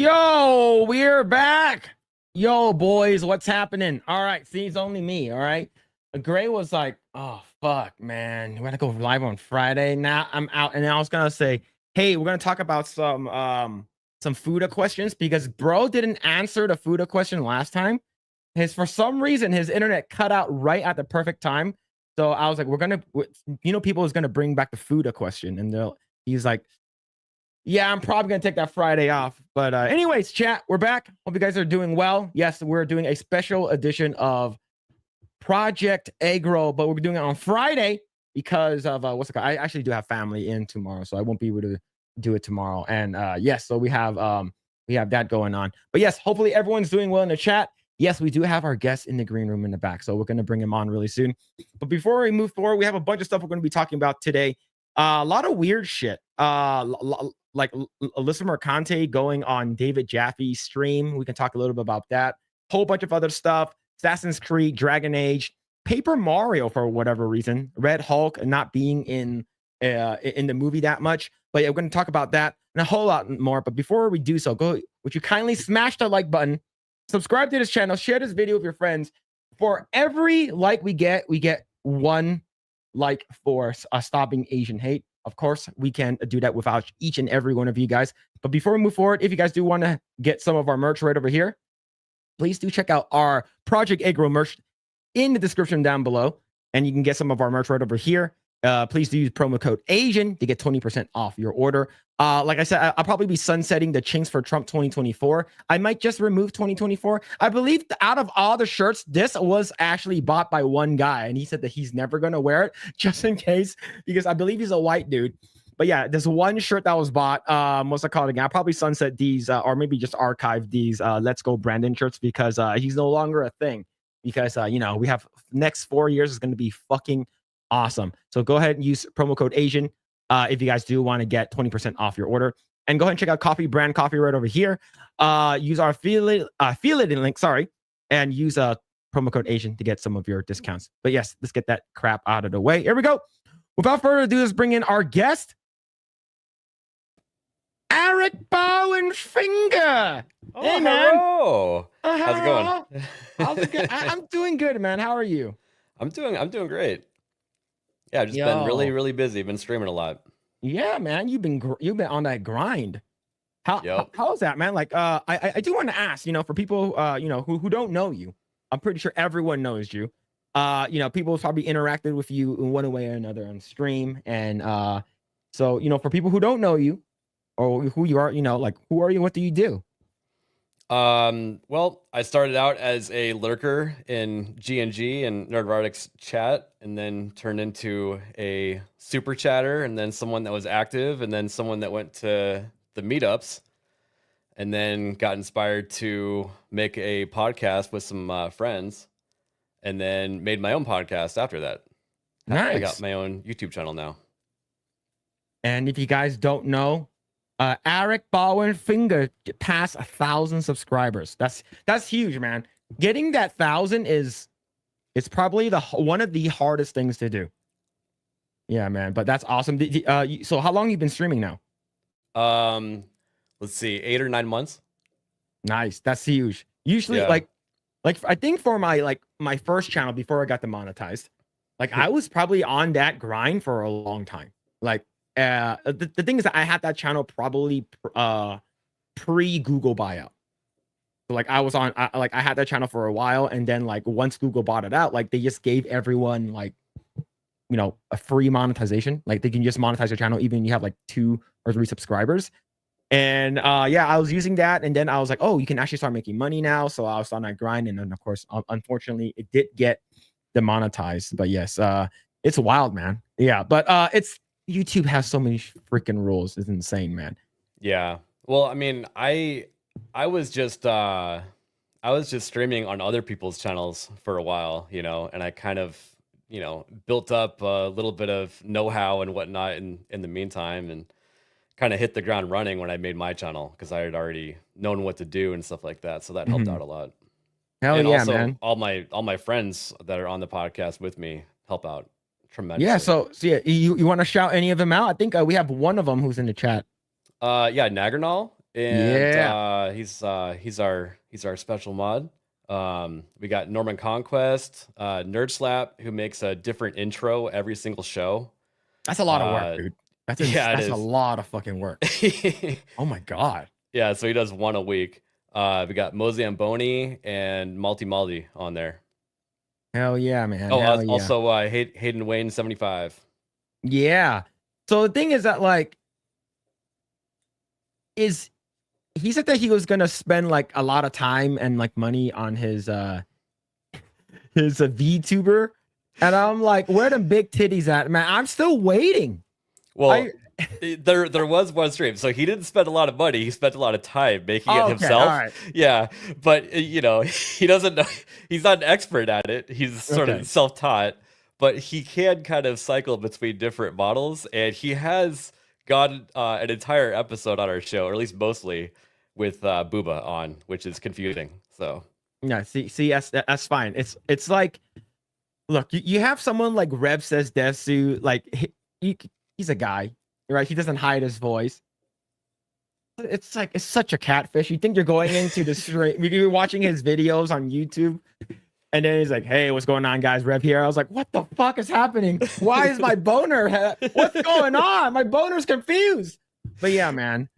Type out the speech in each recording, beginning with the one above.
Yo, we're back. Yo, boys, what's happening? All right, see, it's only me. All right. Grae was like, "Oh fuck, man, we're gonna go live on Friday." Now I'm out, and I was gonna say, "Hey, we're gonna talk about some Fuda questions because bro didn't answer the Fuda question last time. For some reason his internet cut out right at the perfect time. So I was like, people is gonna bring back the Fuda question, and he's like, yeah, I'm probably gonna take that Friday off. But anyways, chat, we're back. Hope you guys are doing well. Yes, we're doing a special edition of Project Eggroll, but we're doing it on Friday because of I actually do have family in tomorrow, so I won't be able to do it tomorrow. And yes, so we have that going on. But yes, hopefully everyone's doing well in the chat. Yes, we do have our guest in the green room in the back, so we're gonna bring him on really soon. But before we move forward, we have a bunch of stuff we're gonna be talking about today. A lot of weird shit. Like Alyssa Mercante going on David Jaffe's stream. We can talk a little bit about that. Whole bunch of other stuff. Assassin's Creed, Dragon Age, Paper Mario for whatever reason. Red Hulk not being in the movie that much. But yeah, we're going to talk about that and a whole lot more. But before we do so, would you kindly smash the like button, subscribe to this channel, share this video with your friends. For every like we get one like for stopping Asian hate. Of course, we can do that without each and every one of you guys. But before we move forward, if you guys do want to get some of our merch right over here, please do check out our Project Eggroll merch in the description down below. And you can get some of our merch right over here. Please do use promo code Asian to get 20% off your order. Like I said, I'll probably be sunsetting the Chinks for Trump 2024. I might just remove 2024. I believe out of all the shirts, this was actually bought by one guy, and he said that he's never going to wear it just in case, because I believe he's a white dude. But yeah, there's one shirt that was bought. What's it called again? I'll probably sunset these or maybe just archive these Let's Go Brandon shirts because he's no longer a thing. Because, we have next 4 years is going to be fucking awesome. So go ahead and use promo code Asian if you guys do want to get 20% off your order. And go ahead and check out Coffee Brand Coffee right over here. Use our affiliate link, and use promo code Asian to get some of your discounts. But yes, let's get that crap out of the way. Here we go. Without further ado, let's bring in our guest, AlecBaldwinsFinger. Oh, hey, man. Hello. How's it going? How's it going? I'm doing good, man. How are you? I'm doing great. Yeah, I've just been really busy. Been streaming a lot. Yeah, man. You've been on that grind. How's that, man? Like, I do want to ask, for people, who don't know you. I'm pretty sure everyone knows you. People probably interacted with you in one way or another on stream, and so for people who don't know you or who you are, who are you? What do you do? Well, I started out as a lurker in GNG and Nerdrotic's chat, and then turned into a super chatter, and then someone that was active, and then someone that went to the meetups, and then got inspired to make a podcast with some friends, and then made my own podcast after that. Nice. I got my own YouTube channel now. And if you guys don't know, AlecBaldwinsFinger passed 1,000 subscribers. That's huge, man. Getting that 1,000 it's probably one of the hardest things to do. Yeah, man. But that's awesome. So how long you been streaming now? Let's see, 8 or 9 months. Nice. That's huge. Usually, like I think for my first channel before I got demonetized, I was probably on that grind for a long time. The thing is that I had that channel probably pre Google buyout. So I was on, I had that channel for a while, and then once Google bought it out, they just gave everyone a free monetization. They can just monetize your channel even if you have 2 or 3 subscribers. And I was using that, and then I was like, oh, you can actually start making money now. So I was on that grind, and then of course, unfortunately, it did get demonetized. But yes, it's wild, man. Yeah, but YouTube has so many freaking rules. It's insane, man. Yeah. Well, I mean, I was just streaming on other people's channels for a while, and I kind of, built up a little bit of know-how and whatnot in the meantime, and kind of hit the ground running when I made my channel because I had already known what to do and stuff like that. So that helped out a lot. Hell and yeah, also, man. All my friends that are on the podcast with me help out tremendously. Yeah, so yeah, you want to shout any of them out? I think we have one of them who's in the chat. Yeah, Nagernal and Yeah. he's our special mod. We got Norman Conquest, Nerd Slap, who makes a different intro every single show. That's a lot of work, dude. Yeah, it That's a is. lot of fucking work. Oh my god. Yeah, so he does one a week. We got Mozamboni and Malty on there. Hell yeah, man. Oh, Hell yeah. also Hayden Wayne 75. Yeah. So the thing is that like he said that he was gonna spend like a lot of time and like money on his VTuber, and I'm like, where the big titties at, man? I'm still waiting. Well, there was one stream, so he didn't spend a lot of money. He spent a lot of time making it himself. All right. Yeah, but you know, he doesn't know. He's not an expert at it. He's sort of self-taught, but he can kind of cycle between different models, and he has got an entire episode on our show, or at least mostly, with Booba on, which is confusing. So yeah, see, that's fine. It's like, look, you have someone like Rev Says Desu, like he's a guy, right? He doesn't hide his voice. It's like, it's such a catfish. You think you're going into the stream, you're watching his videos on YouTube, and then he's like, hey, what's going on, guys? Rev here. I was like, what the fuck is happening? Why is my boner? What's going on? My boner's confused. But yeah, man.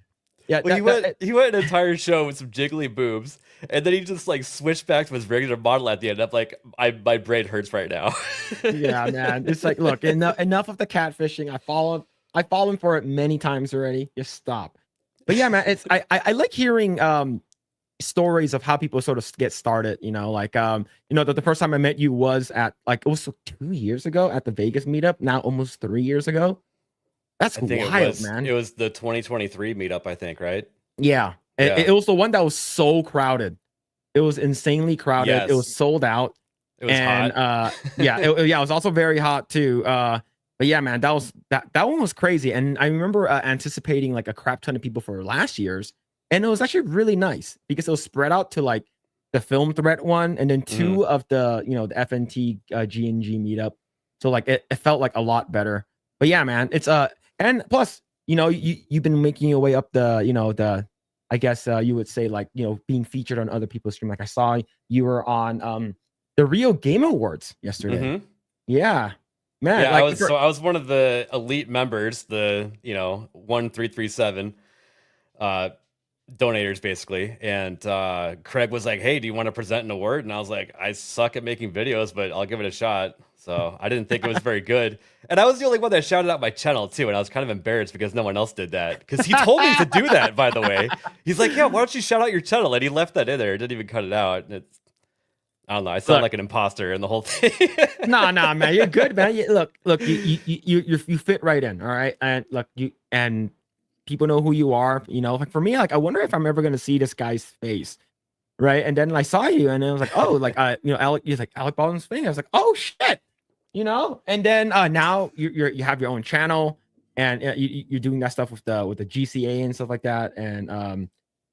Yeah, well, he went an entire show with some jiggly boobs, and then he just like switched back to his regular model at the end. I'm like, my brain hurts right now. Yeah, man. It's like, look, enough of the catfishing. I fallen for it many times already. Just stop. But yeah, man, it's I like hearing stories of how people sort of get started. You know, like the first time I met you was at like, it was 2 years ago at the Vegas meetup. Now almost 3 years ago. That's wild, man. It was the 2023 meetup, I think, right? Yeah. It was the one that was so crowded. It was insanely crowded. Yes. It was sold out. It was hot. It was also very hot too. But yeah, man, that one was crazy. And I remember anticipating like a crap ton of people for last year's, and it was actually really nice because it was spread out to like the Film Threat one, and then two of the the FNT GNG meetup. So like it felt like a lot better. But yeah, man, it's and plus, you've been making your way up the I guess you would say like, being featured on other people's stream. Like I saw you were on the Rio Game Awards yesterday. Yeah, man. Yeah, like, I was one of the elite members, the 1337 donators basically, and Craig was like, hey, do you want to present an award? And I was like, I suck at making videos, but I'll give it a shot. So I didn't think it was very good. And I was the only one that shouted out my channel too. And I was kind of embarrassed because no one else did that. Because he told me to do that, by the way. He's like, yeah, why don't you shout out your channel? And he left that in there. Didn't even cut it out. And I don't know. I sound like an imposter in the whole thing. No, man. You're good, man. Look, you fit right in. All right. And look, and people know who you are. Like for me, like, I wonder if I'm ever going to see this guy's face. Right. And then I saw you and I was like, oh, like, Alec, he's like AlecBaldwinsFinger. I was like, oh shit. And then now you have your own channel, and you're doing that stuff with the GCA and stuff like that, and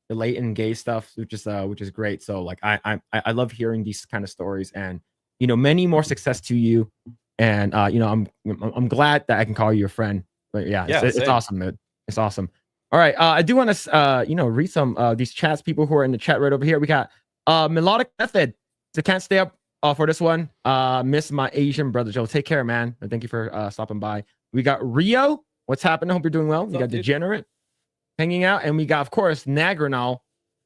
the latent gay stuff, which is great. So like I love hearing these kind of stories, and many more success to you. And I'm glad that I can call you a friend. But yeah, it's awesome, man. It's awesome. All right, I do want to read some these chats. People who are in the chat right over here. We got Melodic Method. So can't stay up for this one. Miss my Asian brother Joe. Take care, man. And thank you for stopping by. We got Rio. What's happening? Hope you're doing well. We got Degenerate hanging out, and we got, of course, Nagranal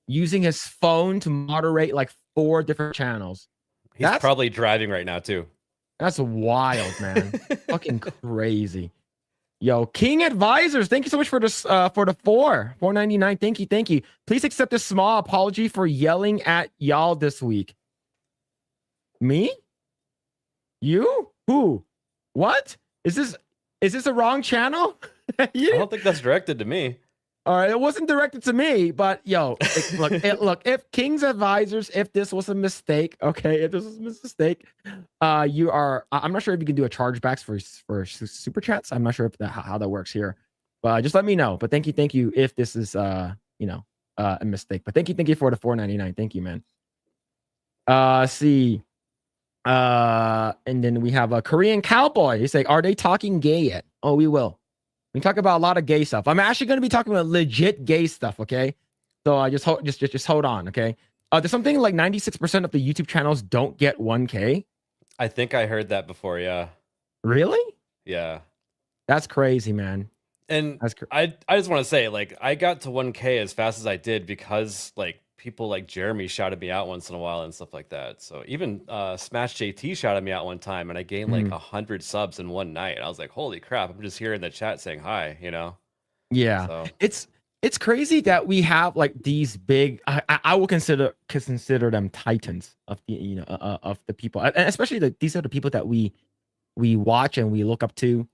using his phone to moderate like 4 different channels. He's probably driving right now too. That's wild, man. Fucking crazy. Yo, King Advisors, thank you so much for this for the $4.99. Thank you. Please accept a small apology for yelling at y'all this week. Me? You? Who? What? Is this a wrong channel? I don't think that's directed to me. All right, it wasn't directed to me, but yo, look, if King's Advisors, if this was a mistake, okay, if this was a mistake, I'm not sure if you can do a chargebacks for super chats. I'm not sure if how that works here, but just let me know. But thank you if this is a mistake. But thank you for the $4.99. Thank you, man. See, and then we have a Korean Cowboy. He's like, are they talking gay yet? Oh, we will. We talk about a lot of gay stuff. I'm actually going to be talking about legit gay stuff, okay? So I just hold on, okay? There's something like 96% of the YouTube channels don't get 1K. I think I heard that before. Yeah. Really? Yeah. That's crazy, man. And That's I just want to say, like, I got to 1K as fast as I did because like people like Jeremy shouted me out once in a while and stuff like that. So even Smash JT shouted me out one time, and I gained like 100 subs in one night. I was like, holy crap! I'm just here in the chat saying hi, you know? Yeah, So it's crazy that we have like these big. I will consider them titans of the of the people, and especially these are the people that we watch and we look up to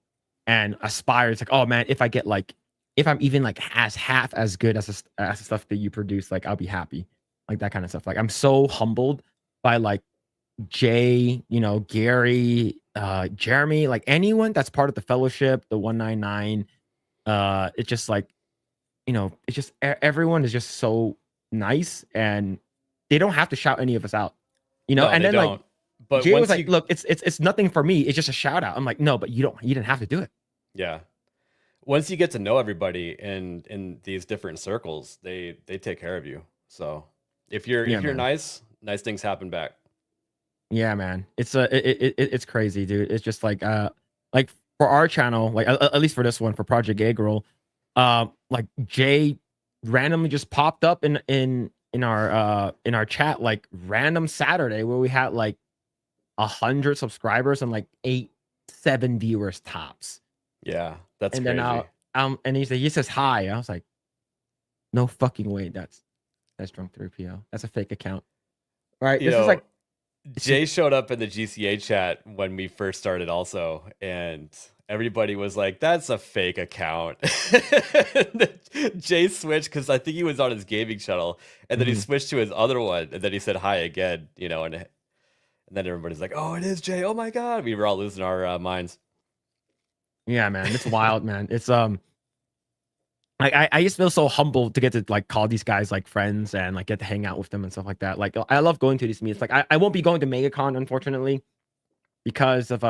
and aspire. It's like, oh man, if I'm even like half as good as the stuff that you produce, like I'll be happy, like that kind of stuff. Like I'm so humbled by like Jay, Gary, Jeremy, like anyone that's part of the fellowship, the 199. It's just like, it's just everyone is just so nice and they don't have to shout any of us out, no, and they then don't. like But Jay once was like, look, it's nothing for me, it's just a shout out. I'm like, no, but you didn't have to do it. Yeah. Once you get to know everybody in these different circles, they take care of you. So if you're nice things happen back. Yeah, man. It's crazy, dude. It's just like for our channel, like at least for this one, for Project Eggroll, like Jay randomly just popped up in our chat like random Saturday where we had like 100 subscribers and like 7 viewers tops. Yeah, that's and crazy. Then and he says hi. I was like, no fucking way. That's Drunk 3PO. That's a fake account. All right. This is like Jay showed up in the GCA chat when we first started also, and everybody was like, that's a fake account. Jay switched because I think he was on his gaming channel, and then he switched to his other one, and then he said hi again, and then everybody's like, oh, it is Jay. Oh my God. We were all losing our minds. Yeah, man. It's wild, man. It's I just feel so humbled to get to like call these guys like friends and like get to hang out with them and stuff like that. Like I love going to these meets. Like I won't be going to MegaCon unfortunately because of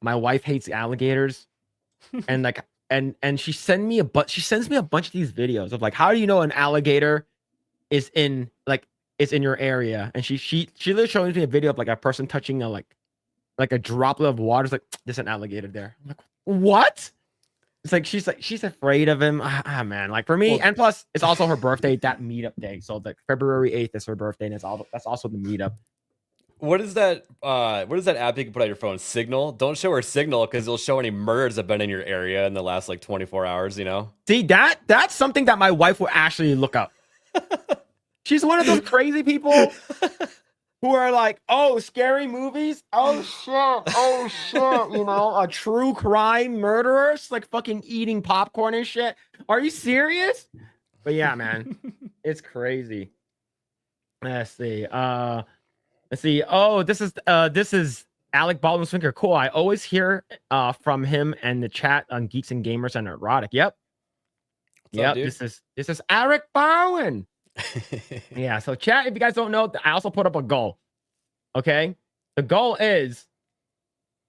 my wife hates alligators and like and she sends me a bunch of these videos of like, how do you know an alligator is in your area? And she literally shows me a video of like a person touching a like a droplet of water. It's like, there's an alligator there. I'm like, what? It's like she's afraid of him. Man, like for me, and plus it's also her birthday, that meetup day. So like February 8th is her birthday, and that's also the meetup. What is that? What is that app you can put on your phone? Signal. Don't show her Signal because it'll show any murders that have been in your area in the last like 24 hours. See, that's something that my wife will actually look up. She's one of those crazy people who are like, oh, scary movies. Oh shit. A true crime murderers like fucking eating popcorn and shit. Are you serious? But yeah, man, it's crazy. Let's see. Oh, this is AlecBaldwinsFinger. Cool. I always hear from him and the chat on Geeks and Gamers and Erotic. Yep. What's up, dude? This is Eric Bowen. Yeah. So chat, if you guys don't know, I also put up a goal. Okay. The goal is,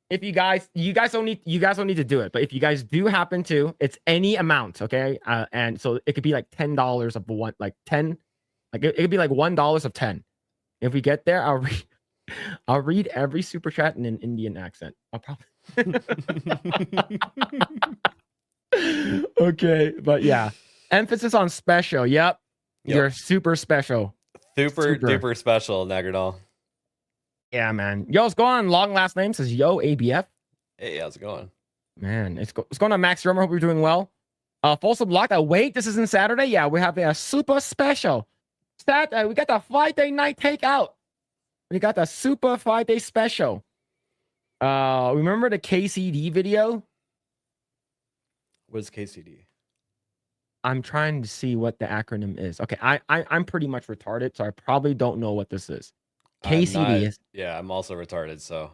if you guys don't need to do it, but if you guys do happen to, it's any amount. Okay. And so it could be like $10 of one, like 10, like it could be like $1 of 10. If we get there, I'll read every super chat in an Indian accent. I'll probably. Okay, but yeah, emphasis on special. Yep. You're super special. Super duper special, Nagradol. Yeah, man. Yo, what's going on? Long last name says yo ABF. Hey, how's it going? Man, it's going on, Max Drummer. Hope you're doing well. Folsom Block. Wait, this isn't Saturday. Yeah, we have a super special. We got the Friday night takeout. We got the super Friday special. Remember the KCD video? What is KCD? I'm trying to see what the acronym is. Okay, I'm pretty much retarded, so I probably don't know what this is. KCD is. Yeah, I'm also retarded, so.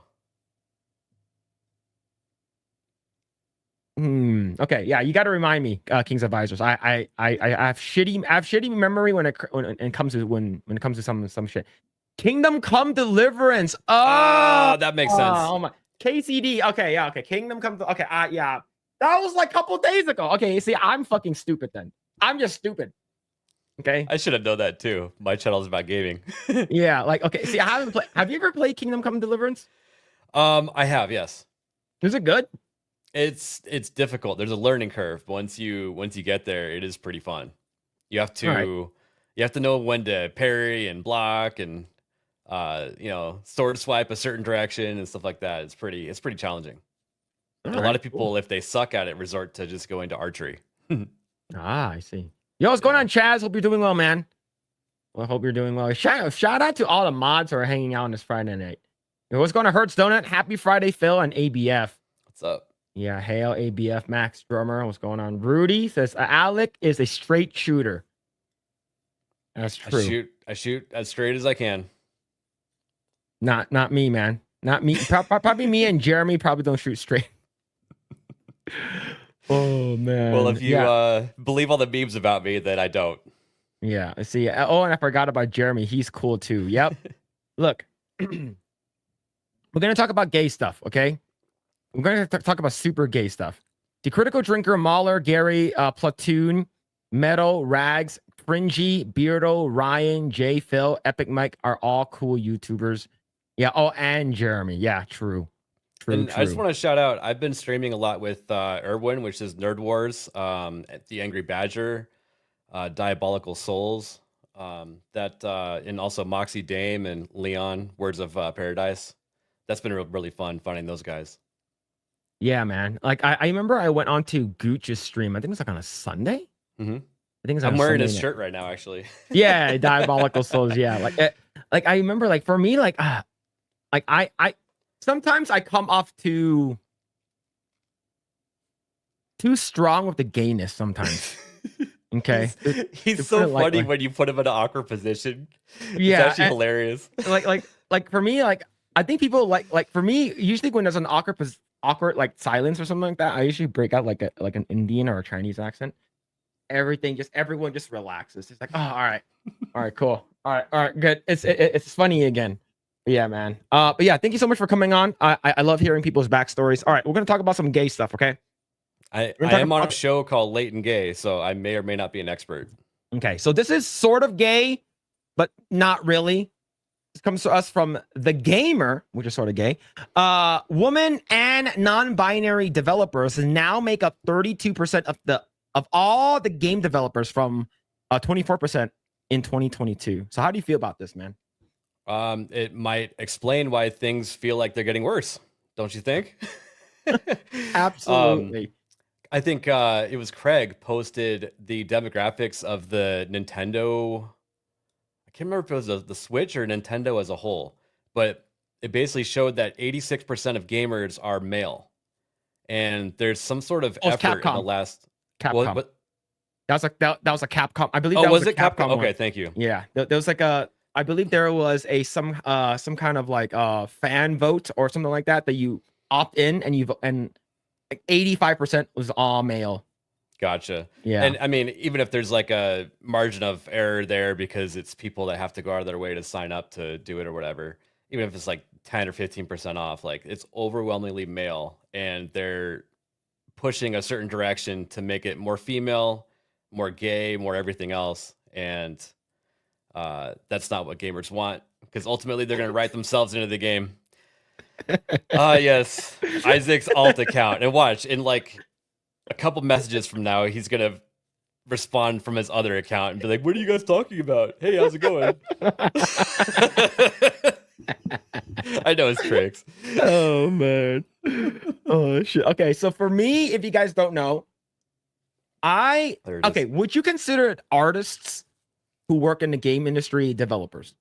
Okay, yeah, you got to remind me, King's Advisors. I have shitty memory when it comes to some shit. Kingdom Come Deliverance. Oh, that makes sense. Oh my KCD. Okay, yeah, okay. Kingdom Come. Okay, yeah. That was like a couple days ago. Okay, see, I'm fucking stupid then. I'm just stupid. Okay. I should have known that too. My channel is about gaming. Yeah, like okay. See, I haven't played. Have you ever played Kingdom Come Deliverance? I have, yes. Is it good? It's difficult. There's a learning curve. Once you get there, it is pretty fun. You have to know when to parry and block and sword swipe a certain direction and stuff like that. It's pretty challenging. And a lot of people, if they suck at it, resort to just going to archery. I see. Yo, what's going on, Chaz? Hope you're doing well, man. Well, I hope you're doing well. Shout out to all the mods who are hanging out on this Friday night. Yo, what's going on, Hertz Donut? Happy Friday, Phil and ABF. What's up? Yeah, hail ABF Max Drummer. What's going on? Rudy says Alec is a straight shooter. That's true. I shoot as straight as I can. Not me, man. Not me. Probably me and Jeremy probably don't shoot straight. Oh man. Well, if you believe all the memes about me, then I don't. Yeah, I see. Oh, and I forgot about Jeremy. He's cool too. Yep. Look, we're gonna talk about gay stuff, okay? We're gonna talk about super gay stuff. The Critical Drinker, Mahler, Gary, Platoon, Metal, Rags, Fringy, Beardo, Ryan, Jay, Phil, Epic Mike are all cool YouTubers. Yeah. Oh, and Jeremy. Yeah, true. And I just want to shout out, I've been streaming a lot with Erwin, which is Nerd Wars, The Angry Badger, Diabolical Souls, and also Moxie Dame and Leon, Words of Paradise. That's been really fun finding those guys. Yeah, man. Like I remember I went on to Gooch's stream. I think it was like on a Sunday. Mm-hmm. I think I'm wearing his shirt right now, actually. Yeah, Diabolical Souls. Yeah, like I remember, like for me, like I sometimes I come off too strong with the gayness sometimes. Okay, he's so funny when you put him in an awkward position. Yeah, it's actually hilarious. Like for me, like I think people like for me, usually when there's an awkward like silence or something like that, I usually break out like an Indian or a Chinese accent. Everyone just relaxes. It's like, oh, all right, cool, all right, good. It's funny again. But yeah, man. But yeah, thank you so much for coming on. I love hearing people's backstories. All right, we're gonna talk about some gay stuff, okay? I am on a show called Late and Gay, so I may or may not be an expert. Okay, so this is sort of gay, but not really. This comes to us from The Gamer, which is sort of gay. Women and non-binary developers now make up 32% of all the game developers from 24% in 2022. So how do you feel about this, man? It might explain why things feel like they're getting worse, don't you think? Absolutely. I think it was Craig posted the demographics of the Nintendo. I can't remember if it was the Switch or Nintendo as a whole, but it basically showed that 86% of gamers are male, and there's some sort of effort in the last. Capcom. What? That was a Capcom. I believe. Oh, that was it Capcom? Okay, thank you. Yeah, there was like I believe there was some kind of like fan vote or something like that you opt in and like 85% was all male. Gotcha. Yeah. And I mean, even if there's like a margin of error there because it's people that have to go out of their way to sign up to do it or whatever, even if it's like 10 or 15% off, like it's overwhelmingly male and they're pushing a certain direction to make it more female, more gay, more everything else. And that's not what gamers want, because ultimately they're going to write themselves into the game. Yes, Isaac's alt account, and watch in like a couple messages from now, he's going to respond from his other account and be like, "What are you guys talking about? Hey, how's it going?" I know his tricks. Oh man. Oh shit. Okay, so for me, if you guys don't know, would you consider artists who work in the game industry developers?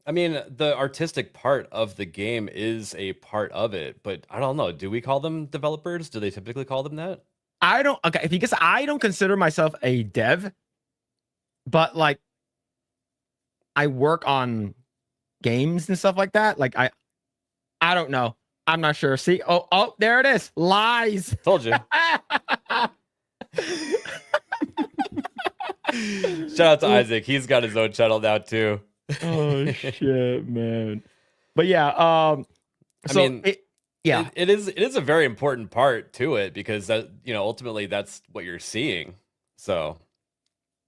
I mean, the artistic part of the game is a part of it, but I don't know. Do we call them developers? Do they typically call them that? I don't. Okay, because I don't consider myself a dev, but like I work on games and stuff like that. Like I don't know. I'm not sure. See, oh, there it is. Lies. Told you. Shout out to Isaac. He's got his own channel now too. Oh shit, man. But yeah, Yeah. It is a very important part to it because that, you know, ultimately that's what you're seeing. So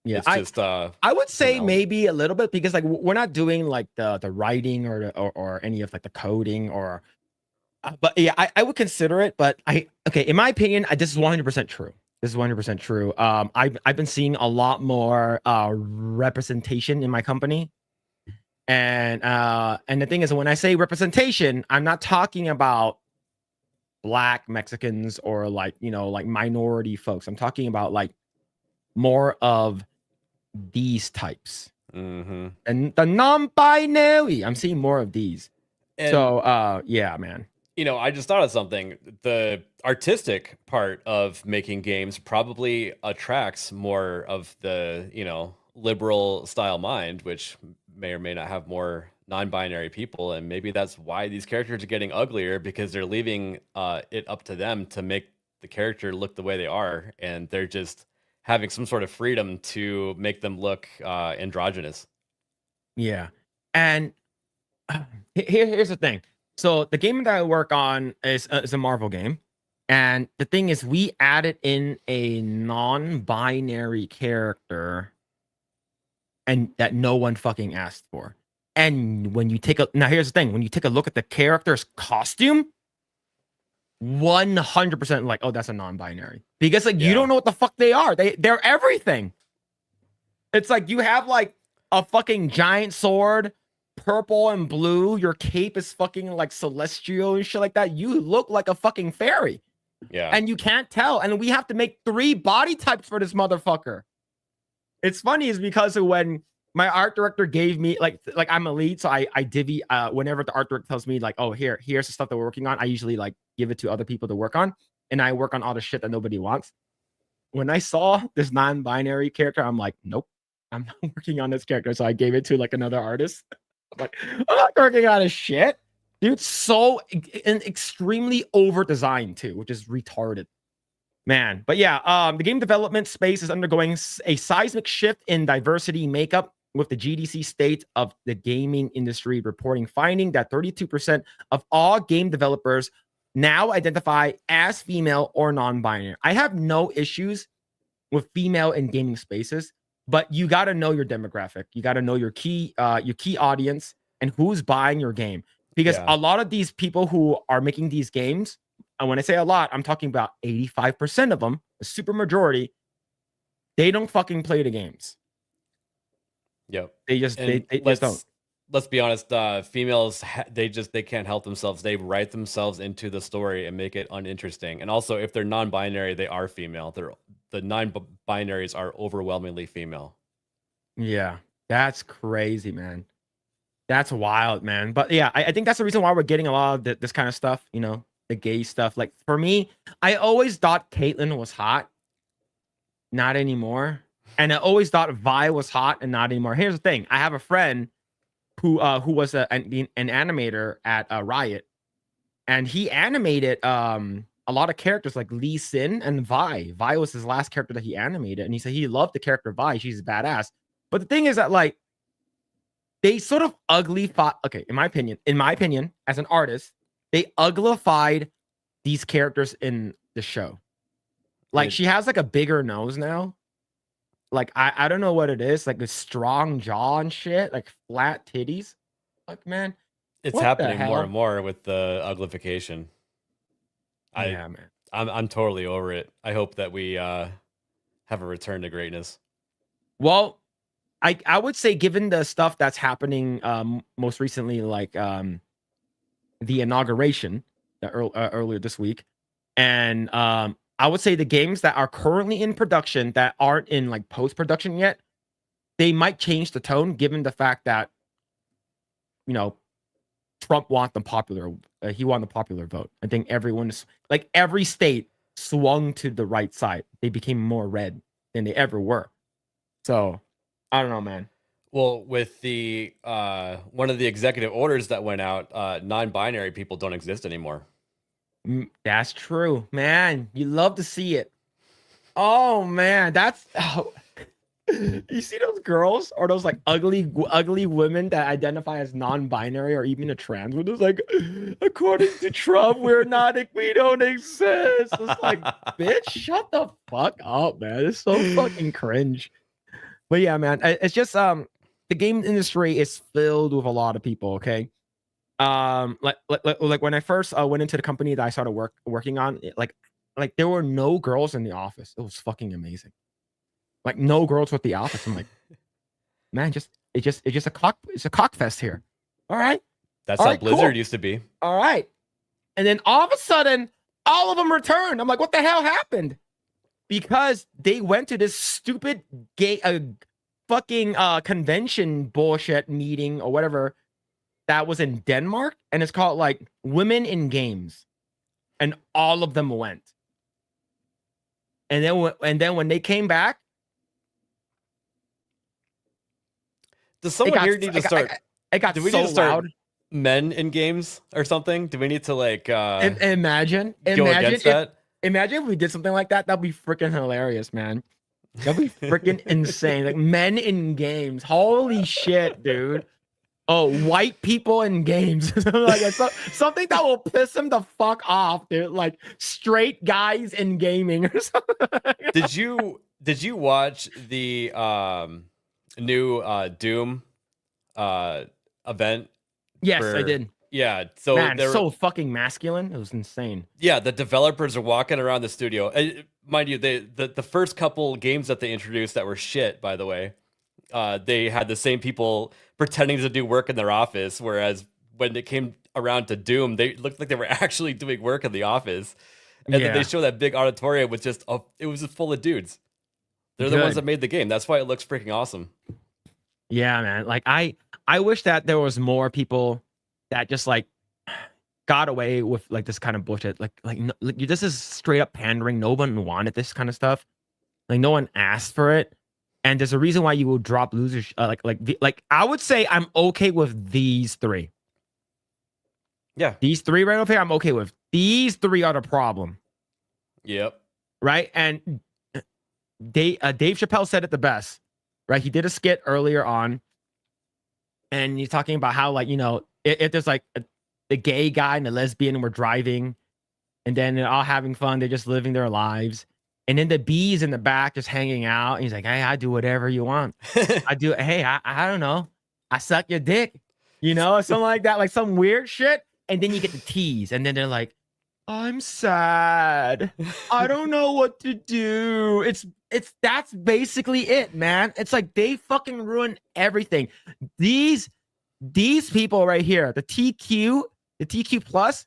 Yeah. it's just I would just an say element. maybe a little bit because like we're not doing like the writing or any of like the coding or but yeah, I would consider it, but okay, in my opinion, this is 100% true. This is 100% true. I've been seeing a lot more representation in my company. And the thing is, when I say representation, I'm not talking about black Mexicans or like, you know, like minority folks. I'm talking about like more of these types. Mm-hmm. And the non-binary, I'm seeing more of these. And So yeah, man. you know, I just thought of something. The artistic part of making games probably attracts more of the, you know, liberal style mind, which may or may not have more non-binary people, and maybe that's why these characters are getting uglier because they're leaving it up to them to make the character look the way they are, and they're just having some sort of freedom to make them look androgynous. Yeah. And here's the thing. So the game that I work on is a Marvel game. And the thing is, we added in a non-binary character and that no one fucking asked for. And when you take a now here's the thing, when you take a look at the character's costume, 100% like, oh, that's a non-binary. Because like you Yeah. don't know what the fuck they are. They're everything. It's like you have like a fucking giant sword, purple and blue. Your cape is fucking like celestial and shit like that. You look like a fucking fairy. Yeah. And you can't tell. And we have to make 3 body types for this motherfucker. It's funny is because of when my art director gave me like I'm a lead, so I divvy whenever the art director tells me like, oh, here's the stuff that we're working on, I usually like give it to other people to work on, and I work on all the shit that nobody wants. When I saw this non-binary character, I'm like, nope, I'm not working on this character. So I gave it to like another artist. I'm like, I'm not working on his shit. Dude, so and extremely over designed too, which is retarded. Man, but yeah, the game development space is undergoing a seismic shift in diversity makeup, with the GDC state of the gaming industry reporting finding that 32% of all game developers now identify as female or non-binary. I have no issues with female in gaming spaces, but you got to know your demographic. You got to know your key audience and who's buying your game, because Yeah. a lot of these people who are making these games, and when I say a lot, I'm talking about 85% of them, a super majority, they don't fucking play the games. Yep. They just And they just don't. let's be honest, females they can't help themselves. They write themselves into the story and make it uninteresting. And also, if they're non-binary, they are female. The non-binaries are overwhelmingly female. Yeah, that's crazy, man. That's wild, man. But yeah, I think that's the reason why we're getting a lot of this kind of stuff, you know, the gay stuff. Like for me, I always thought Caitlyn was hot. Not anymore. And I always thought Vi was hot and not anymore. Here's the thing. I have a friend who was an animator at Riot, and he animated a lot of characters like Lee Sin and Vi. Vi was his last character that he animated, and he said he loved the character Vi. She's badass. But the thing is that like they sort of okay, in my opinion, as an artist, they uglified these characters in the show. Like she has like a bigger nose now. Like I don't know what it is, like a strong jaw and shit, like flat titties. Like man, It's what the happening more hell? and more with the uglification. Yeah, man. I'm totally over it. I hope that we have a return to greatness. Well, I would say given the stuff that's happening most recently, like the inauguration earlier this week, and I would say the games that are currently in production that aren't in like post-production yet, they might change the tone given the fact that, you know, Trump won the popular he won the popular vote. I think everyone's like every state swung to the right side. They became more red than they ever were. So I don't know, man. Well, with the one of the executive orders that went out, non-binary people don't exist anymore. That's true, man. You love to see it. Oh man, that's You see those girls or those like ugly women that identify as non-binary or even a trans woman? It's like, according to Trump, we don't exist. It's like, bitch, shut the fuck up, man. It's so fucking cringe. But yeah, man, it's just the game industry is filled with a lot of people. Okay, like when I first went into the company that I started working on, like there were no girls in the office. It was fucking amazing. Like no girls with the office. I'm like, man, it's just a cock fest here. All right, That's all how right, Blizzard cool. used to be. All right, and then all of a sudden, all of them returned. I'm like, what the hell happened? Because they went to this stupid gay fucking convention bullshit meeting or whatever that was in Denmark, and it's called like Women in Games, and all of them went. And then when they came back, Does someone here need to start? It got do we so need to start loud. Men in games or something? Do we need to like Imagine that? Imagine if we did something like that. That'd be freaking hilarious, man. That'd be freaking insane. Like men in games. Holy shit, dude. Oh, white people in games. Like something that will piss him the fuck off, dude. Like straight guys in gaming or something. Did you watch the new Doom event? Yes, I did. Yeah, so man, so fucking masculine. It was insane. Yeah, the developers are walking around the studio. Mind you, the first couple games that they introduced that were shit, by the way, they had the same people pretending to do work in their office, whereas when it came around to Doom, they looked like they were actually doing work in the office. And then they show that big auditorium with it was just full of dudes. They're the ones that made the game. That's why it looks freaking awesome. Yeah, man. Like I wish that there was more people that just like got away with like this kind of bullshit. Like this is straight up pandering. No one wanted this kind of stuff. Like no one asked for it. And there's a reason why you will drop losers. Like I would say I'm okay with these three. Yeah, these three right over here, I'm okay with. These three are the problem. Yep. Right, and Dave Chappelle said it the best. Right, he did a skit earlier on, and he's talking about how, like, you know, if there's like the gay guy and the lesbian were driving, and then they're all having fun, they're just living their lives. And then the bees in the back just hanging out. And he's like, hey, I do whatever you want. I do. Hey, I don't know. I suck your dick, you know, something like that, like some weird shit. And then you get the tease. And then they're like, I'm sad. I don't know what to do. That's basically it, man. It's like they fucking ruin everything. These people right here, the TQ plus,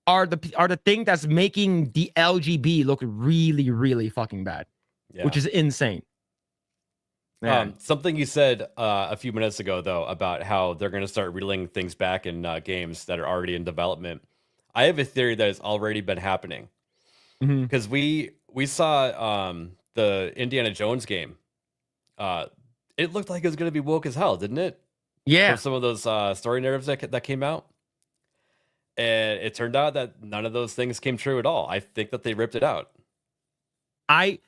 are the thing that's making the LGB look really, really fucking bad, which is insane. Something you said a few minutes ago, though, about how they're going to start reeling things back in games that are already in development. I have a theory that has already been happening because we saw the Indiana Jones game. It looked like it was going to be woke as hell, didn't it? Yeah. From some of those story narratives that came out. And it turned out that none of those things came true at all. I think that they ripped it out. I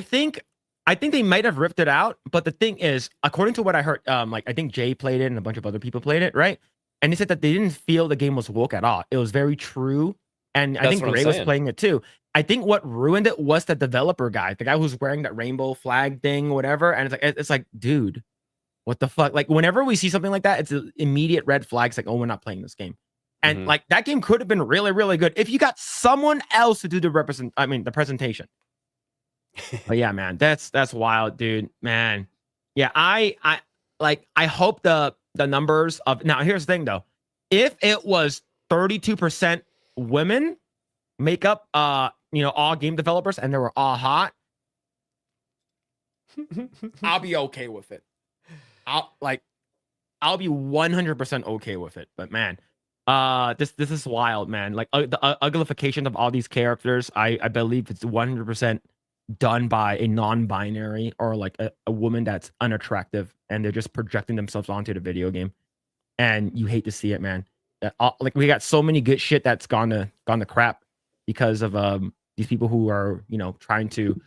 think they might have ripped it out, but the thing is, according to what I heard, like I think Jay played it and a bunch of other people played it, right? And they said that they didn't feel the game was woke at all. It was very true, and I think Grae was playing it too. I think what ruined it was the developer guy, the guy who's wearing that rainbow flag thing, whatever. And it's like, dude, what the fuck? Like whenever we see something like that, it's an immediate red flag. It's like, oh, we're not playing this game. And like that game could have been really, really good if you got someone else to do the presentation. But yeah, man, that's wild, dude. Man, yeah, I hope the numbers of now. Here's the thing, though, if it was 32% women make up, all game developers, and they were all hot, I'll be okay with it. I'll be 100% okay with it. But man. This is wild, man. Like the uglification of all these characters, I believe it's 100% done by a non-binary or like a woman that's unattractive, and they're just projecting themselves onto the video game, and you hate to see it, man. Like we got so many good shit that's gone to crap because of these people who are trying to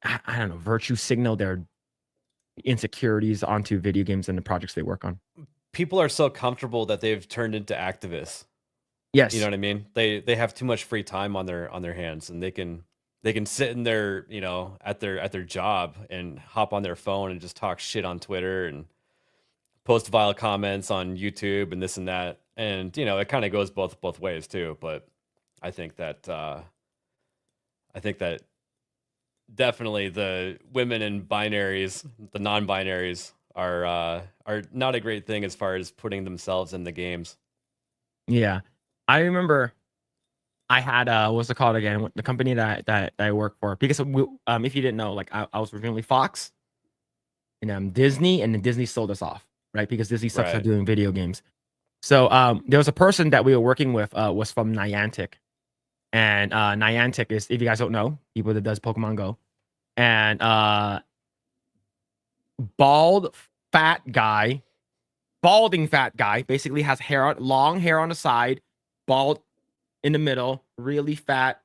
I don't know virtue signal their insecurities onto video games and the projects they work on. People are so comfortable that they've turned into activists. Yes. You know what I mean? They have too much free time on their hands, and they can sit in their, you know, at their job and hop on their phone and just talk shit on Twitter and post vile comments on YouTube and this and that. And, you know, it kind of goes both ways too. But I think that definitely the women in binaries, the non-binaries are not a great thing as far as putting themselves in the games. Yeah. I remember I had what's it called again? The company that I work for, because if you didn't know, like I was originally Fox and Disney, and then Disney sold us off, right? Because Disney sucks at doing video games. So there was a person that we were working with was from Niantic. And Niantic is, if you guys don't know, people that does Pokemon Go. And balding fat guy, basically has long hair on the side, bald in the middle, really fat,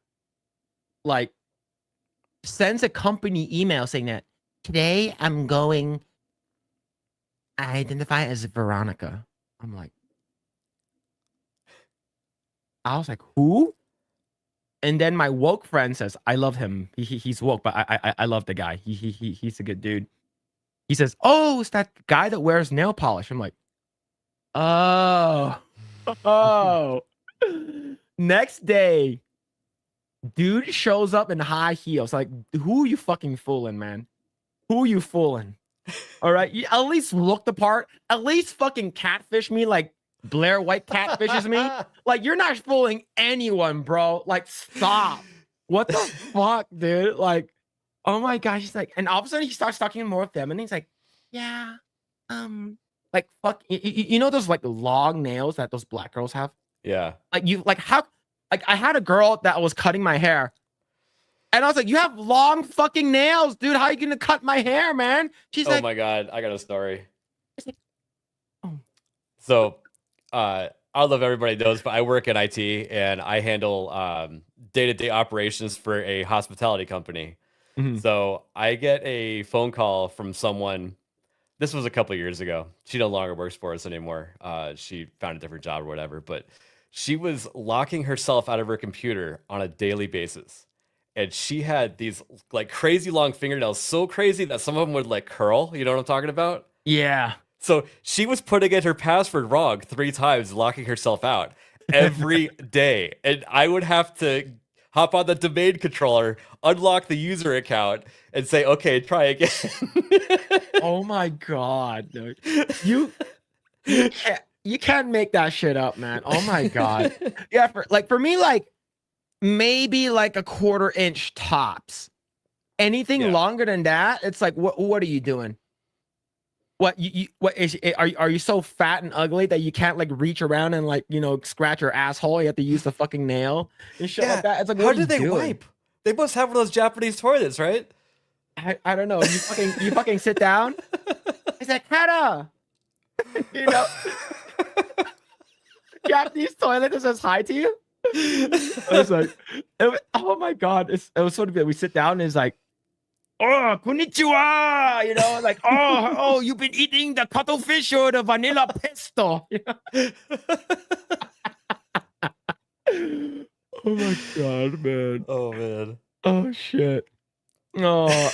like sends a company email saying that today I'm going, I identify as Veronica. I was like, who? And then my woke friend says, I love him. He's woke, but I love the guy. He's a good dude. He says, oh, it's that guy that wears nail polish. I'm like, oh. Next day, dude shows up in high heels. Like, who are you fucking fooling, man? Who are you fooling? All right, you at least look the part. At least fucking catfish me like Blair White catfishes me. Like, you're not fooling anyone, bro. Like, stop. What the fuck, dude? Like, oh my gosh. He's like, and all of a sudden he starts talking more feminine. He's like, yeah, like, fuck, you know those like long nails that those black girls have? Yeah. Like how, like I had a girl that was cutting my hair. And I was like, you have long fucking nails, dude. How are you gonna cut my hair, man? She's like, oh my God, I got a story. Like, oh. So, I don't know if everybody knows, but I work in IT and I handle day-to-day operations for a hospitality company. Mm-hmm. So I get a phone call from someone. This was a couple of years ago. She no longer works for us anymore. She found a different job or whatever, but she was locking herself out of her computer on a daily basis. And she had these like crazy long fingernails, so crazy that some of them would like curl. You know what I'm talking about? Yeah. So she was putting in her password wrong 3 times, locking herself out every day. And I would have to hop on the domain controller, unlock the user account, and say, okay, try again. Oh my God, dude. You can't make that shit up, man. Oh my God. Yeah, for me, like maybe like a 1/4 inch tops. Anything longer than that, it's like, what are you doing? What are you so fat and ugly that you can't like reach around and like, you know, scratch your asshole? You have to use the fucking nail and shit like that. It's like, how did they wipe? They must have one of those Japanese toilets, right? I don't know. You fucking sit down. He's like, Hannah, you know, Japanese toilet that says hi to you. I was like, oh my God, it was sort of we sit down and it's like, oh, konnichiwa, you know, like, oh, you've been eating the cuttlefish or the vanilla pesto. Oh my God, man. Oh man. Oh shit. Oh,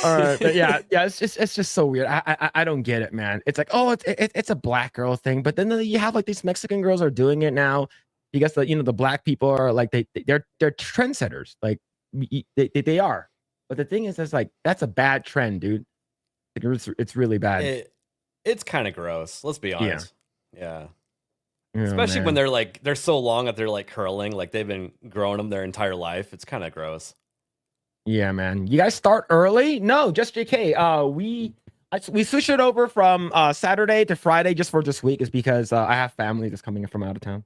all right. But yeah, it's just so weird. I don't get it, man. It's like, oh, it's a black girl thing, but then you have like these Mexican girls are doing it now. You guess the, you know, the black people are like they're trendsetters. Like they are. But the thing is, it's like that's a bad trend, dude. Like, it's really bad. It's kind of gross. Let's be honest. Yeah. Oh, especially man. when they're so long that they're like curling, like they've been growing them their entire life. It's kind of gross. Yeah, man. You guys start early? No, just JK. We switched it over from Saturday to Friday just for this week, is because I have family that's coming in from out of town.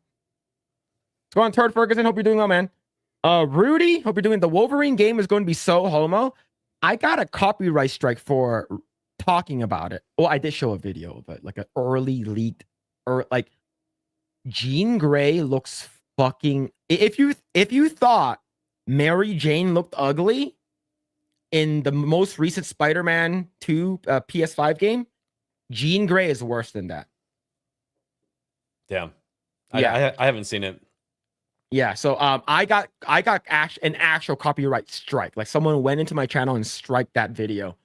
What's going on, Turd Ferguson? Hope you're doing well, man. Rudy, hope you're doing. The Wolverine game is going to be so homo. I got a copyright strike for talking about it. Well, I did show a video of it, like an early leaked, or like Jean Grey looks fucking. If you thought Mary Jane looked ugly, in the most recent Spider-Man 2 PS5 game, Jean Grey is worse than that. Damn. Yeah. I haven't seen it. Yeah, so I got an actual copyright strike. Like someone went into my channel and striked that video.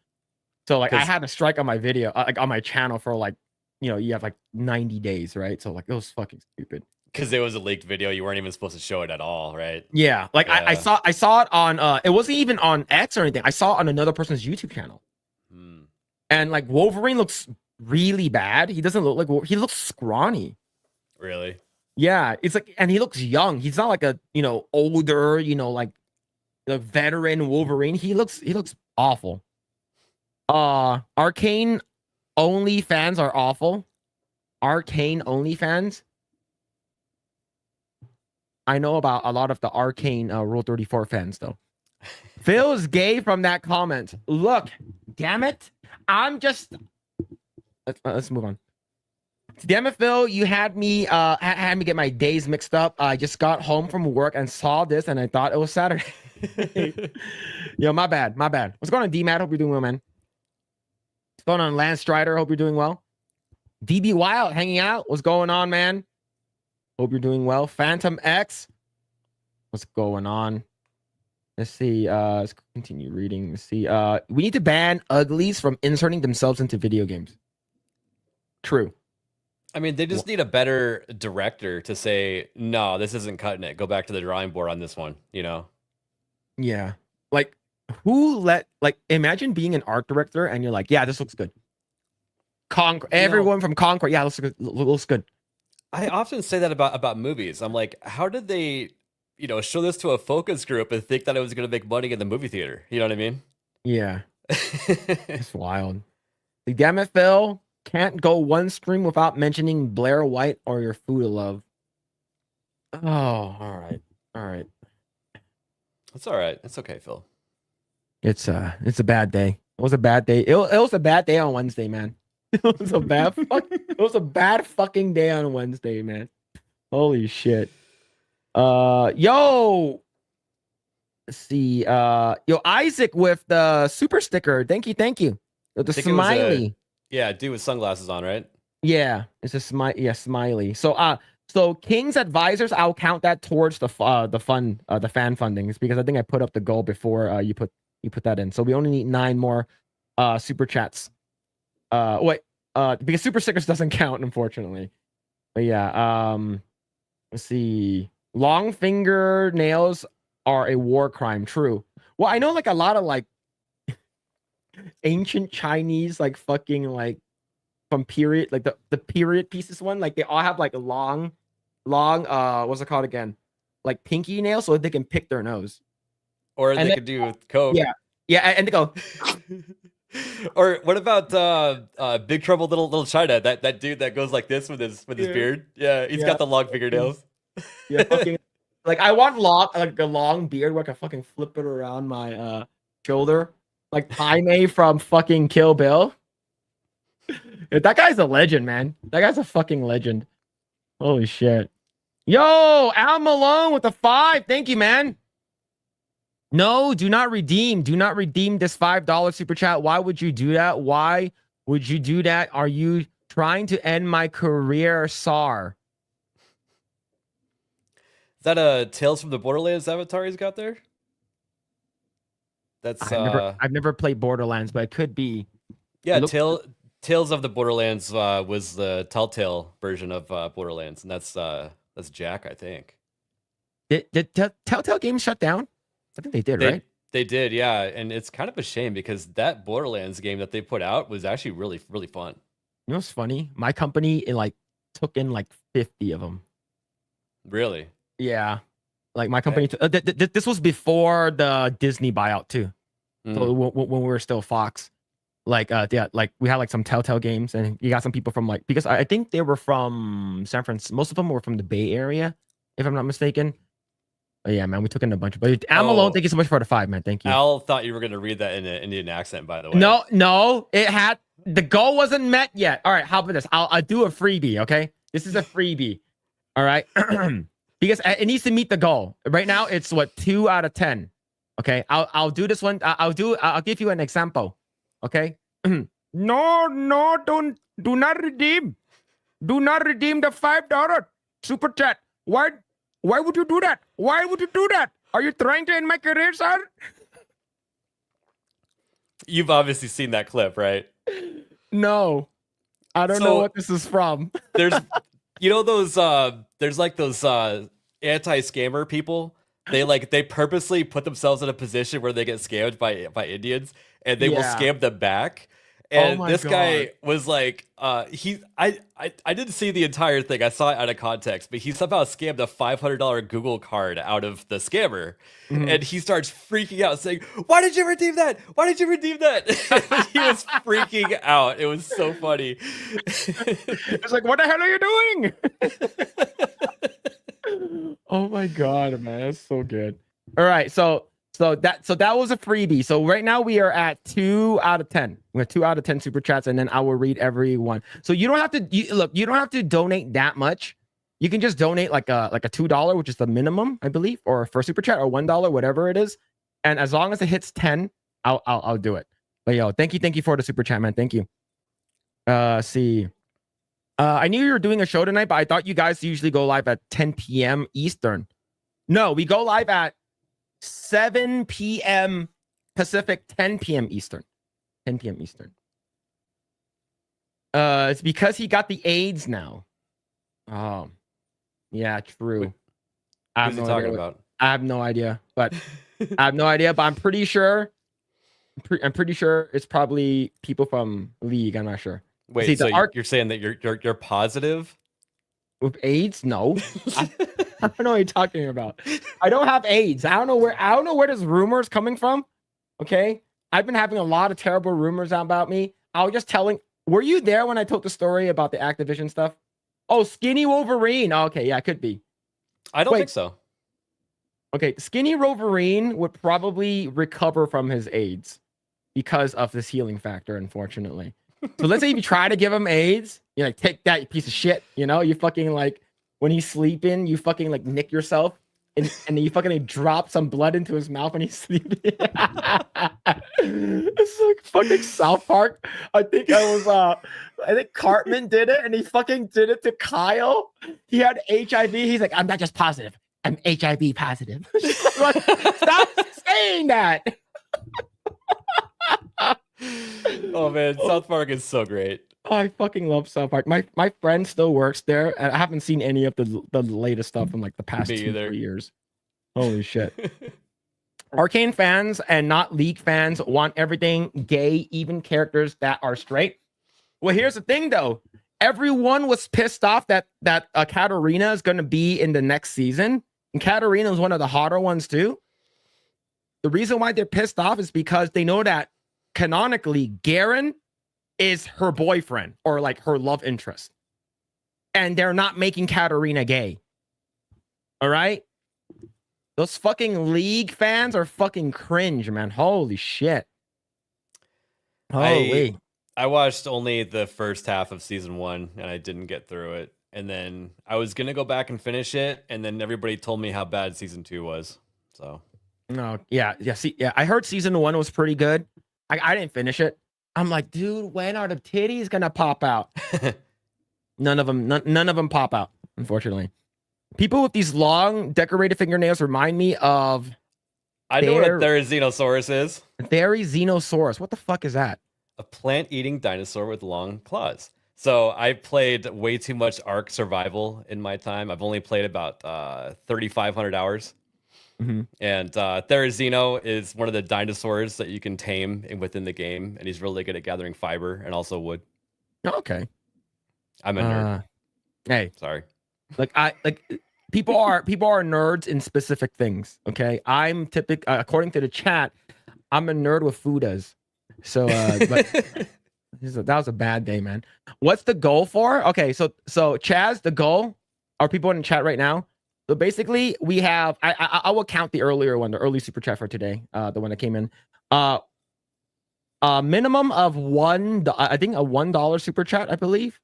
So like I had a strike on my video, like on my channel for like, you know, you have like 90 days, right? So like it was fucking stupid. Because it was a leaked video, you weren't even supposed to show it at all, right? Yeah, like Yeah. I saw it on it wasn't even on X or anything. I saw it on another person's YouTube channel. And like Wolverine looks really bad. He doesn't look like he looks scrawny. Really? Yeah, it's like, and he looks young. He's not like a, you know, older, you know, like the veteran Wolverine. He looks awful. Arcane only fans are awful. Arcane only fans. I know about a lot of the Arcane Rule 34 fans though. Phil's gay from that comment. Look, damn it. I'm just let's move on. Damn it, Phil, you had me get my days mixed up. I just got home from work and saw this and I thought it was Saturday. Yo, my bad. What's going on, D-Matt? Hope you're doing well, man. What's going on, Lance Strider? Hope you're doing well. DB Wild hanging out. What's going on, man? Hope you're doing well. Phantom X. What's going on? Let's see. Let's continue reading. Let's see. We need to ban uglies from inserting themselves into video games. True. I mean, they just need a better director to say, no, this isn't cutting it. Go back to the drawing board on this one, you know? Yeah. Like, imagine being an art director and you're like, yeah, this looks good. Everyone from Concord, yeah, looks good. I often say that about movies. I'm like, how did they, you know, show this to a focus group and think that it was going to make money in the movie theater? You know what I mean? Yeah. It's wild. Like, damn it, Phil. Can't go one stream without mentioning Blair White or your food of love. Oh, all right. That's all right. It's okay, Phil. It's a bad day. It was a bad day. It was a bad day on Wednesday, man. It was a bad fucking day on Wednesday, man. Holy shit. Yo. Let's see. Yo, Isaac with the super sticker. Thank you. The smiley. Yeah, dude with sunglasses on, right? Yeah, it's a smiley. So King's advisors, I'll count that towards the fan fundings because I think I put up the goal before you put that in. So we only need 9 more super chats. Because super stickers doesn't count, unfortunately. But yeah, let's see. Long fingernails are a war crime. True. Well, I know like a lot of like ancient Chinese, like fucking like from period, like the period pieces one, like they all have like a long, what's it called again? Like pinky nails, so they can pick their nose. Or they could do with coke. Yeah, and they go. Or what about Big Trouble Little China? That dude that goes like this with his beard. Yeah, he's got the long fingernails. Yeah, fucking, like I want a long beard where I can fucking flip it around my shoulder, like Jaime from fucking Kill Bill. That guy's a legend, man. That guy's a fucking legend. Holy shit. Yo, Al Malone with the 5. Thank you, man. No, do not redeem. Do not redeem this $5 super chat. Why would you do that? Why would you do that? Are you trying to end my career, Sar? Is that a Tales from the Borderlands avatar he's got there? That's I've never played Borderlands, but it could be. Yeah, Tales of the Borderlands was the Telltale version of Borderlands, and that's Jack, I think. Did Telltale Games shut down? I think they did, right? They did, yeah. And it's kind of a shame because that Borderlands game that they put out was actually really, really fun. You know what's funny? My company took in 50 of them. Really? Yeah. Like my company, this was before the Disney buyout too. So when we were still Fox, we had some Telltale games, and you got some people from because I think they were from San Francisco. Most of them were from the Bay Area, if I'm not mistaken. But yeah, man, we took in a bunch of. But Al Malone, thank you so much for the 5, man. Thank you. Al thought you were gonna read that in an Indian accent, by the way. No, the goal wasn't met yet. All right, how about this? I'll do a freebie. Okay, this is a freebie. All right, because it needs to meet the goal. Right now, it's 2 out of 10. Okay, I'll do this one. I'll give you an example. Okay. No, do not redeem. Do not redeem the $5 super chat. Why would you do that? Why would you do that? Are you trying to end my career, sir? You've obviously seen that clip, right? No, I don't know what this is from. There's, there's like those anti-scammer people. They purposely put themselves in a position where they get scammed by Indians, and they will scam them back. And this guy was like, I didn't see the entire thing. I saw it out of context, but he somehow scammed a $500 Google card out of the scammer. And he starts freaking out saying, "Why did you redeem that? Why did you redeem that?" He was freaking out. It was so funny. It's like, what the hell are you doing? Oh my God, man. That's so good. All right. So that was a freebie. So right now we are at 2 out of 10. We have 2 out of 10 super chats, and then I will read every one. So you don't have to you don't have to donate that much. You can just donate like a $2, which is the minimum, I believe, or for super chat, or $1, whatever it is. And as long as it hits 10, I'll do it. But yo, thank you for the super chat, man. Thank you. See. I knew you were doing a show tonight, but I thought you guys usually go live at 10 p.m. Eastern. No, we go live at 7 p.m. Pacific, 10 p.m. Eastern. 10 p.m. Eastern. It's because he got the AIDS now. Oh, yeah, true. What is he talking about? I have no idea, but I'm pretty sure. I'm pretty sure it's probably people from League. I'm not sure. Wait, so you're saying that you're positive with AIDS? No, I don't know what you're talking about. I don't have AIDS. I don't know where this rumor is coming from. Okay, I've been having a lot of terrible rumors about me. I was just telling. Were you there when I told the story about the Activision stuff? Oh, Skinny Wolverine. Oh, okay, yeah, it could be. I don't think so. Okay, Skinny Wolverine would probably recover from his AIDS because of this healing factor, unfortunately. So let's say if you try to give him AIDS, you like take that, you piece of shit. You know, you fucking like when he's sleeping, you fucking like nick yourself, and then you fucking like, drop some blood into his mouth when he's sleeping. It's like fucking South Park. I think Cartman did it, and he fucking did it to Kyle. He had HIV. He's like, I'm not just positive, I'm HIV positive. Like, stop saying that. Oh man, South Park is so great. Oh, I fucking love South Park. My friend still works there, and I haven't seen any of the latest stuff in like the past 2-3 years. Holy shit. Arcane fans and not League fans want everything gay, even characters that are straight. Well, here's the thing though. Everyone was pissed off that Katarina is going to be in the next season, and Katarina is one of the hotter ones too. The reason why they're pissed off is because they know that canonically Garen is her boyfriend or like her love interest, and they're not making Katarina gay. All right, those fucking League fans are fucking cringe, man. Holy shit. Holy. I watched only the first half of season 1 and I didn't get through it, and then I was gonna go back and finish it, and then everybody told me how bad season 2 was. So no, yeah. I heard season 1 was pretty good. I didn't finish it. I'm like, dude, when are the titties gonna pop out? None of them pop out, unfortunately. People with these long decorated fingernails remind me of. I know what a Therizinosaurus is. Therizinosaurus. What the fuck is that? A plant-eating dinosaur with long claws. So I played way too much Ark Survival in my time. I've only played about 3,500 hours. Mm-hmm. And Therizino is one of the dinosaurs that you can tame within the game, and he's really good at gathering fiber and also wood. Okay, I'm a nerd. Hey, sorry. People are nerds in specific things. Okay, I'm according to the chat, I'm a nerd with Fudas. So, but that was a bad day, man. What's the goal for? Okay, so Chaz, the goal. Are people in the chat right now? So basically, we have. I will count the earlier one, the early super chat for today. The one that came in. A minimum of $1. I think a $1 super chat. I believe.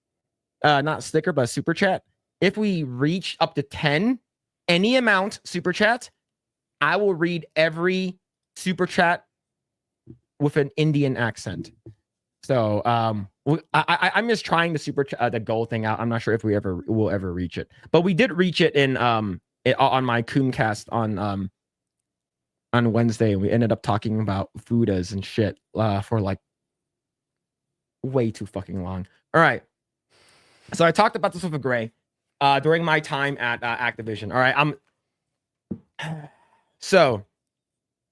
Not sticker, but super chat. If we reach up to 10, any amount super chat, I will read every super chat with an Indian accent. So I'm just trying the the goal thing out. I'm not sure if we'll ever reach it, but we did reach it in on my Coomcast on Wednesday, and we ended up talking about Fudas and shit for like way too fucking long. All right, so I talked about this with a Grae during my time at Activision. All right, so.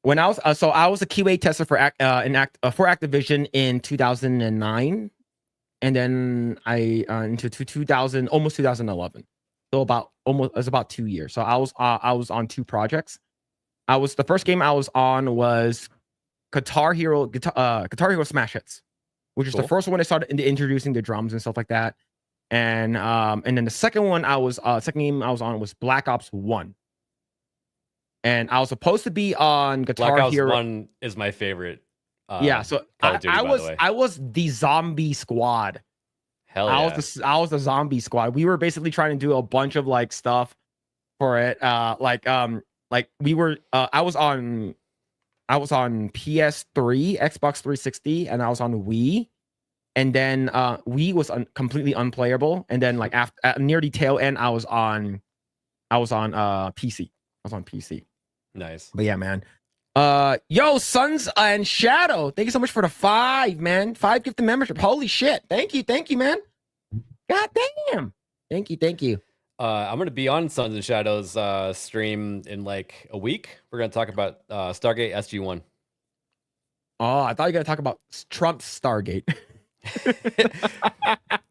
When I was I was a QA tester for Activision in 2009, and then I into 2000 almost 2011. So it was about 2 years. So I was on 2 projects. The first game I was on was Guitar Hero Smash Hits, which is the first one I started introducing the drums and stuff like that. And then the second game I was on was Black Ops 1. And I was supposed to be on Guitar Black Ops Hero. 1 is my favorite. Yeah, so I was the zombie squad. Hell yeah. I was the zombie squad. We were basically trying to do a bunch of like stuff for it. We were I was on PS3, Xbox 360, and I was on Wii. And then Wii was completely unplayable. And then like at near the tail end, I was on PC. I was on PC. Nice. But yeah, man. Yo, Suns and Shadow. Thank you so much for the 5, man. 5 gifted membership. Holy shit. Thank you, man. God damn. Thank you. I'm gonna be on Suns and Shadows stream in like a week. We're gonna talk about Stargate SG-1. Oh, I thought you were gonna talk about Trump's Stargate.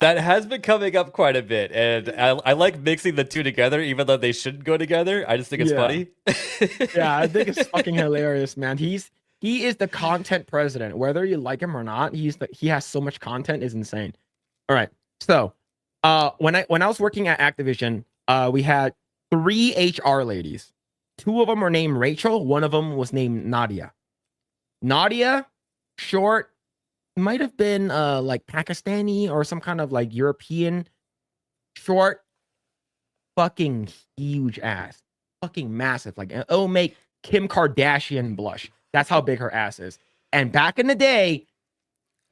That has been coming up quite a bit, and I like mixing the two together, even though they shouldn't go together. I just think it's funny. Yeah, I think it's fucking hilarious, man. He is the content president, whether you like him or not. He has so much content, is insane. All right, so when I was working at Activision, we had 3 HR ladies. 2 of them were named Rachel. One of them was named Nadia. Nadia, short. Might have been like Pakistani or some kind of like European, short, fucking huge ass, fucking massive. Like it'll make Kim Kardashian blush. That's how big her ass is. And back in the day,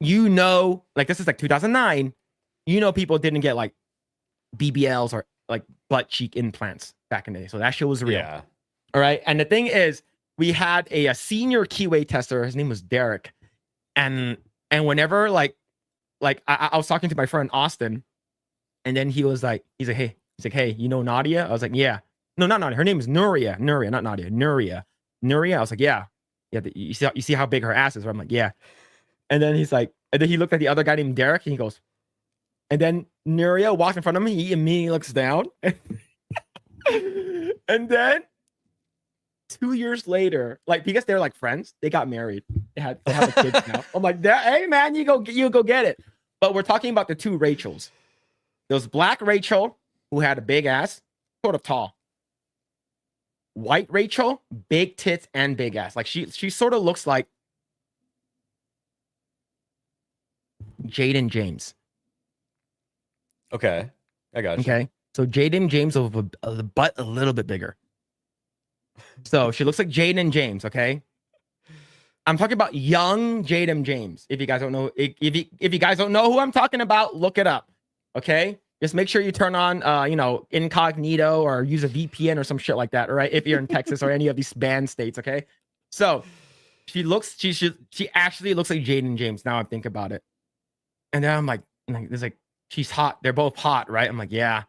like this is like 2009. People didn't get like BBLs or like butt cheek implants back in the day. So that shit was real. Yeah. All right. And the thing is, we had a senior QA tester. His name was Derek, and whenever like I was talking to my friend Austin, and then he's like, hey, Nadia? I was like, yeah. No, not Nadia. Her name is Nuria, not Nadia. Nuria. I was like, yeah. You see how big her ass is? Right? I'm like, yeah. And then he looked at the other guy named Derek, and he goes, and then Nuria walks in front of me. He immediately looks down, and then 2 years later, like because they're like friends, they got married. They have a kid now. I'm like, hey man, you go get it. But we're talking about the 2 Rachels. There was Black Rachel, who had a big ass, sort of tall. White Rachel, big tits and big ass. Like she sort of looks like Jaden James. Okay, I got you. Okay, so Jaden James with the butt a little bit bigger. So she looks like Jaden James, okay? I'm talking about young Jaden James. If you guys don't know, if you guys don't know who I'm talking about, look it up, okay? Just make sure you turn on, incognito or use a VPN or some shit like that, all right? If you're in Texas or any of these banned states, okay? So she actually looks like Jaden James. Now I think about it, and then I'm like, there's like she's hot. They're both hot, right? I'm like, yeah.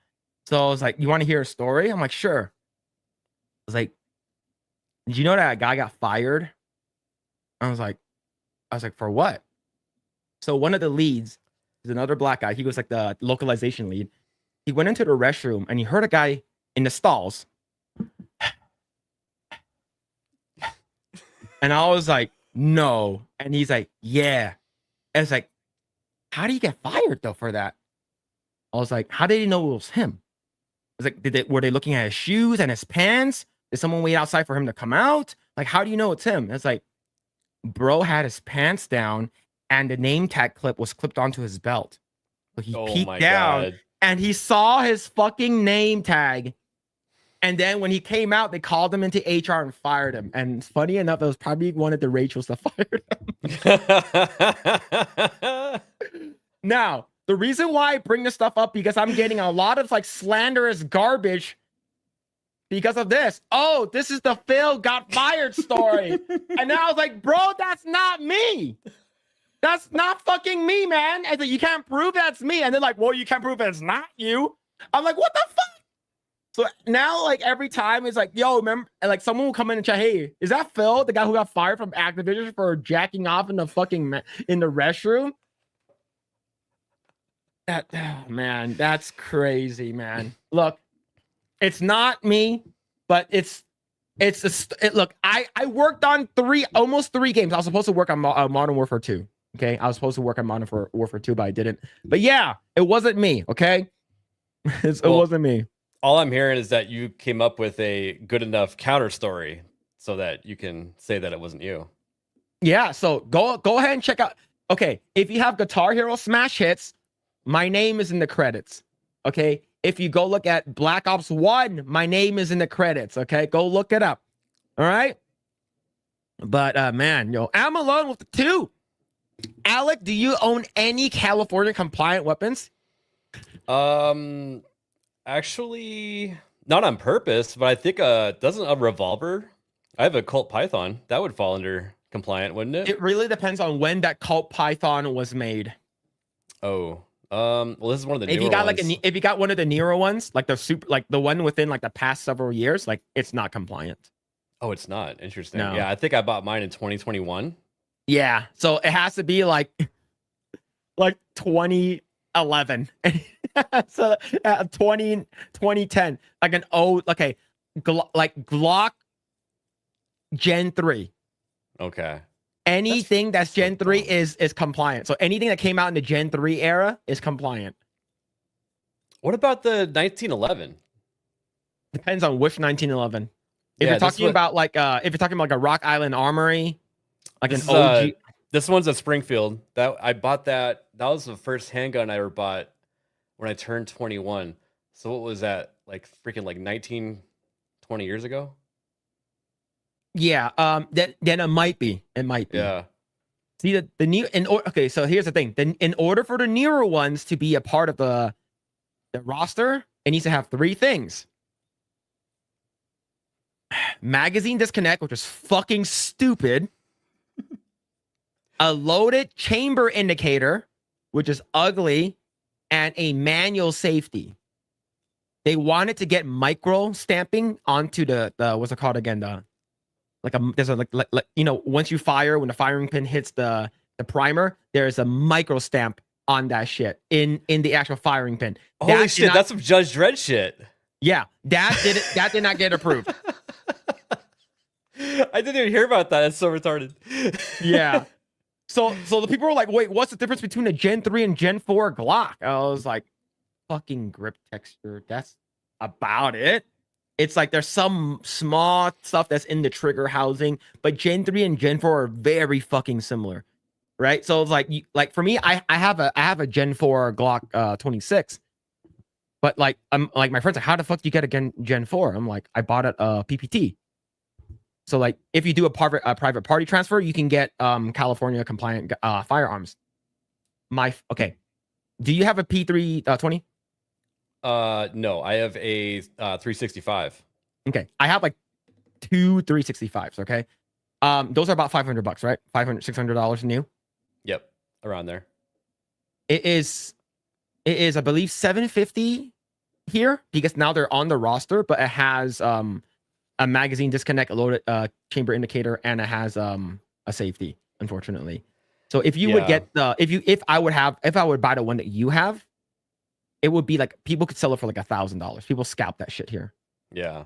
So I was like, you want to hear a story? I'm like, sure. I was like, did you know that guy got fired? I was like, for what? So one of the leads is another black guy. He was like the localization lead. He went into the restroom and he heard a guy in the stalls. And I was like, no. And he's like, yeah. And it's like, how do you get fired though for that? I was like, how did he know it was him? I was like, were they looking at his shoes and his pants? Did someone wait outside for him to come out? Like, how do you know it's him? And it's like, bro had his pants down and the name tag clip was clipped onto his belt. So he peeked down and he saw his fucking name tag And then when he came out, they called him into HR and fired him. And funny enough, it was probably one of the Rachels that fired him. Now, the reason why I bring this stuff up because I'm getting a lot of like slanderous garbage because of this. Oh, this is the Phil got fired story. And then I was like, bro, that's not me. That's not fucking me, man. And you can't prove that's me. And they're like, well, you can't prove it's not you. I'm like, what the fuck? So now, like, every time it's like, yo, remember, and like someone will come in and chat, hey, is that Phil, the guy who got fired from Activision for jacking off in the fucking in the restroom? That man, that's crazy, man. Look, it's not me, but look, I worked on almost three games. I was supposed to work on Modern Warfare 2. Okay, I was supposed to work on Modern Warfare 2, but I didn't. But yeah, it wasn't me. Okay, it wasn't me. All I'm hearing is that you came up with a good enough counter story so that you can say that it wasn't you. Yeah, so go ahead and check out. Okay, if you have Guitar Hero Smash Hits, my name is in the credits. Okay, if you go look at Black Ops 1, my name is in the credits. Okay, go look it up. All right. But man, yo, I'm alone with the 2. Alec, do you own any California compliant weapons? Actually, not on purpose, but I think doesn't a revolver? I have a Colt Python. That would fall under compliant, wouldn't it? It really depends on when that Colt Python was made. Oh, well, this is one of the newer if you got ones. like if you got one of the newer ones, like the one within like the past several years, like it's not compliant. Oh, it's not. Interesting. No. Yeah, I think I bought mine in 2021. Yeah, so it has to be like 2011. So 2010, like an like Glock Gen 3. Okay. Anything that's Gen 3 is compliant. So anything that came out in the Gen 3 era is compliant. What about the 1911? Depends on which 1911. If Yeah, you're talking about like if you're talking about like a Rock Island Armory, like an OG. This one's at Springfield. That I bought that. That was the first handgun I ever bought when I turned 21. So what was that? Like freaking like 19, 20 years ago? Yeah. Then it might be. It might be. Yeah. See the new okay. So here's the thing. Then in order for the newer ones to be a part of the roster, it needs to have 3 things: magazine disconnect, which is fucking stupid. A loaded chamber indicator, which is ugly, and a manual safety. They wanted to get micro stamping onto the what's it called again? There's a like you know, once you fire, when the firing pin hits the primer, there's a micro stamp on that shit in the actual firing pin. Holy shit, that's some Judge Dredd shit. Yeah, that did not get approved. I didn't even hear about that. It's so retarded. Yeah. So the people were like, wait, what's the difference between a Gen 3 and Gen 4 Glock? I was like, fucking grip texture. That's about it. It's like there's some small stuff that's in the trigger housing, but Gen 3 and Gen 4 are very fucking similar. Right? So it's like for me, I have a Gen 4 Glock 26. But like I'm like my friends like, how the fuck do you get a Gen 4? I'm like, I bought it PPT. So like if you do a private party transfer, you can get California compliant firearms. Okay. Do you have a P320? No, I have a 365. Okay. I have like 2 365s, okay? Those are about $500, right? $600 new. Yep, around there. It is I believe $750 here because now they're on the roster, but it has a magazine disconnect, a loaded chamber indicator, and it has a safety, unfortunately. So if you would get if I would buy the one that you have, it would be like people could sell it for like $1,000. People scalp that shit here. Yeah.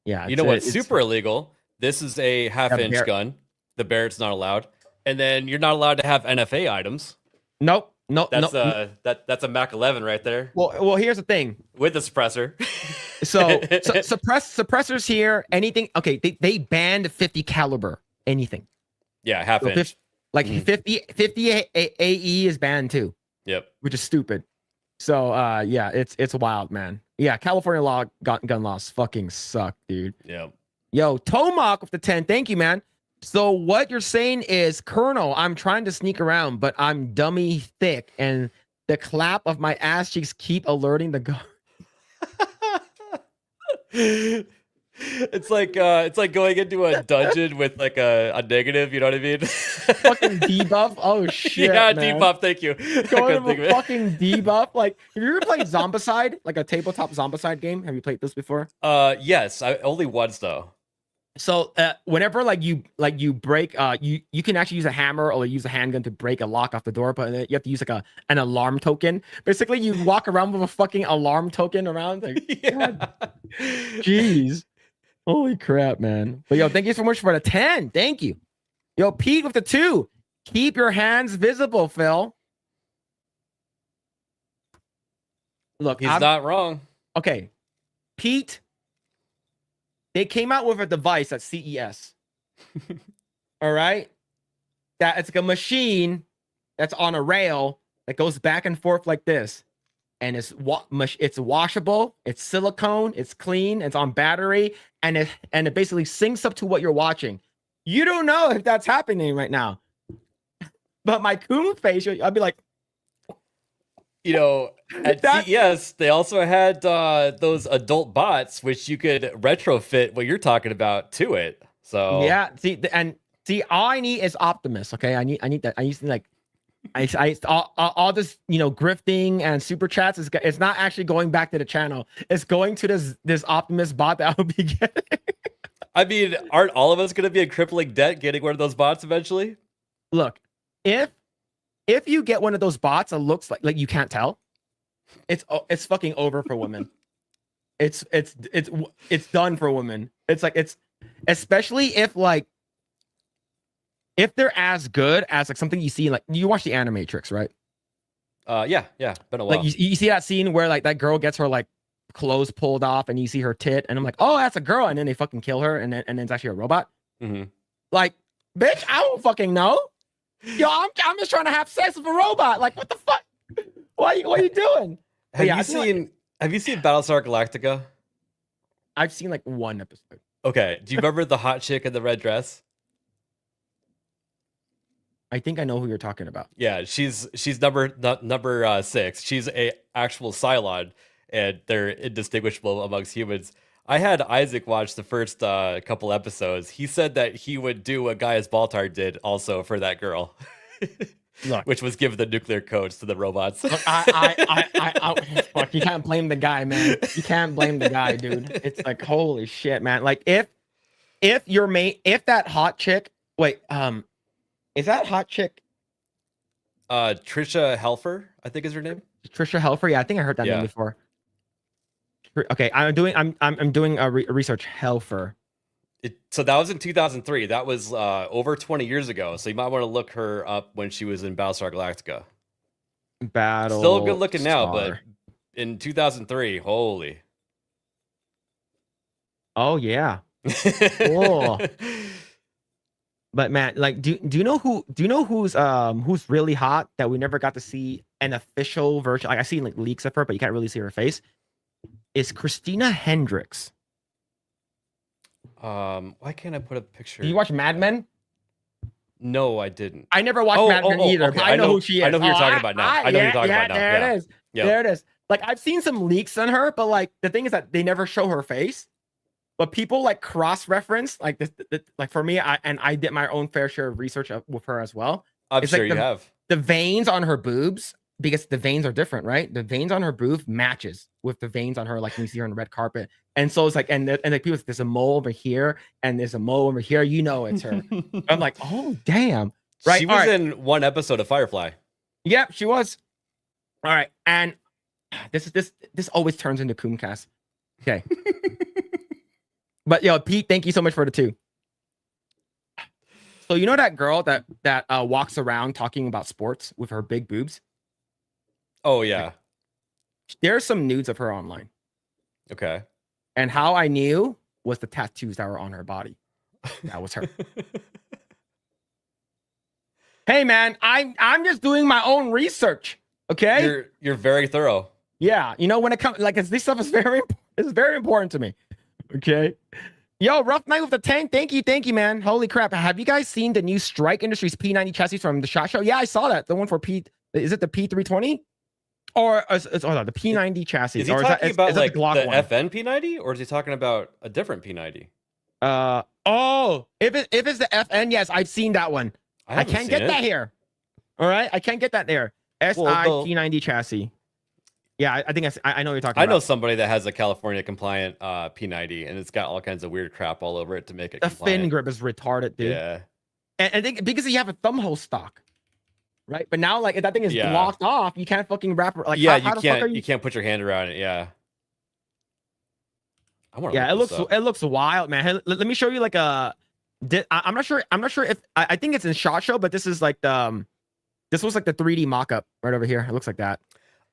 Yeah. You know what's super illegal? This is a half-inch gun. The Barrett's not allowed. And then you're not allowed to have NFA items. Nope. That's a Mac 11 right there. Well, here's the thing. With the suppressor. so suppressors here, anything. Okay, they banned 50 caliber, anything. Yeah, half inch. 50 AE is banned too. Yep. Which is stupid. So yeah, it's wild, man. Yeah, California gun laws fucking suck, dude. Yeah. Yo, Tomac with the 10. Thank you, man. So what you're saying is, Colonel, I'm trying to sneak around, but I'm dummy thick, and the clap of my ass cheeks keep alerting the guard. It's like going into a dungeon with like a negative, you know what I mean? Fucking debuff. Oh shit. Yeah, man. debuff, thank you. Going to a fucking debuff. Like, have you ever played Zombicide? Like a tabletop Zombicide game? Have you played this before? Yes, only once though. So whenever you break, you can actually use a hammer or use a handgun to break a lock off the door, but you have to use like an alarm token. Basically, you walk around with a fucking alarm token around. Like, Yeah. jeez, holy crap, man! But yo, thank you so much for the 10. Thank you. Yo, Pete with the 2. Keep your hands visible, Phil. Look, he's not wrong. Okay, Pete. They came out with a device at CES. All right. That it's like a machine that's on a rail that goes back and forth like this. And it's washable, it's silicone, it's clean, it's on battery, and it basically syncs up to what you're watching. You don't know if that's happening right now. But my coon face, I'd be like, you know, at CES, they also had those adult bots, which you could retrofit what you're talking about to it. So yeah, see, all I need is Optimus. Okay, I need that. I used to like, all this, grifting and super chats is it's not actually going back to the channel. It's going to this Optimus bot that I'll be getting. I mean, aren't all of us going to be in crippling debt getting one of those bots eventually? Look, if you get one of those bots that looks like you can't tell, it's fucking over for women. It's done for women. It's like especially if they're as good as like something you see, like you watch the Animatrix, right? Yeah, been a while. Like you see that scene where like that girl gets her like clothes pulled off and you see her tit, and I'm like, oh, that's a girl, and then they fucking kill her, and then it's actually a robot. Mm-hmm. Like, bitch, I don't fucking know. Yo, I'm just trying to have sex with a robot. Like, what the fuck? What are you doing? Have you seen Battlestar Galactica? I've seen like one episode. Okay. Do you remember the hot chick in the red dress? I think I know who you're talking about. Yeah, she's number 6. She's a actual Cylon, and they're indistinguishable amongst humans. I had Isaac watch the first couple episodes. He said that he would do what Gaius Baltar did also for that girl. Look, which was give the nuclear codes to the robots. Look, fuck, you can't blame the guy, man. You can't blame the guy, dude. It's like, holy shit, man. Like if that hot chick, wait, is that hot chick? Trisha Helfer, I think is her name. Trisha Helfer, yeah, I think I heard that name before. Okay, I'm doing a research. Helfer. So that was in 2003. That was over 20 years ago. So you might want to look her up when she was in Battlestar Galactica. Still good looking now, but in 2003, holy. Oh yeah. Cool. But man, like, do you know who's really hot that we never got to see an official version? Like I seen like leaks of her, but you can't really see her face. Is Christina Hendricks. Why can't I put a picture? Did you watch Mad Men? No, I didn't. I never watched Mad Men either. Okay. But I know who she is. I know who you're talking about now. I know who you're talking about now. There it is. Yep. There it is. Like I've seen some leaks on her, but like the thing is that they never show her face. But people like cross-reference, like this, like for me, I did my own fair share of research with her as well. I'm sure you have. The veins on her boobs, because the veins are different, right? The veins on her boob matches with the veins on her, like when you see her on the red carpet. And so it's like, and like people, there's a mole over here, and there's a mole over here. You know it's her. I'm like, oh damn, right? She was in one episode of Firefly. Yep, she was. All right, and this always turns into Coomcast. Okay. But yo, Pete, thank you so much for the 2. So you know that girl that walks around talking about sports with her big boobs? Oh yeah. There's some nudes of her online. Okay. And how I knew was the tattoos that were on her body. That was her. Hey man, I'm just doing my own research. Okay. You're very thorough. Yeah, you know, when it comes like this stuff is it's very important to me. Okay. Yo, Rough Night with the tank. Thank you, man. Holy crap. Have you guys seen the new Strike Industries P90 chassis from the SHOT Show? Yeah, I saw that. The one for is it the P320? Or the P90 chassis? Is he or talking about is that like the Glock the one? FN P90, or is he talking about a different P90? If it's the FN, yes, I've seen that one. I can't get that here. All right, I can't get that there. SI P90 chassis. Yeah, I think I know what you're talking about. I know somebody that has a California compliant P90, and it's got all kinds of weird crap all over it to make it compliant. Fin grip is retarded, dude. Yeah. And I think because you have a thumb hole stock, right? But now, like, if that thing is blocked off, you can't fucking wrap it. Like, yeah, you can't put your hand around it. Yeah. It looks wild, man. Hey, let me show you like a. I'm not sure if I think it's in SHOT Show, but this is like the this was like the 3D mock-up right over here. It looks like that.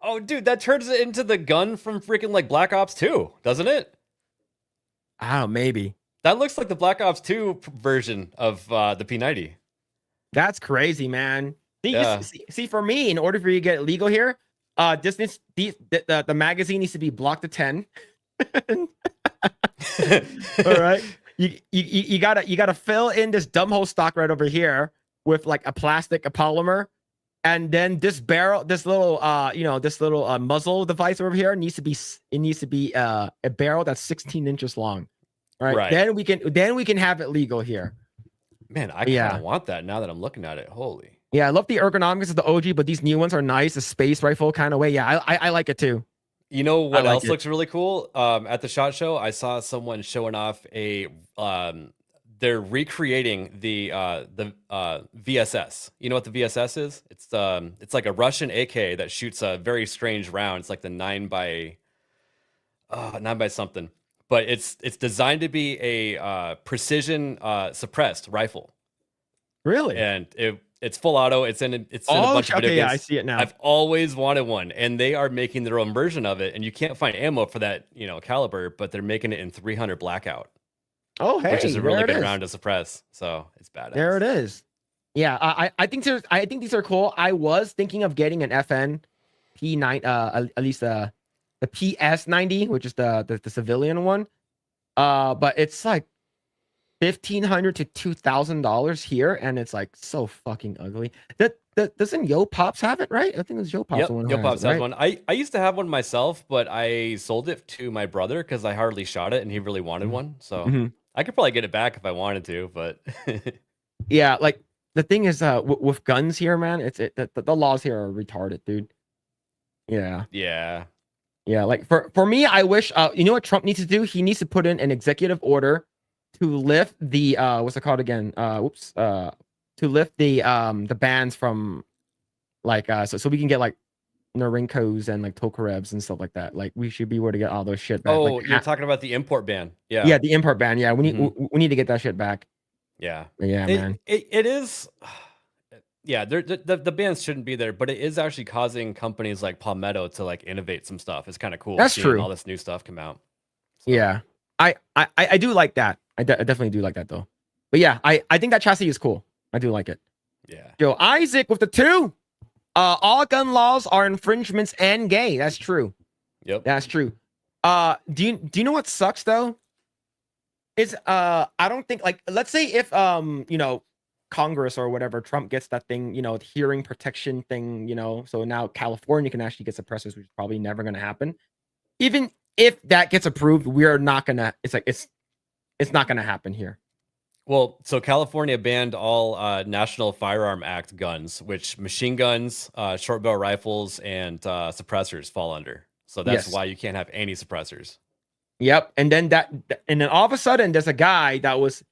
Oh, dude, that turns it into the gun from freaking like Black Ops 2, doesn't it? I don't know, maybe. That looks like the Black Ops 2 version of the P90. That's crazy, man. See, for me, in order for you to get legal here, the magazine needs to be blocked to 10. All right. You gotta fill in this dumbhole stock right over here with like a polymer. And then this barrel, this little muzzle device over here needs to be a barrel that's 16 inches long. Right. Then we can have it legal here. Man, I kind of want that now that I'm looking at it. Holy. Yeah, I love the ergonomics of the OG, but these new ones are nice. The space rifle kind of way. Yeah, I like it too. You know what else looks really cool? At the SHOT Show, I saw someone showing off they're recreating the VSS. You know what the VSS is? It's like a Russian AK that shoots a very strange round. It's like the 9 by something, but it's designed to be a precision suppressed rifle. Really? And it's full auto. It's in a bunch of video games. Yeah, I see it now. I've always wanted one, and they are making their own version of it. And you can't find ammo for that, caliber, but they're making it in 300 blackout. Oh, hey, which is a really good round to suppress. So it's badass. There it is. Yeah, I think these are cool. I was thinking of getting an FN P9, at least the PS90, which is the civilian one. But it's like $1,500 to $2,000 here, and it's like so fucking ugly. Doesn't Yo Pops have it, right? I think it's Yo Pops. Yep, Yo Pops has one. I used to have one myself, but I sold it to my brother because I hardly shot it, and he really wanted one. So I could probably get it back if I wanted to, but yeah, like the thing is, with guns here, man, the laws here are retarded, dude. Yeah. Like for me, I wish you know what Trump needs to do? He needs to put in an executive order to lift the what's it called again? To lift the bans from like so we can get like Narinkos and like Tokarevs and stuff like that. Like we should be able to get all those shit back. Oh, like, you're talking about the import ban. Yeah, the import ban. Yeah, we need to get that shit back. Yeah, man. It is. Yeah, the bans shouldn't be there, but it is actually causing companies like Palmetto to like innovate some stuff. It's kind of cool. That's true. All this new stuff come out. So. Yeah, I do like that. I definitely do like that though. But yeah, I think that chassis is cool. I do like it. Yeah. Yo, Isaac with the 2. All gun laws are infringements and gay. That's true. Yep. That's true. Do you know what sucks though? Is I don't think like let's say if Congress or whatever, Trump gets that thing, the hearing protection thing, so now California can actually get suppressors, which is probably never gonna happen. Even if that gets approved, we're not gonna it's not gonna happen here. Well, so California banned all National Firearm Act guns, which machine guns, short barrel rifles, and suppressors fall under. So that's why you can't have any suppressors. Yep. And then all of a sudden, there's a guy that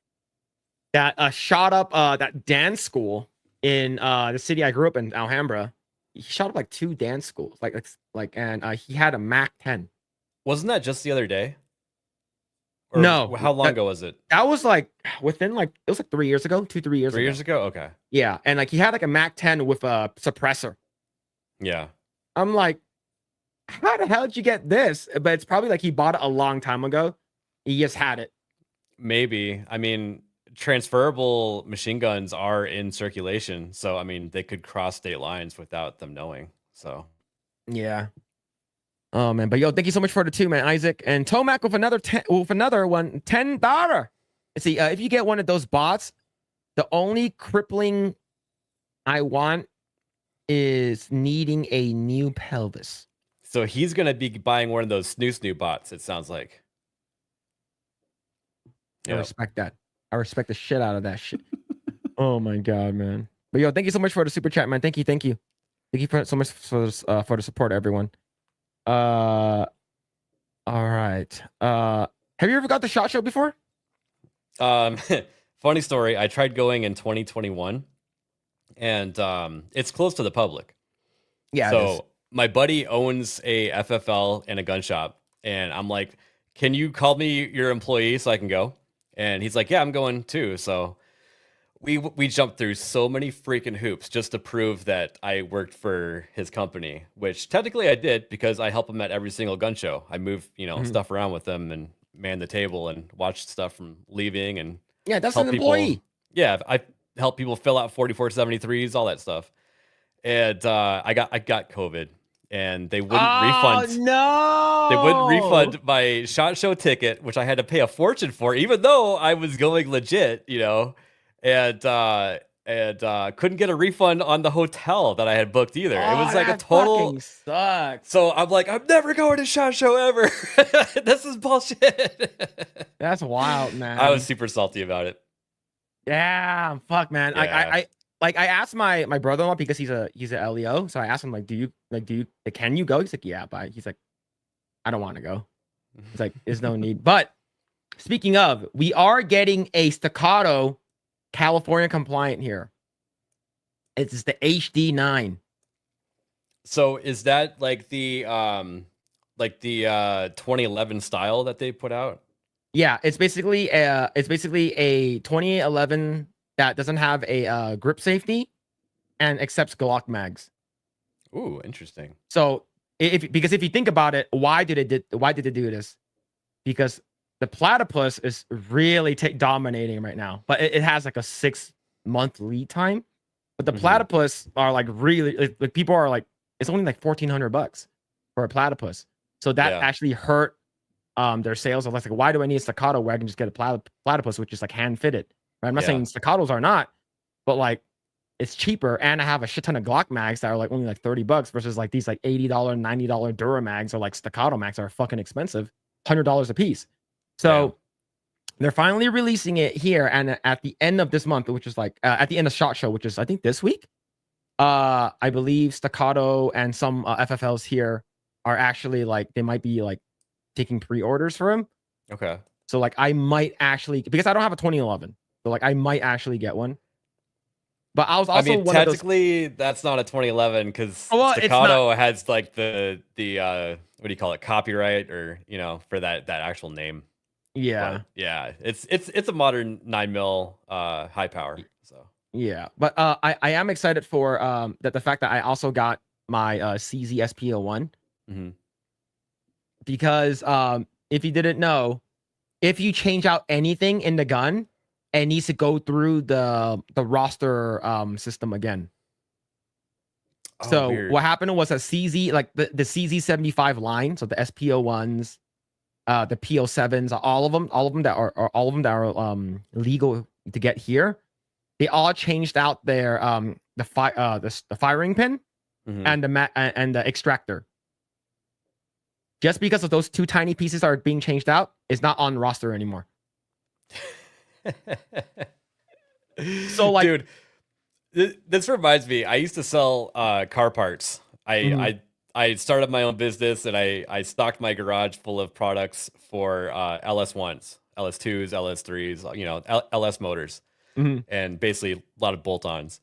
shot up that dance school in the city I grew up in, Alhambra. He shot up like 2 dance schools, and he had a Mac 10. Wasn't that just the other day? Or no. How long ago was it? That was like within it was like 3 years ago, 3 years ago. 3 years ago? Okay. Yeah. And like he had like a Mac 10 with a suppressor. Yeah. I'm like, how the hell did you get this? But it's probably like he bought it a long time ago. He just had it. Maybe. I mean, transferable machine guns are in circulation. So, I mean, they could cross state lines without them knowing. So, yeah. Oh man, but yo, thank you so much for the 2, man, Isaac and Tomac with another one, $10. Let's see, if you get one of those bots, the only crippling I want is needing a new pelvis. So he's gonna be buying one of those snoo bots. It sounds like. I respect that. I respect the shit out of that shit. Oh my god, man. But yo, thank you so much for the super chat, man. Thank you so much for the support, everyone. All right. Have you ever got the SHOT Show before? Funny story. I tried going in 2021, and it's closed to the public. Yeah. So my buddy owns a FFL and a gun shop, and I'm like, "Can you call me your employee so I can go?" And he's like, "Yeah, I'm going too." So we jumped through so many freaking hoops just to prove that I worked for his company, which technically I did because I help him at every single gun show. I move, stuff around with them and man the table and watch stuff from leaving and yeah, that's an employee. Yeah, I help people fill out 4473s, all that stuff. And I got COVID, and they wouldn't refund. No, they wouldn't refund my SHOT Show ticket, which I had to pay a fortune for, even though I was going legit, and couldn't get a refund on the hotel that I had booked either. It was like a total sucks. So I'm like, I'm never going to SHOT Show ever. This is bullshit. That's wild, man. I was super salty about it. Yeah, fuck, man. Yeah. I asked my brother-in-law because he's a LEO, so I asked him can you go? He's like, yeah, but he's like, I don't want to go. He's like, there's no need. But speaking of, we are getting a Staccato California compliant here. It's the HD9. So is that like the 2011 style that they put out? Yeah, it's basically a 2011 that doesn't have a grip safety and accepts Glock mags. Ooh, interesting. So because if you think about it, why did they do this? Because the platypus is really dominating right now, but it has like a 6-month lead time. But the platypus are like really like people are like, it's only like $1,400 for a platypus. So that actually hurt their sales. Of like, why do I need a Staccato where I can just get a platypus, which is like hand fitted? Right? I'm not saying Staccatos are not, but like it's cheaper, and I have a shit ton of Glock mags that are like only like $30 versus like these like $80, $90 Dura mags or like Staccato mags that are fucking expensive, $100 a piece. So they're finally releasing it here, and at the end of this month, which is like at the end of SHOT Show, which is I think this week, I believe Staccato and some FFLs here are actually like they might be like taking pre-orders for him. Okay. So like I might actually, because I don't have a 2011, so like I might actually get one. But I was also technically that's not a 2011 because Staccato has like the what do you call it, copyright or for that actual name. Yeah. But yeah, it's a modern 9mm high power. So yeah, but I am excited for that the fact that I also got my CZ SP01 because if you didn't know, if you change out anything in the gun, it needs to go through the roster system again. Oh, so weird. What happened was a CZ, like the CZ75 line, so the SP01s, the P07s, all of them that are legal to get here, they all changed out their the firing pin and the extractor. Just because of those two tiny pieces are being changed out, it's not on roster anymore. So like, dude, this reminds me. I used to sell car parts. I started my own business, and I stocked my garage full of products for LS1s, LS2s, LS3s, LS motors, and basically a lot of bolt-ons.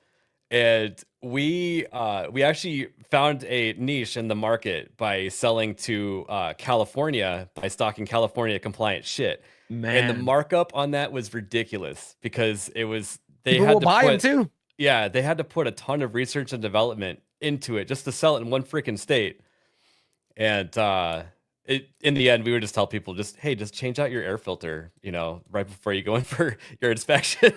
And we actually found a niche in the market by selling to California, by stocking California compliant shit. Man. And the markup on that was ridiculous because it was they had to buy them too. Yeah, they had to put a ton of research and development into it just to sell it in one freaking state. And in the end, we would just tell people, just change out your air filter, right before you go in for your inspection.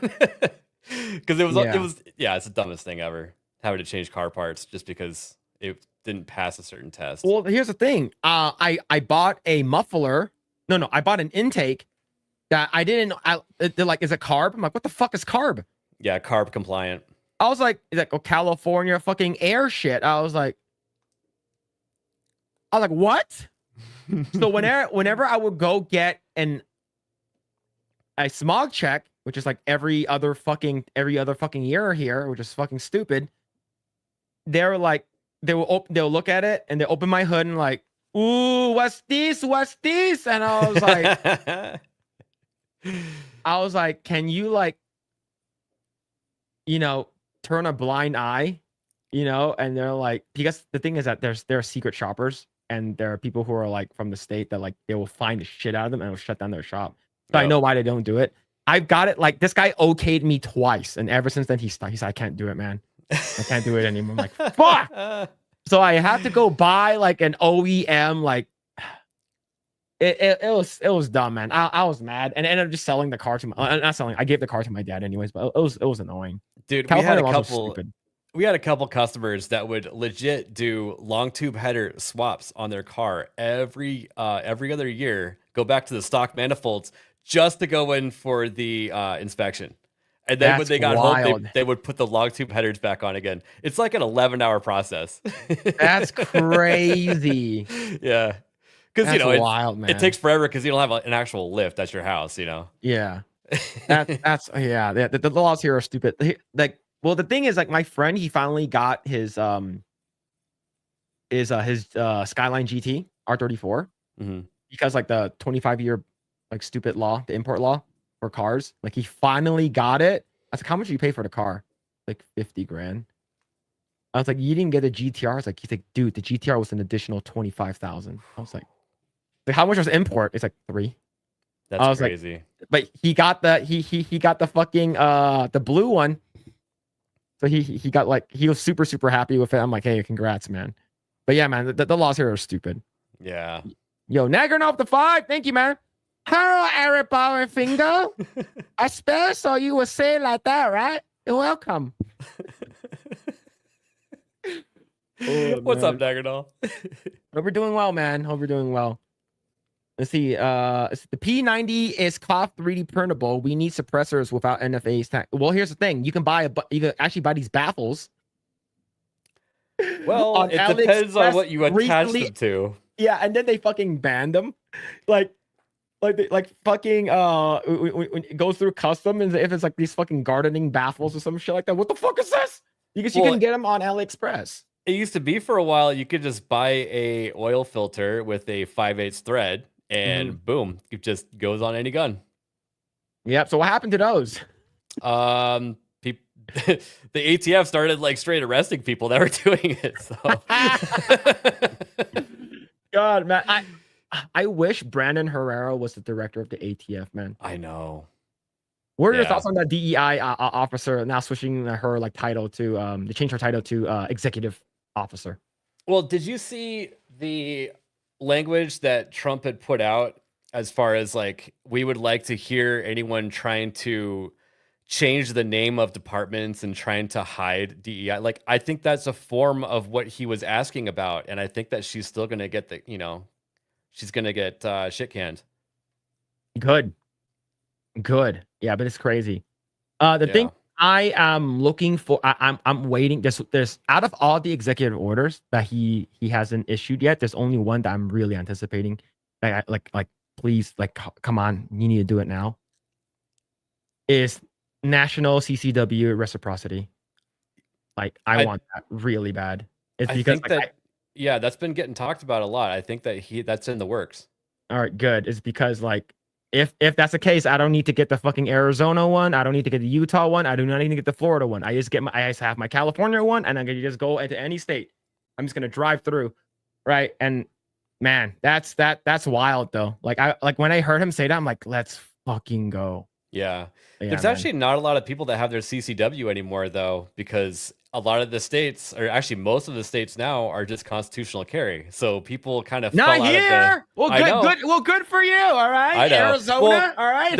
Because it's the dumbest thing ever, having to change car parts just because it didn't pass a certain test. Well, here's the thing. I bought a muffler. No, I bought an intake that I didn't. They're like, is it carb? I'm like, what the fuck is carb? Yeah, carb compliant. I was like, oh, California fucking air shit. I was like, what? So whenever I would go get a smog check, which is like every other fucking year here, which is fucking stupid. They're like, they'll look at it and they open my hood and like, ooh, what's this? And I was like, can you like, turn a blind eye, and they're like, because the thing is that there are secret shoppers and there are people who are like from the state that like they will find the shit out of them and will shut down their shop. So I know why they don't do it. I've got it. Like this guy okayed me twice, and ever since then he said, I can't do it, man. I can't do it anymore. I'm like, fuck. So I had to go buy like an OEM. Like it was dumb, man. I was mad, and I ended up just selling the car to not selling. I gave the car to my dad anyways, but it was annoying. Dude, we had a couple customers that would legit do long tube header swaps on their car every other year. Go back to the stock manifolds just to go in for the inspection. And then when they got home, they would put the long tube headers back on again. It's like an 11-hour process. That's crazy. Yeah. Because, wild, man. It takes forever because you don't have an actual lift at your house, Yeah. That's yeah. The laws here are stupid. Like, well, the thing is, like, my friend, he finally got his Skyline GT R34 because like the 25-year like stupid law, the import law for cars, like he finally got it. I was like, how much did you pay for the car? Like 50 grand. I was like, you didn't get a GTR? I was like, he's like, dude, the GTR was an additional 25,000. I was like, how much was import? It's like 3. That's crazy. Like, but he got he got the fucking the blue one. So he got like, he was super, super happy with it. I'm like, hey, congrats, man. But yeah, man, the laws here are stupid. Yeah. Yo, Nagrin off the 5. Thank you, man. Hello, AlecBaldwinsFinger. I spell so you would say it like that, right? You're welcome. What's up, Nagrin? Hope we're doing well, man. Hope we're doing well. Let's see. The P90 is cloth 3D printable. We need suppressors without NFAs. Well, here's the thing. You can actually buy these baffles. Well, it depends on what you attach them to. Yeah, and then they fucking banned them. Like fucking when it goes through custom, and if it's like these fucking gardening baffles or some shit like that. What the fuck is this? Because you can get them on AliExpress. It used to be for a while you could just buy a oil filter with a 5/8 thread and boom, it just goes on any gun. Yep. So what happened to those? The ATF started like straight arresting people that were doing it. So God, man, I wish Brandon Herrera was the director of the ATF, man. I know. What are your thoughts on that DEI officer now switching her like title to to change her title to executive officer? Well, did you see the language that Trump had put out as far as like, we would like to hear anyone trying to change the name of departments and trying to hide DEI? Like, I think that's a form of what he was asking about. And I think that she's still going to get she's going to get shit canned. Good. Yeah, but it's crazy. The thing I am looking for, I'm waiting. There's out of all the executive orders that he hasn't issued yet, there's only one that I'm really anticipating. Like please, like, come on, you need to do it now. Is national CCW reciprocity. Like, I want that really bad. It's because that's been getting talked about a lot. I think that that's in the works. All right, good. It's because like, if that's the case, I don't need to get the fucking Arizona one. I don't need to get the Utah one. I do not need to get the Florida one. I just have my California one, and I'm gonna just go into any state. I'm just gonna drive through, right? And man, that's wild though. Like when I heard him say that, I'm like, let's fucking go. Yeah. Yeah, There's man. actually not a lot of people that have their CCW anymore, though, because a lot of the states, or actually most of the states now, are just constitutional carry. So people kind of Not fell out of the. here. Well, I know. good for you. All right, I know. Well, Arizona. All right.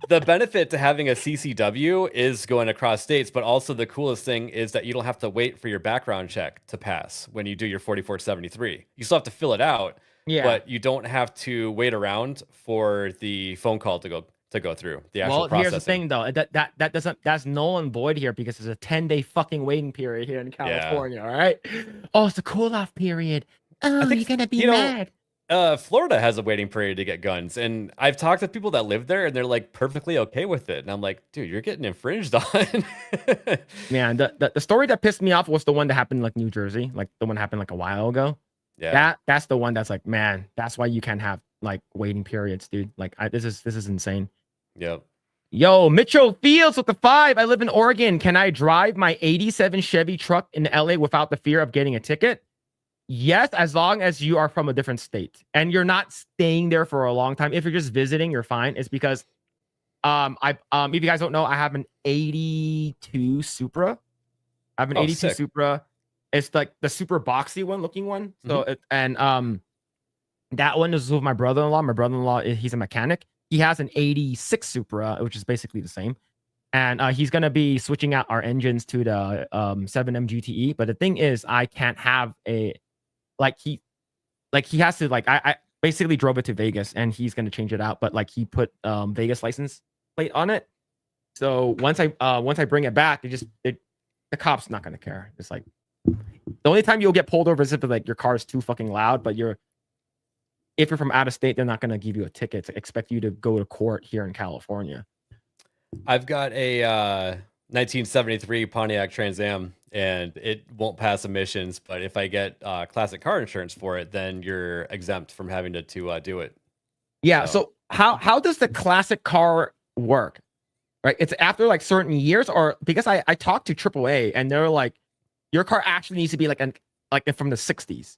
the benefit to having a CCW is going across states, but also the coolest thing is that you don't have to wait for your background check to pass when you do your 4473. You still have to fill it out, Yeah. but you don't have to wait around for the phone call to go through the actual Well, processing. here's the thing, though. That's null and void here because there's a 10-day fucking waiting period here in California. All right. Oh, it's a cool-off period. Oh, you're gonna be mad. Florida has a waiting period to get guns, and I've talked to people that live there, and they're like perfectly okay with it. And I'm like, dude, you're getting infringed on. Man, the story that pissed me off was the one that happened in, like, New Jersey, like the one that happened like a while ago. Yeah, that's the one that's like, man, that's why you can't have like waiting periods, dude. Like, this is insane. Yep. Yo, Mitchell Fields with the 5. I live in Oregon. Can I drive my 87 Chevy truck in LA without the fear of getting a ticket? Yes, as long as you are from a different state and you're not staying there for a long time. If you're just visiting, you're fine. It's because if you guys don't know, I have an 82 Supra. I have an 82 sick. Supra. It's like the super boxy one looking one. So that one is with my brother-in-law. My brother-in-law, he's a mechanic. He has an 86 Supra, which is basically the same. And he's going to be switching out our engines to the 7M GTE. But the thing is, I can't have he has to, like, I basically drove it to Vegas and he's going to change it out. But like he put Vegas license plate on it. So once I bring it back, the cop's not going to care. It's like the only time you'll get pulled over is if like your car is too fucking loud. But if you're from out of state, they're not going to give you a ticket to expect you to go to court here in California. I've got a 1973 Pontiac Trans Am, and it won't pass emissions. But if I get classic car insurance for it, then you're exempt from having to do it. Yeah. So how does the classic car work? Right. It's after like certain years, or because I talked to AAA and they're like, your car actually needs to be like from the 60s.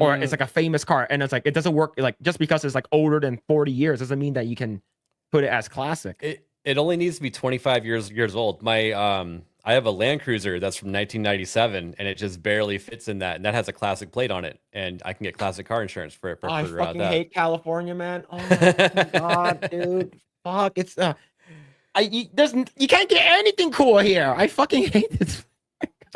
Or it's like a famous car, and it's like it doesn't work. Like just because it's like older than 40 years doesn't mean that you can put it as classic. It only needs to be 25 years old. My I have a Land Cruiser that's from 1997, and it just barely fits in that, and that has a classic plate on it, and I can get classic car insurance for it. I fucking hate California, man. Oh my god, dude. Fuck, it's you can't get anything cool here. I fucking hate this.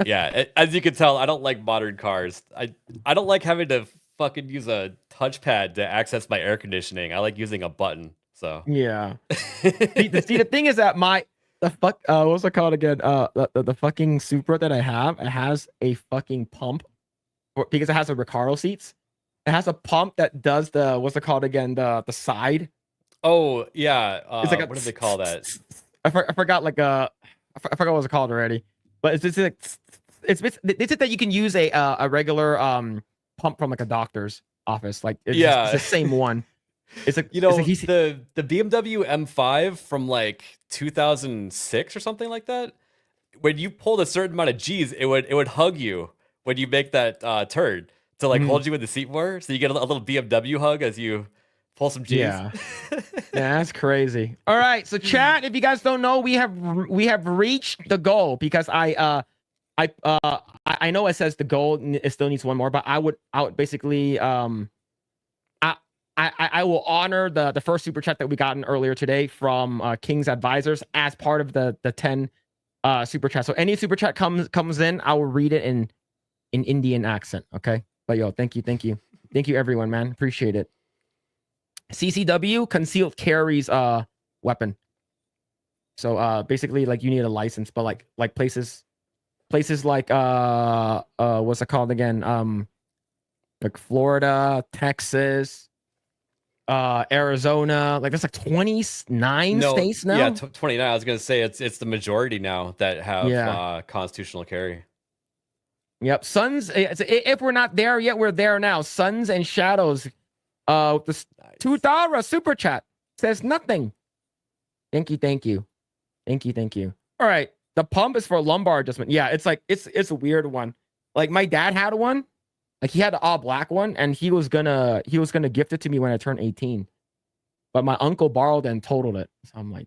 Yeah, as you can tell, I don't like modern cars. I don't like having to fucking use a touchpad to access my air conditioning. I like using a button. So yeah. see, the thing is that what's it called again? The fucking Supra that I have, it has a fucking pump because it has a Recaro seats. It has a pump that does the what's it called again? The side. Oh yeah. It's like what do they call that? I forgot I forgot what it's called already. But it's like they said that you can use a regular pump from like a doctor's office. Like it's the same one. It's like the BMW M5 from like 2006 or something like that. When you pulled a certain amount of G's, it would hug you when you make that turn to like hold you in the seat more. So you get a little BMW hug as you pull some G's. Yeah, that's crazy. All right, so chat. If you guys don't know, we have reached the goal because I know it says the goal it still needs one more, but I would basically I will honor the first super chat that we gotten earlier today from King's Advisors as part of the 10 super chat. So any super chat comes in, I will read it in Indian accent. Okay, but yo, thank you everyone, man, appreciate it. CCW, concealed carries weapon. So basically like you need a license, but like places like what's it called again? Like Florida, Texas, Arizona, like there's like 29 states now. Yeah, 29. I was gonna say it's the majority now that have constitutional carry. Yep. Suns, if we're not there yet, we're there now. Suns and Shadows. The $2 super chat says nothing. Thank you. All right. The pump is for lumbar adjustment. Yeah, it's like it's a weird one. Like my dad had one. Like he had the all black one, and he was gonna gift it to me when I turned 18. But my uncle borrowed it and totaled it. So I'm like,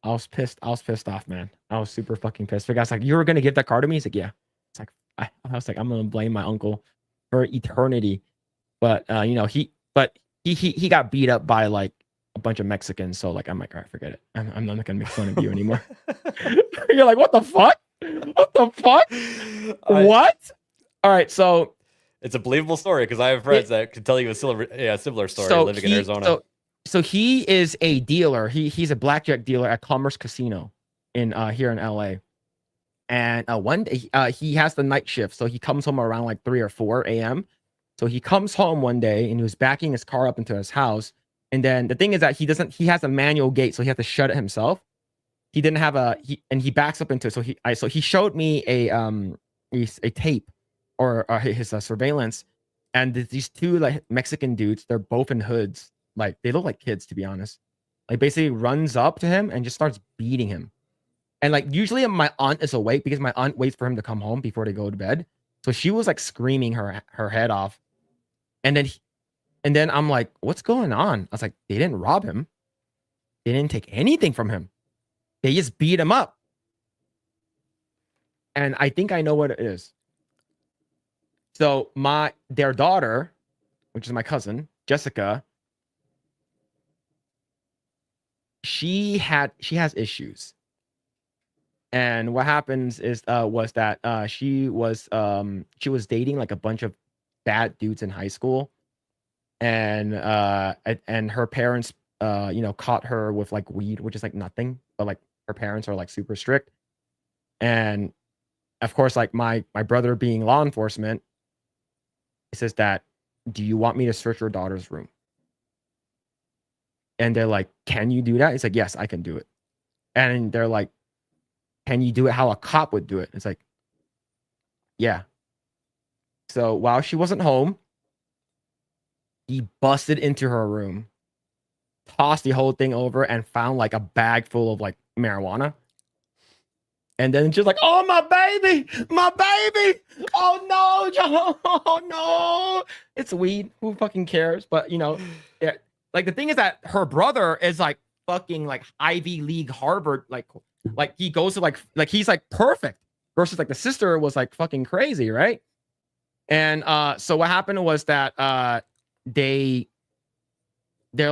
I was pissed. I was pissed off, man. I was super fucking pissed. The guy's like, "You were gonna give that car to me?" He's like, "Yeah." It's like I was like, "I'm gonna blame my uncle for eternity." But he got beat up by like a bunch of Mexicans. So like I'm like, all right, forget it. I'm not gonna make fun of you anymore. You're like, what the fuck? What the fuck? What? All right, so it's a believable story because I have friends that could tell you a similar story living in Arizona. So he is a dealer. He's a blackjack dealer at Commerce Casino in here in LA. And one day he has the night shift, so he comes home around like 3 or 4 a.m. So he comes home one day and he was backing his car up into his house. And then the thing is that he has a manual gate, so he has to shut it himself. He didn't have he backs up into it. So he showed me a tape or his surveillance, and these two like Mexican dudes, they're both in hoods. Like they look like kids, to be honest. Like basically runs up to him and just starts beating him. And like usually my aunt is awake because my aunt waits for him to come home before they go to bed. So she was like screaming her head off. And then I'm like, what's going on? I was like, they didn't rob him. They didn't take anything from him. They just beat him up. And I think I know what it is. So their daughter, which is my cousin, Jessica, she has issues. And what happens is was that she was dating like a bunch of bad dudes in high school, and her parents caught her with like weed, which is like nothing, but like her parents are like super strict. And of course, like my brother being law enforcement, he says that, do you want me to search your daughter's room? And they're like, can you do that? It's like, yes, I can do it. And they're like, can you do it how a cop would do it? It's like, yeah. So while she wasn't home, he busted into her room, tossed the whole thing over, and found like a bag full of like marijuana. And then she's like, "Oh, my baby, my baby! Oh no, Joe! Oh no, it's weed. Who fucking cares?" But like the thing is that her brother is like fucking like Ivy League, Harvard, like he goes to like he's like perfect. Versus like the sister was like fucking crazy, right? And so what happened was that they're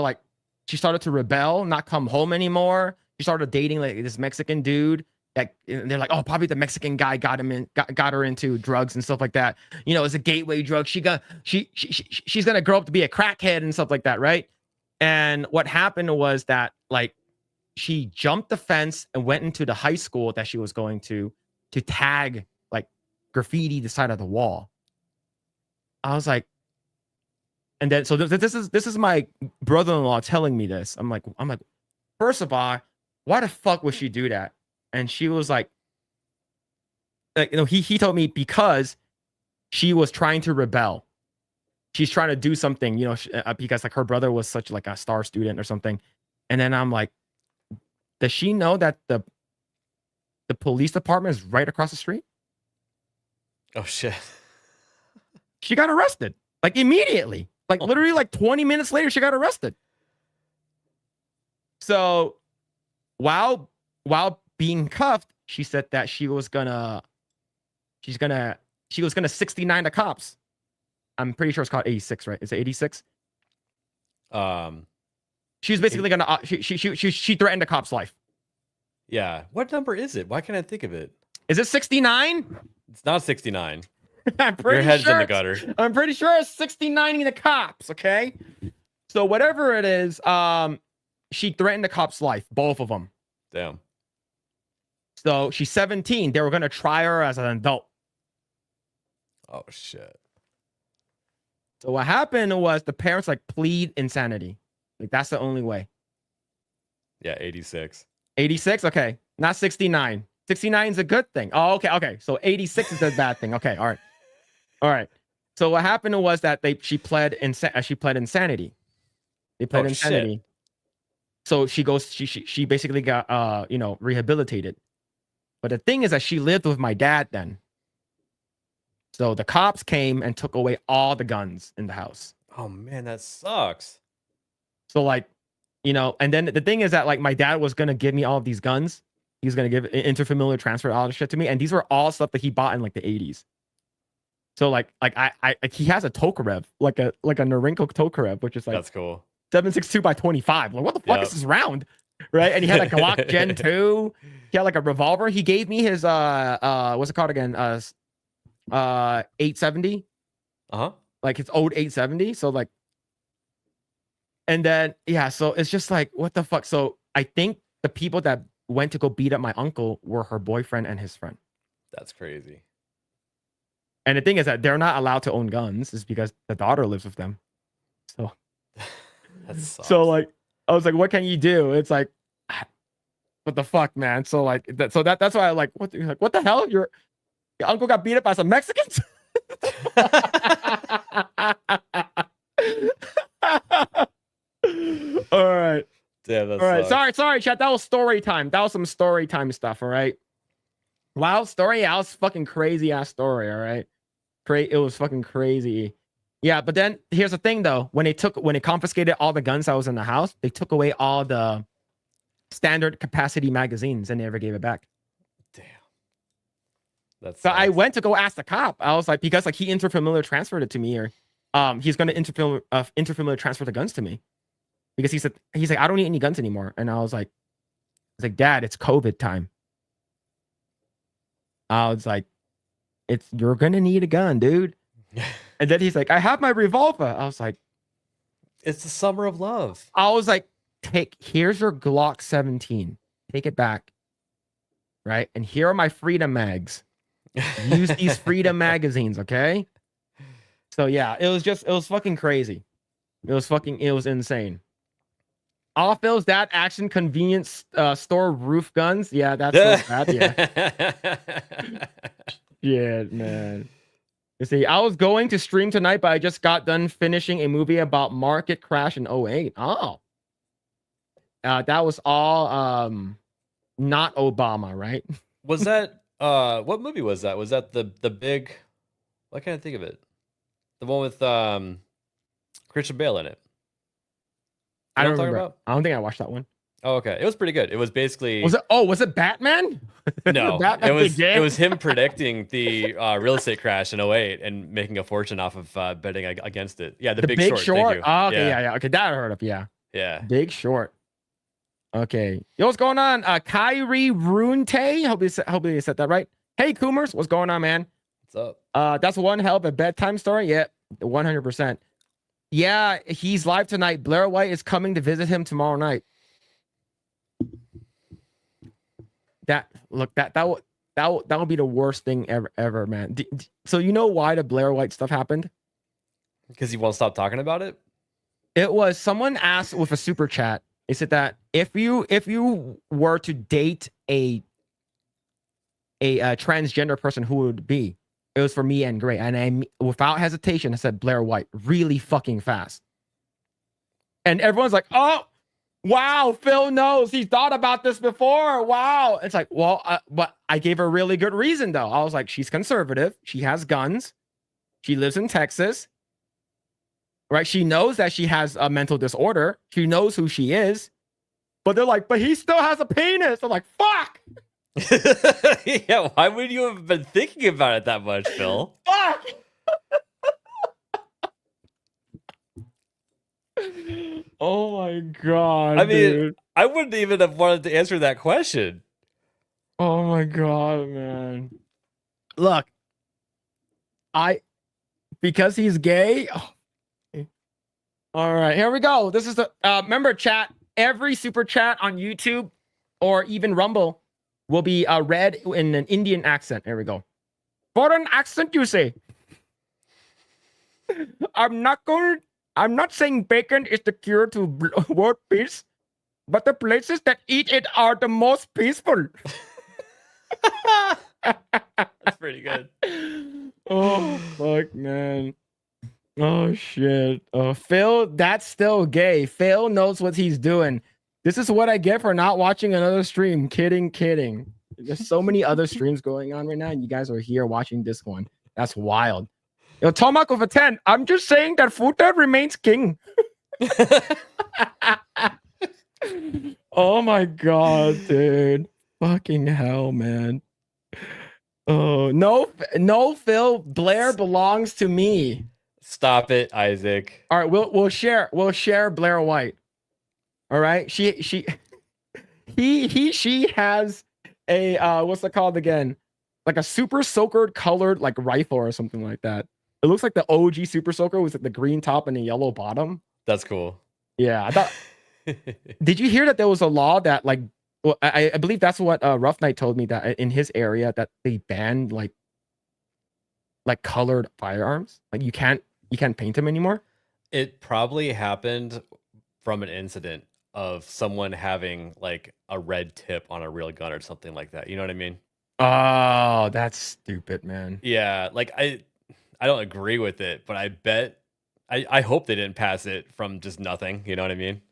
like, she started to rebel, not come home anymore. She started dating like this Mexican dude. That they're like, oh, probably the Mexican guy got her into drugs and stuff like that. It's a gateway drug. She's gonna grow up to be a crackhead and stuff like that, right? And what happened was that like she jumped the fence and went into the high school that she was going to tag like graffiti the side of the wall. I was like, and then so this is my brother-in-law telling me this. I'm like, first of all, why the fuck would she do that? And she was like he told me because she was trying to rebel. She's trying to do something, because like her brother was such like a star student or something. And then I'm like, does she know that the police department is right across the street? Oh shit. She got arrested like immediately. Like literally like 20 minutes later, she got arrested. So while being cuffed, she said that she was gonna 69 the cops. I'm pretty sure it's called 86, right? Is it 86? She was basically gonna she threatened the cop's life. Yeah. What number is it? Why can't I think of it? Is it 69? It's not 69. Your head's in the gutter. I'm pretty sure it's 69 the cops, okay? So whatever it is, she threatened the cop's life, both of them. Damn. So she's 17. They were gonna try her as an adult. Oh shit. So what happened was the parents like plead insanity. Like that's the only way. Yeah, 86. 86? Okay. Not 69. 69 is a good thing. Oh, okay. So 86 is the bad thing. Okay, all right. So what happened was that she pled insanity. They pled insanity. Shit. So she basically got rehabilitated. But the thing is that she lived with my dad then. So the cops came and took away all the guns in the house. Oh man, that sucks. So like you know, and then the thing is that like my dad was gonna give me all of these guns. He was gonna give interfamiliar transfer all this shit to me, and these were all stuff that he bought in like the 80s. So like he has a Tokarev, like a Norinko Tokarev, which is like That's cool. 7.62 by 25. Like what the fuck is this round? Right? And he had a Glock Gen 2. He had like a revolver. He gave me his what's it called again? 870. Like his old 870. So like, and then yeah, so it's just like what the fuck. So I think the people that went to go beat up my uncle were her boyfriend and his friend. That's crazy. And the thing is that they're not allowed to own guns, is because the daughter lives with them. So that sucks. So like I was like, what can you do? It's like, what the fuck, man? So like that's why I like what the hell? Your uncle got beat up by some Mexicans? All right. Damn, all right. Sorry, chat. That was story time. That was some story time stuff. All right. Wild story. That was fucking crazy ass story. All right. It was fucking crazy. Yeah, but then here's the thing though. When they confiscated all the guns that was in the house, they took away all the standard capacity magazines and they never gave it back. Damn. So I went to go ask the cop. I was like, because like he interfamiliar transferred it to me, or he's gonna interfamiliar transfer the guns to me. Because he's like, I don't need any guns anymore. And I was like, Dad, it's COVID time. I was like, you're gonna need a gun, dude. And then he's like, I have my revolver. I was like, it's the summer of love. I was like, here's your Glock 17. Take it back. Right? And here are my Freedom mags. Use these Freedom magazines, okay? So yeah, it was fucking crazy. It was insane. All Phil's dad action convenience store roof guns. Yeah, that's so bad. Yeah. Yeah, man. You see, I was going to stream tonight, but I just got done finishing a movie about market crash in 2008. Oh. That was all not Obama, right? Was that what movie was that? Was that the big, why can't I think of it? The one with Christian Bale in it. I don't remember. I don't think I watched that one. Oh, okay. It was pretty good. It was basically was it Batman? No, it was him predicting the real estate crash in 2008 and making a fortune off of betting against it. Yeah, the Big Short. Oh, okay, yeah. Okay, that I heard of. Yeah. Big Short. Okay. Yo, what's going on? Kyrie Runte. Hope you said that right. Hey, Coomers, what's going on, man? What's up? That's one hell of a bedtime story. Yeah, 100%. Yeah, he's live tonight. Blair White is coming to visit him tomorrow night. That would be the worst thing ever, man. So you know why the Blair White stuff happened? Because he won't stop talking about it. It was someone asked with a super chat. They said that if you were to date a transgender person, who would it be? It was for me and Grae, and I without hesitation I said Blair White really fucking fast. And everyone's like, "Oh, wow, Phil knows. He's thought about this before. Wow." It's like, well, but I gave her a really good reason though. I was like, she's conservative. She has guns. She lives in Texas. Right? She knows that she has a mental disorder. She knows who she is. But they're like, but he still has a penis. I'm like, fuck. Yeah, why would you have been thinking about it that much, Phil? Fuck. Oh my god. I mean, dude. I wouldn't even have wanted to answer that question. Oh my god, man. Look, because he's gay. Oh. All right, here we go. This is the remember, chat. Every super chat on YouTube or even Rumble will be read in an Indian accent. Here we go. Foreign accent, you say? I'm not saying bacon is the cure to world peace, but the places that eat it are the most peaceful. That's pretty good. Oh fuck, man. Oh shit. Phil, that's still gay. Phil knows what he's doing. This is what I get for not watching another stream. Kidding. There's so many other streams going on right now, and you guys are here watching this one. That's wild. Yo, Tomac with a 10. I'm just saying that Futa remains king. Oh my god, dude. Fucking hell, man. Oh no, no, Phil. Blair belongs to me. Stop it, Isaac. All right, we'll share Blair White. All right, she she has a what's it called again? Like a super soaker colored like rifle or something like that. It looks like the OG super soaker with like the green top and the yellow bottom. That's cool. Yeah, I thought. Did you hear that there was a law that like? Well, I believe that's what Rough Knight told me that in his area that they banned like colored firearms. Like you can't paint them anymore. It probably happened from an incident of someone having like a red tip on a real gun or something like that. You know what I mean? Oh, that's stupid, man. Yeah, like I don't agree with it, but I bet I hope they didn't pass it from just nothing. You know what I mean?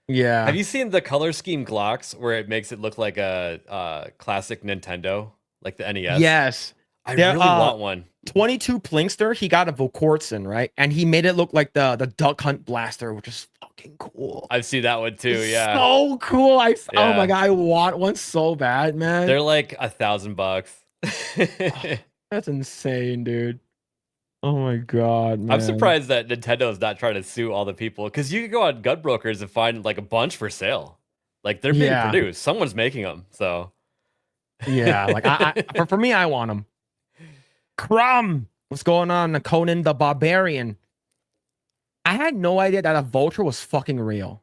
Yeah. Have you seen the color scheme Glocks where it makes it look like a classic Nintendo, like the NES? Yes. I really want one. 22 Plinkster, he got a Vokortson, right? And he made it look like the Duck Hunt Blaster, which is fucking cool. I've seen that one too. It's Yeah. so cool. Oh Yeah. my god, I want one so bad, man. They're like $1,000. That's insane, dude. Oh my god, man. I'm surprised that Nintendo's not trying to sue all the people because you could go on Gun Brokers and find like a bunch for sale. Like they're being produced. Someone's making them. So yeah, like for me, I want them. Crumb, what's going on? Conan the Barbarian. I had no idea that a vulture was fucking real.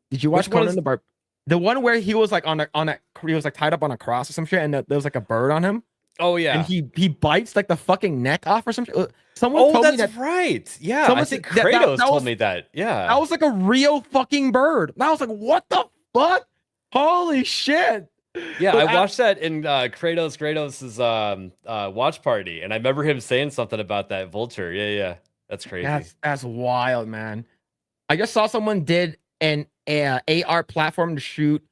Did you watch Conan the Barbarian? The one where he was like he was like tied up on a cross or some shit, and there was like a bird on him. Oh yeah, and he bites like the fucking neck off or something. Someone told me that. Right. Yeah, I think Kratos told me that. Yeah, that was like a real fucking bird. And I was like, what the fuck? Holy shit! Yeah, I watched that in Kratos's watch party, and I remember him saying something about that vulture. Yeah, that's crazy. That's wild, man. I just saw someone did an AR platform to shoot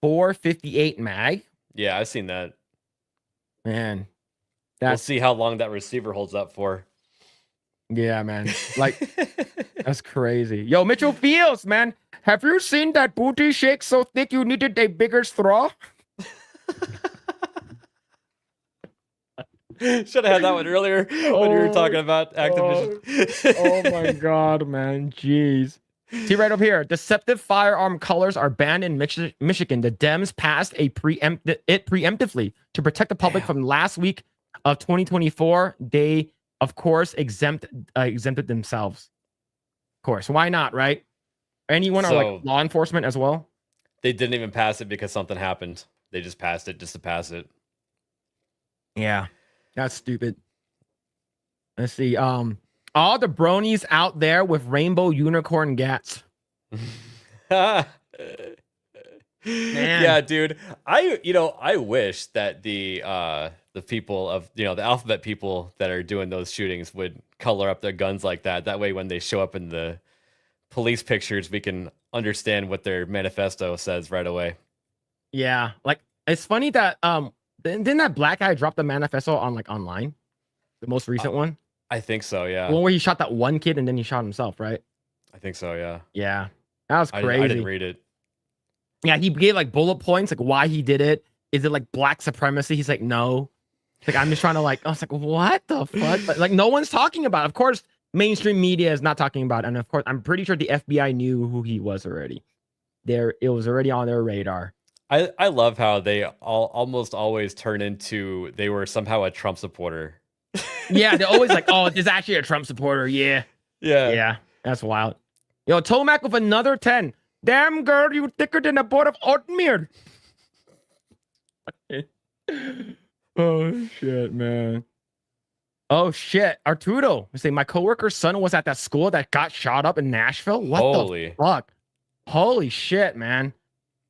458 mag. Yeah, I've seen that. Man, we'll see how long that receiver holds up for. Yeah, man. Like, that's crazy. Yo, Mitchell Fields, man. Have you seen that booty shake so thick you needed a bigger straw? Should have had that one earlier when we were talking about Activision. Oh my god, man. Jeez. See right up here. Deceptive firearm colors are banned in Michigan. The Dems passed it preemptively to protect the public from last week of 2024. They, of course, exempted themselves. Of course. Why not, right? Anyone or like law enforcement as well? They didn't even pass it because something happened. They just passed it just to pass it. Yeah. That's stupid. Let's see. All the bronies out there with rainbow unicorn gats. Man. Yeah, dude. I wish that the people of the alphabet people that are doing those shootings would color up their guns like that. That way when they show up in the police pictures, we can understand what their manifesto says right away. Yeah, like it's funny that didn't that black guy drop the manifesto on like online? The most recent one? I think so, yeah. The one where he shot that one kid and then he shot himself, right? I think so, yeah. Yeah. That was crazy. I didn't read it. Yeah, he gave like bullet points, like why he did it. Is it like black supremacy? He's like, no. Like, I'm just trying to like, I was like, what the fuck? But, like, no one's talking about it. Of course, mainstream media is not talking about it. And of course, I'm pretty sure the FBI knew who he was already. It was already on their radar. I love how they almost always turn into they were somehow a Trump supporter. Yeah, they're always like, oh, this is actually a Trump supporter. Yeah. That's wild. Yo, Tomac with another 10. Damn, girl, you thicker than a board of oatmeal. Oh, shit, man. Oh, shit. Arturo, say my coworker's son was at that school that got shot up in Nashville. What the fuck? Holy shit, man.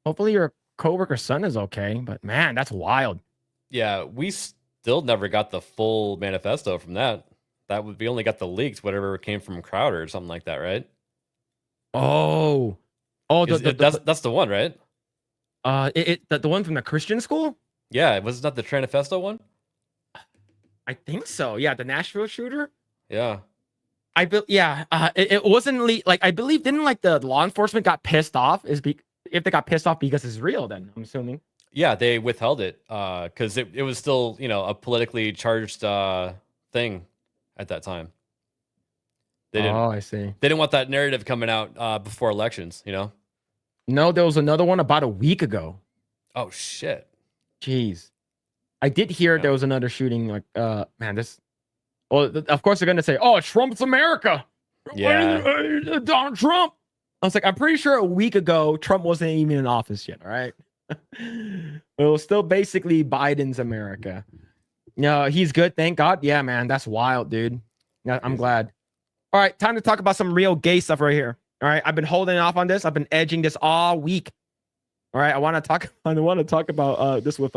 Hopefully your coworker's son is okay. But, man, that's wild. Yeah, we still never got the full manifesto from that. We only got the leaks, whatever came from Crowder or something like that, right? Oh, that's the one, right? The one from the Christian school? Yeah, was that the Tranifesto one? I think so. Yeah, the Nashville shooter. Yeah. It wasn't like I believe didn't like the law enforcement got pissed off if they got pissed off because it's real. Then I'm assuming. Yeah, they withheld it because it was still a politically charged thing at that time. I see. They didn't want that narrative coming out before elections. No, there was another one about a week ago. Oh shit. Jeez. I did hear there was another shooting. Like, man, this. Well, of course they're gonna say, "Oh, Trump's America." Yeah. Donald Trump. I was like, I'm pretty sure a week ago Trump wasn't even in office yet. All right. It was still basically Biden's America. No, he's good. Thank God. Yeah, man, that's wild, dude. Yeah, I'm glad. All right, time to talk about some real gay stuff right here. All right, I've been holding off on this. I've been edging this all week. All right, I want to talk about this with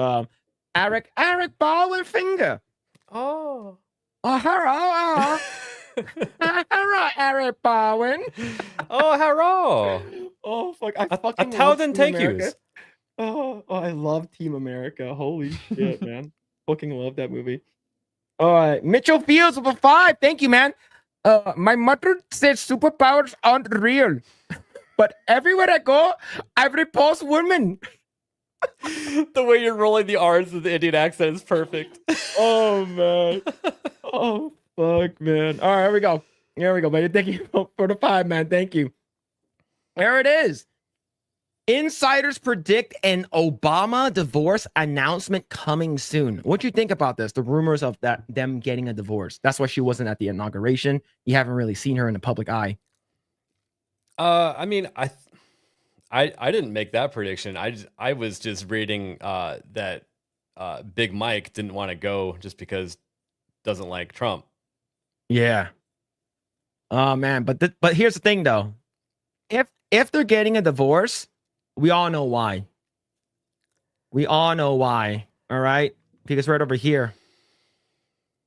AlecBaldwinsFinger. Oh, hello. Hello, Eric Baldwin. Oh, hello. Oh, fuck. I fucking love thousand thank yous. Oh, I love Team America. Holy shit, man. Fucking love that movie. All right. Mitchell Fields with a 5. Thank you, man. My mother said superpowers aren't real. But everywhere I go, I repulse women. The way you're rolling the R's with the Indian accent is perfect. Oh, man. Oh, fuck, man. All right, here we go. Here we go, buddy. Thank you for the 5, man. Thank you. There it is. Insiders predict an Obama divorce announcement coming soon. What do you think about this? The rumors of them getting a divorce. That's why she wasn't at the inauguration. You haven't really seen her in the public eye. I mean, I didn't make that prediction. I was just reading that Big Mike didn't want to go just because doesn't like Trump. Yeah. Oh man, but here's the thing though. If they're getting a divorce, we all know why. We all know why. All right, because right over here,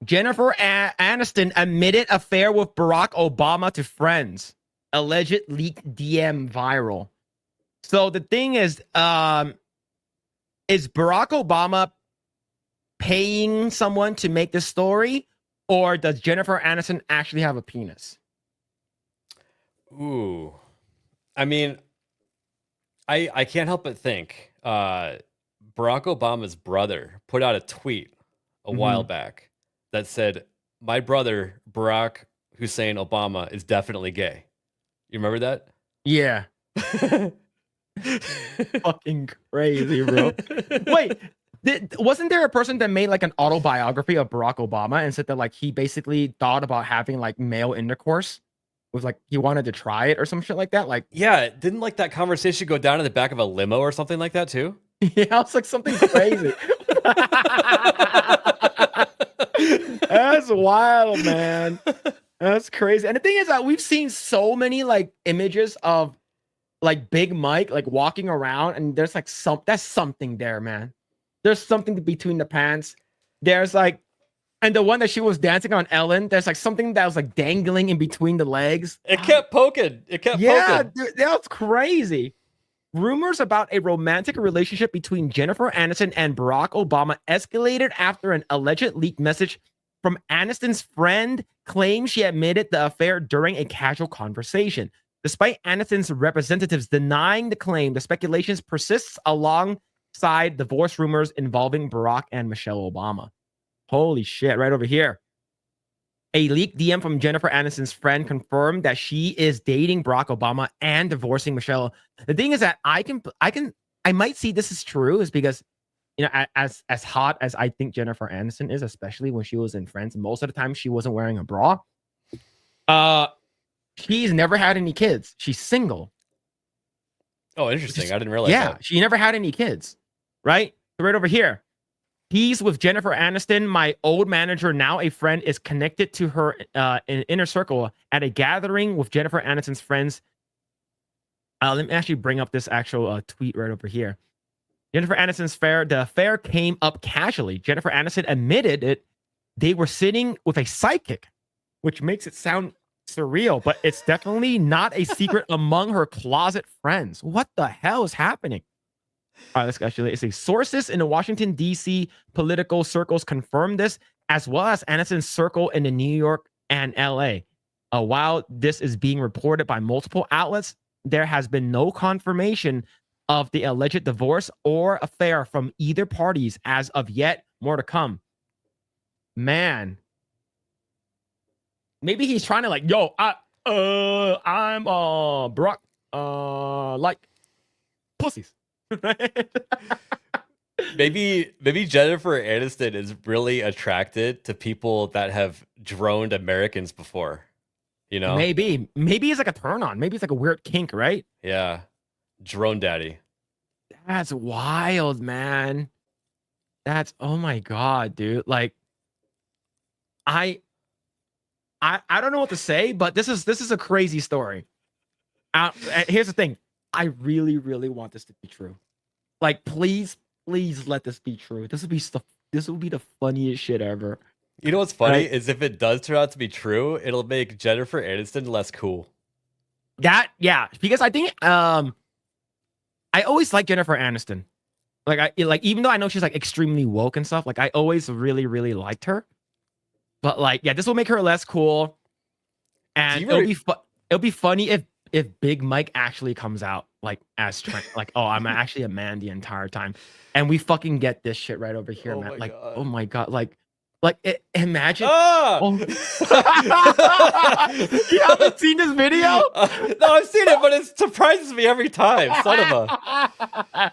Jennifer Aniston admitted affair with Barack Obama to friends. Alleged leaked DM viral. So the thing is Barack Obama paying someone to make this story, or does Jennifer Aniston actually have a penis? Ooh, I mean, I can't help but think Barack Obama's brother put out a tweet a while back that said, "My brother Barack Hussein Obama is definitely gay." You remember that? Yeah. Fucking crazy, bro. Wait, wasn't there a person that made like an autobiography of Barack Obama and said that like he basically thought about having like male intercourse? Was like he wanted to try it or some shit like that? Like, yeah, didn't like that conversation go down in the back of a limo or something like that too? Yeah, it's like something crazy. That's wild, man. That's crazy. And the thing is that we've seen so many like images of like Big Mike like walking around, and there's like that's something there, man. There's something between the pants. There's like, and the one that she was dancing on Ellen, there's like something that was like dangling in between the legs. It kept poking. It kept poking. Dude, that was crazy. Rumors about a romantic relationship between Jennifer Aniston and Barack Obama escalated after an alleged leaked message from Aniston's friend claimed she admitted the affair during a casual conversation. Despite Aniston's representatives denying the claim, the speculations persists alongside divorce rumors involving Barack and Michelle Obama. Holy shit, right over here. A leaked DM from Jennifer Aniston's friend confirmed that she is dating Barack Obama and divorcing Michelle. The thing is that I might see this is true is because, you know, as hot as I think Jennifer Aniston is, especially when she was in Friends, most of the time she wasn't wearing a bra. She's never had any kids. She's single. Oh, interesting. I didn't realize that. She never had any kids, right? So right over here. He's with Jennifer Aniston. My old manager, now a friend, is connected to her in inner circle at a gathering with Jennifer Aniston's friends. Let me actually bring up this actual tweet right over here. Jennifer Aniston's the affair came up casually. Jennifer Aniston admitted it. They were sitting with a psychic, which makes it sound surreal, but it's definitely not a secret among her closet friends. What the hell is happening? All right, let's actually say sources in the Washington, D.C. political circles confirm this, as well as Aniston's circle in the New York and L.A. While this is being reported by multiple outlets, there has been no confirmation of the alleged divorce or affair from either parties as of yet. More to come. Man, maybe he's trying to like, yo, I'm Brock, like pussies. Maybe Jennifer Aniston is really attracted to people that have droned Americans before. You know? Maybe it's like a turn on. Maybe it's like a weird kink, right? Yeah. Drone daddy. That's wild, man. That's, oh my God, dude. Like, I don't know what to say, but this is a crazy story. Here's the thing. I really, really want this to be true. Like, please let this be true. This will be the funniest shit ever. You know what's funny is if it does turn out to be true, it'll make Jennifer Aniston less cool. Yeah, because I think I always like Jennifer Aniston. Like even though I know she's like extremely woke and stuff, like I always really, really liked her. But like, yeah, this will make her less cool, and it'll be funny if Big Mike actually comes out like as like, oh, I'm actually a man the entire time, and we fucking get this shit right over here, man. Like, God. Oh my God, like imagine. Oh. You haven't seen this video? No, I've seen it, but it surprises me every time. Son of a.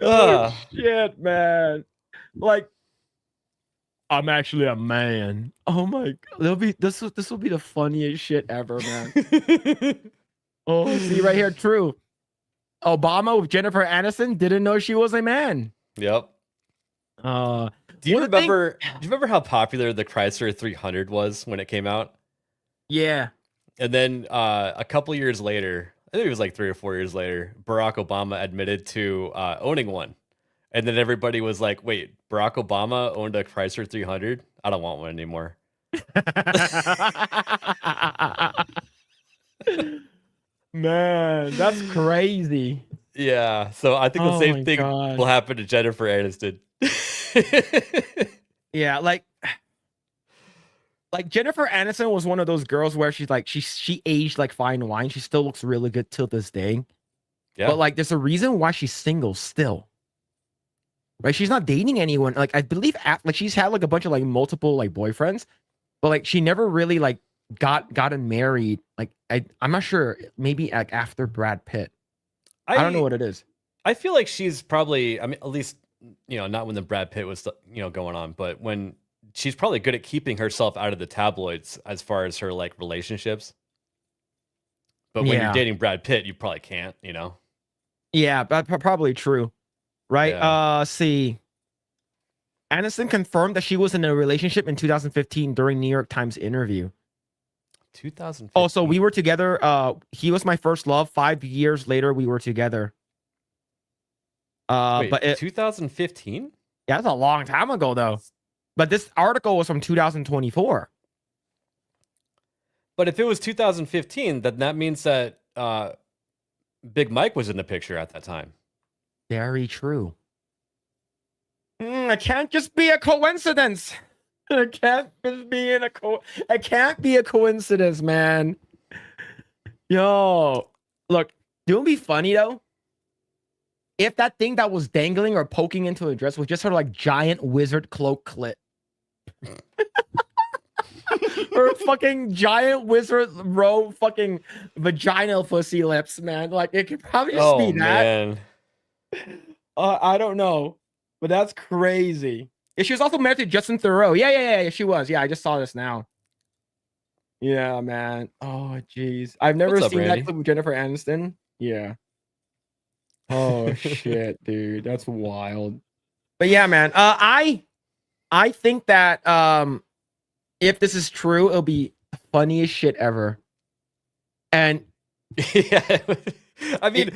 Oh, shit, man. Like, I'm actually a man. Oh my God, this will be the funniest shit ever, man. Oh, see right here, true. Obama with Jennifer Aniston didn't know she was a man. Yep. Do you remember how popular the Chrysler 300 was when it came out? Yeah. And then a couple years later, I think it was like 3 or 4 years later, Barack Obama admitted to owning one. And then everybody was like, wait, Barack Obama owned a Chrysler 300? I don't want one anymore. Man, that's crazy. Yeah, so I think the same thing will happen to Jennifer Aniston. Yeah, like Jennifer Aniston was one of those girls where she's like she aged like fine wine. She still looks really good till this day. Yeah. But like there's a reason why she's single still. Right? She's not dating anyone. Like I believe like she's had like a bunch of like multiple like boyfriends, but like she never really like gotten married. Like I'm not sure. Maybe like after Brad Pitt. I don't know what it is. I feel like she's probably, I mean, at least, you know, not when the Brad Pitt was, you know, going on, but when she's probably good at keeping herself out of the tabloids as far as her like relationships. But when you're dating Brad Pitt, you probably can't, you know? Yeah, that's probably true. Right? Yeah. See. Aniston confirmed that she was in a relationship in 2015 during New York Times interview. 2015. Oh, so we were together. He was my first love. 5 years later, we were together. Wait, but 2015? Yeah, that's a long time ago, though. But this article was from 2024. But if it was 2015, then that means that Big Mike was in the picture at that time. Very true. It can't just be a coincidence. It can't just be it can't be a coincidence, man. Yo, look, it would be funny though if that thing that was dangling or poking into a dress was just sort of like giant wizard cloak clit. Or fucking giant wizard row fucking vaginal pussy lips, man. Like it could probably just be that. Man. I don't know, but that's crazy. She was also married to Justin Theroux. Yeah, she was. Yeah, I just saw this now. Yeah, man. Oh, jeez. I've never seen that clip with Jennifer Aniston. Yeah. Oh shit, dude. That's wild. But yeah, man. I think that if this is true, it'll be the funniest shit ever. And yeah, I mean,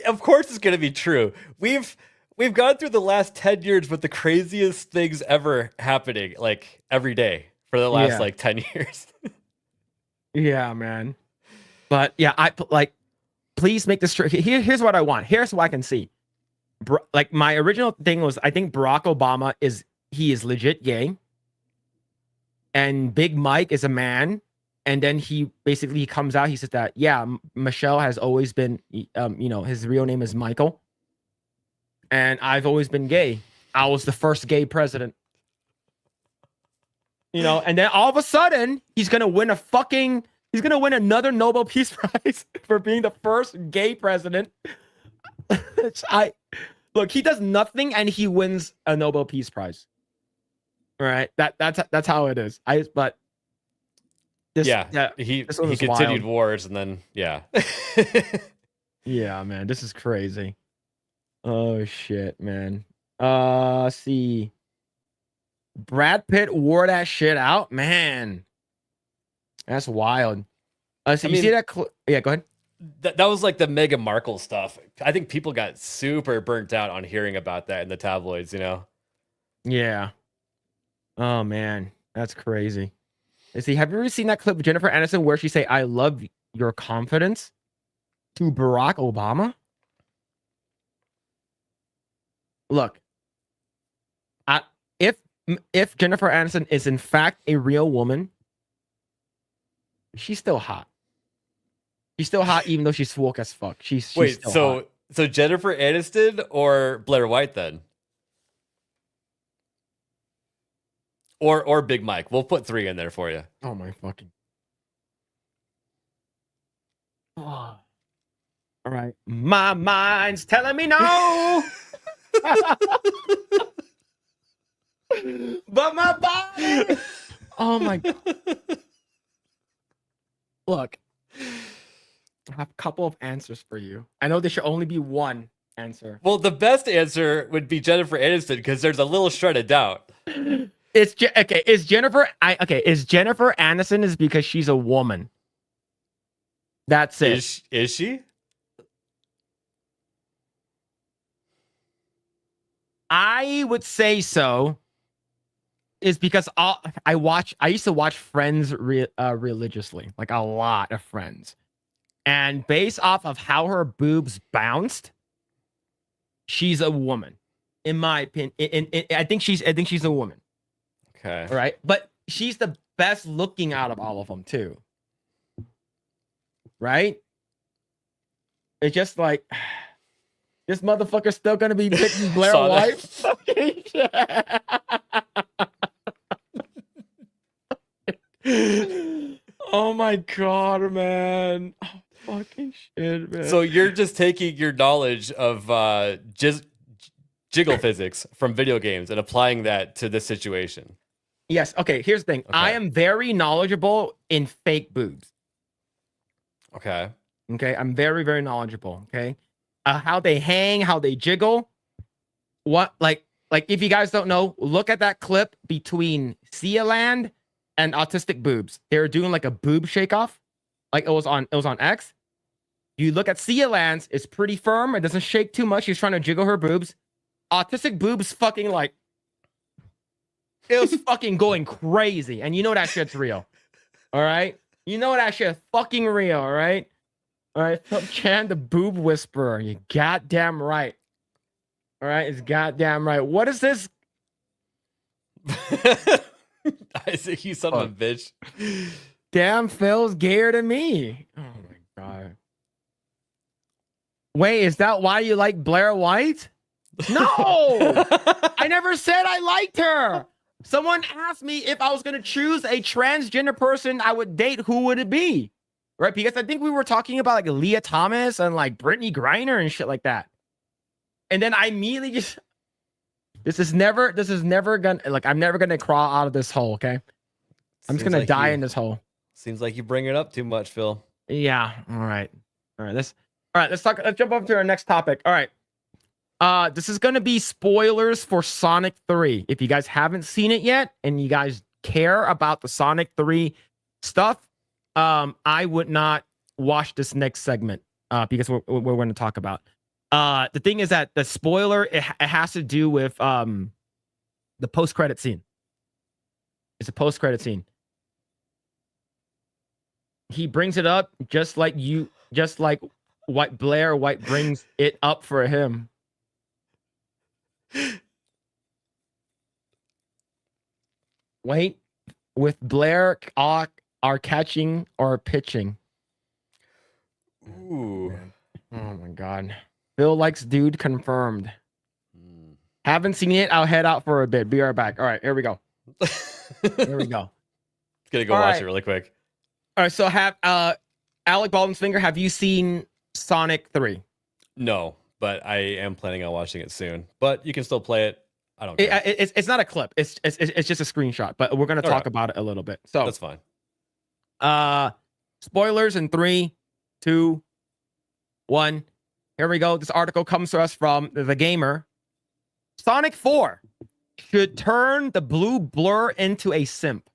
of course it's gonna be true. We've gone through the last 10 years with the craziest things ever happening, like every day for the last like 10 years. Yeah, man. But yeah, I like, please make this true. Here's what I want. Here's what I can see. Like my original thing was, I think Barack Obama is legit gay. And Big Mike is a man. And then he comes out. He says that, yeah, Michelle has always been, his real name is Michael. And I've always been gay. I was the first gay president. And then all of a sudden, he's going to win another Nobel Peace Prize for being the first gay president. Look, he does nothing and he wins a Nobel Peace Prize. All right. That's how it is. He continued wars and then yeah, man, this is crazy. Oh shit, man. See, Brad Pitt wore that shit out, man. That's wild. You see that? Yeah, go ahead. That was like the Meghan Markle stuff. I think people got super burnt out on hearing about that in the tabloids. Yeah. Oh man, that's crazy. Let's see, have you ever seen that clip of Jennifer Aniston where she say, "I love your confidence" to Barack Obama? Look, if Jennifer Aniston is in fact a real woman, she's still hot. She's still hot, even though she's woke as fuck. She's still hot. So Jennifer Aniston or Blair White then? Or Big Mike. We'll put 3 in there for you. Oh my fucking. Oh. All right. My mind's telling me no. But my body. Oh my God. Look. I have a couple of answers for you. I know there should only be one answer. Well, the best answer would be Jennifer Aniston because there's a little shred of doubt. Is Jennifer Aniston is because she's a woman. That's it. Is she? I would say so. Is because I used to watch Friends religiously, like a lot of Friends. And based off of how her boobs bounced, she's a woman, in my opinion. I think she's a woman. Okay. All right, but she's the best looking out of all of them too. Right? It's just like this motherfucker's still gonna be picking Blair White. Oh my God, man. Oh, fucking shit, man. So you're just taking your knowledge of jiggle physics from video games and applying that to this situation. Yes. Okay. Here's the thing. Okay. I am very knowledgeable in fake boobs. Okay. Okay. I'm very, very knowledgeable. Okay. How they hang, how they jiggle. What, like if you guys don't know, look at that clip between Sia Land and Autistic Boobs. They were doing like a boob shake off. Like it was on X. You look at Sia Land's, it's pretty firm. It doesn't shake too much. She's trying to jiggle her boobs. Autistic Boobs fucking like, it was fucking going crazy. And you know that shit's real. All right? You know that shit's fucking real, all right? All right, Phillip Chan, the boob whisperer. You goddamn right. All right, it's goddamn right. What is this? Isaac, you son of a bitch. Damn, Phil's gayer than me. Oh my God. Wait, is that why you like Blair White? No! I never said I liked her. Someone asked me if I was going to choose a transgender person I would date, who would it be? Right? Because I think we were talking about like Leah Thomas and like Brittany Griner and shit like that. And then I immediately just, this is never gonna, like, I'm never gonna crawl out of this hole, okay? I'm just gonna die in this hole. Seems like you bring it up too much, Phil. Yeah. All right. Let's jump over to our next topic. All right. This is gonna be spoilers for Sonic 3. If you guys haven't seen it yet and you guys care about the Sonic 3 stuff, I would not watch this next segment because we're going to talk about. The thing is that the spoiler, it has to do with the post-credit scene. It's a post-credit scene. He brings it up just like Blair White brings it up for him. Wait, with Blair are catching or pitching. Ooh. Oh my god. Phil likes dude confirmed. Mm. Haven't seen it. I'll head out for a bit. Be right back. All right, here we go. Here we go. Gonna go All watch right. it really quick. All right, so have AlecBaldwinsFinger, have you seen Sonic 3? No, but I am planning on watching it soon. But you can still play it. I don't care. It's not a clip. It's just a screenshot, but we're gonna talk about it a little bit. So that's fine. Spoilers in 3, 2, 1. Here we go. This article comes to us from The Gamer. Sonic 4 should turn the blue blur into a simp.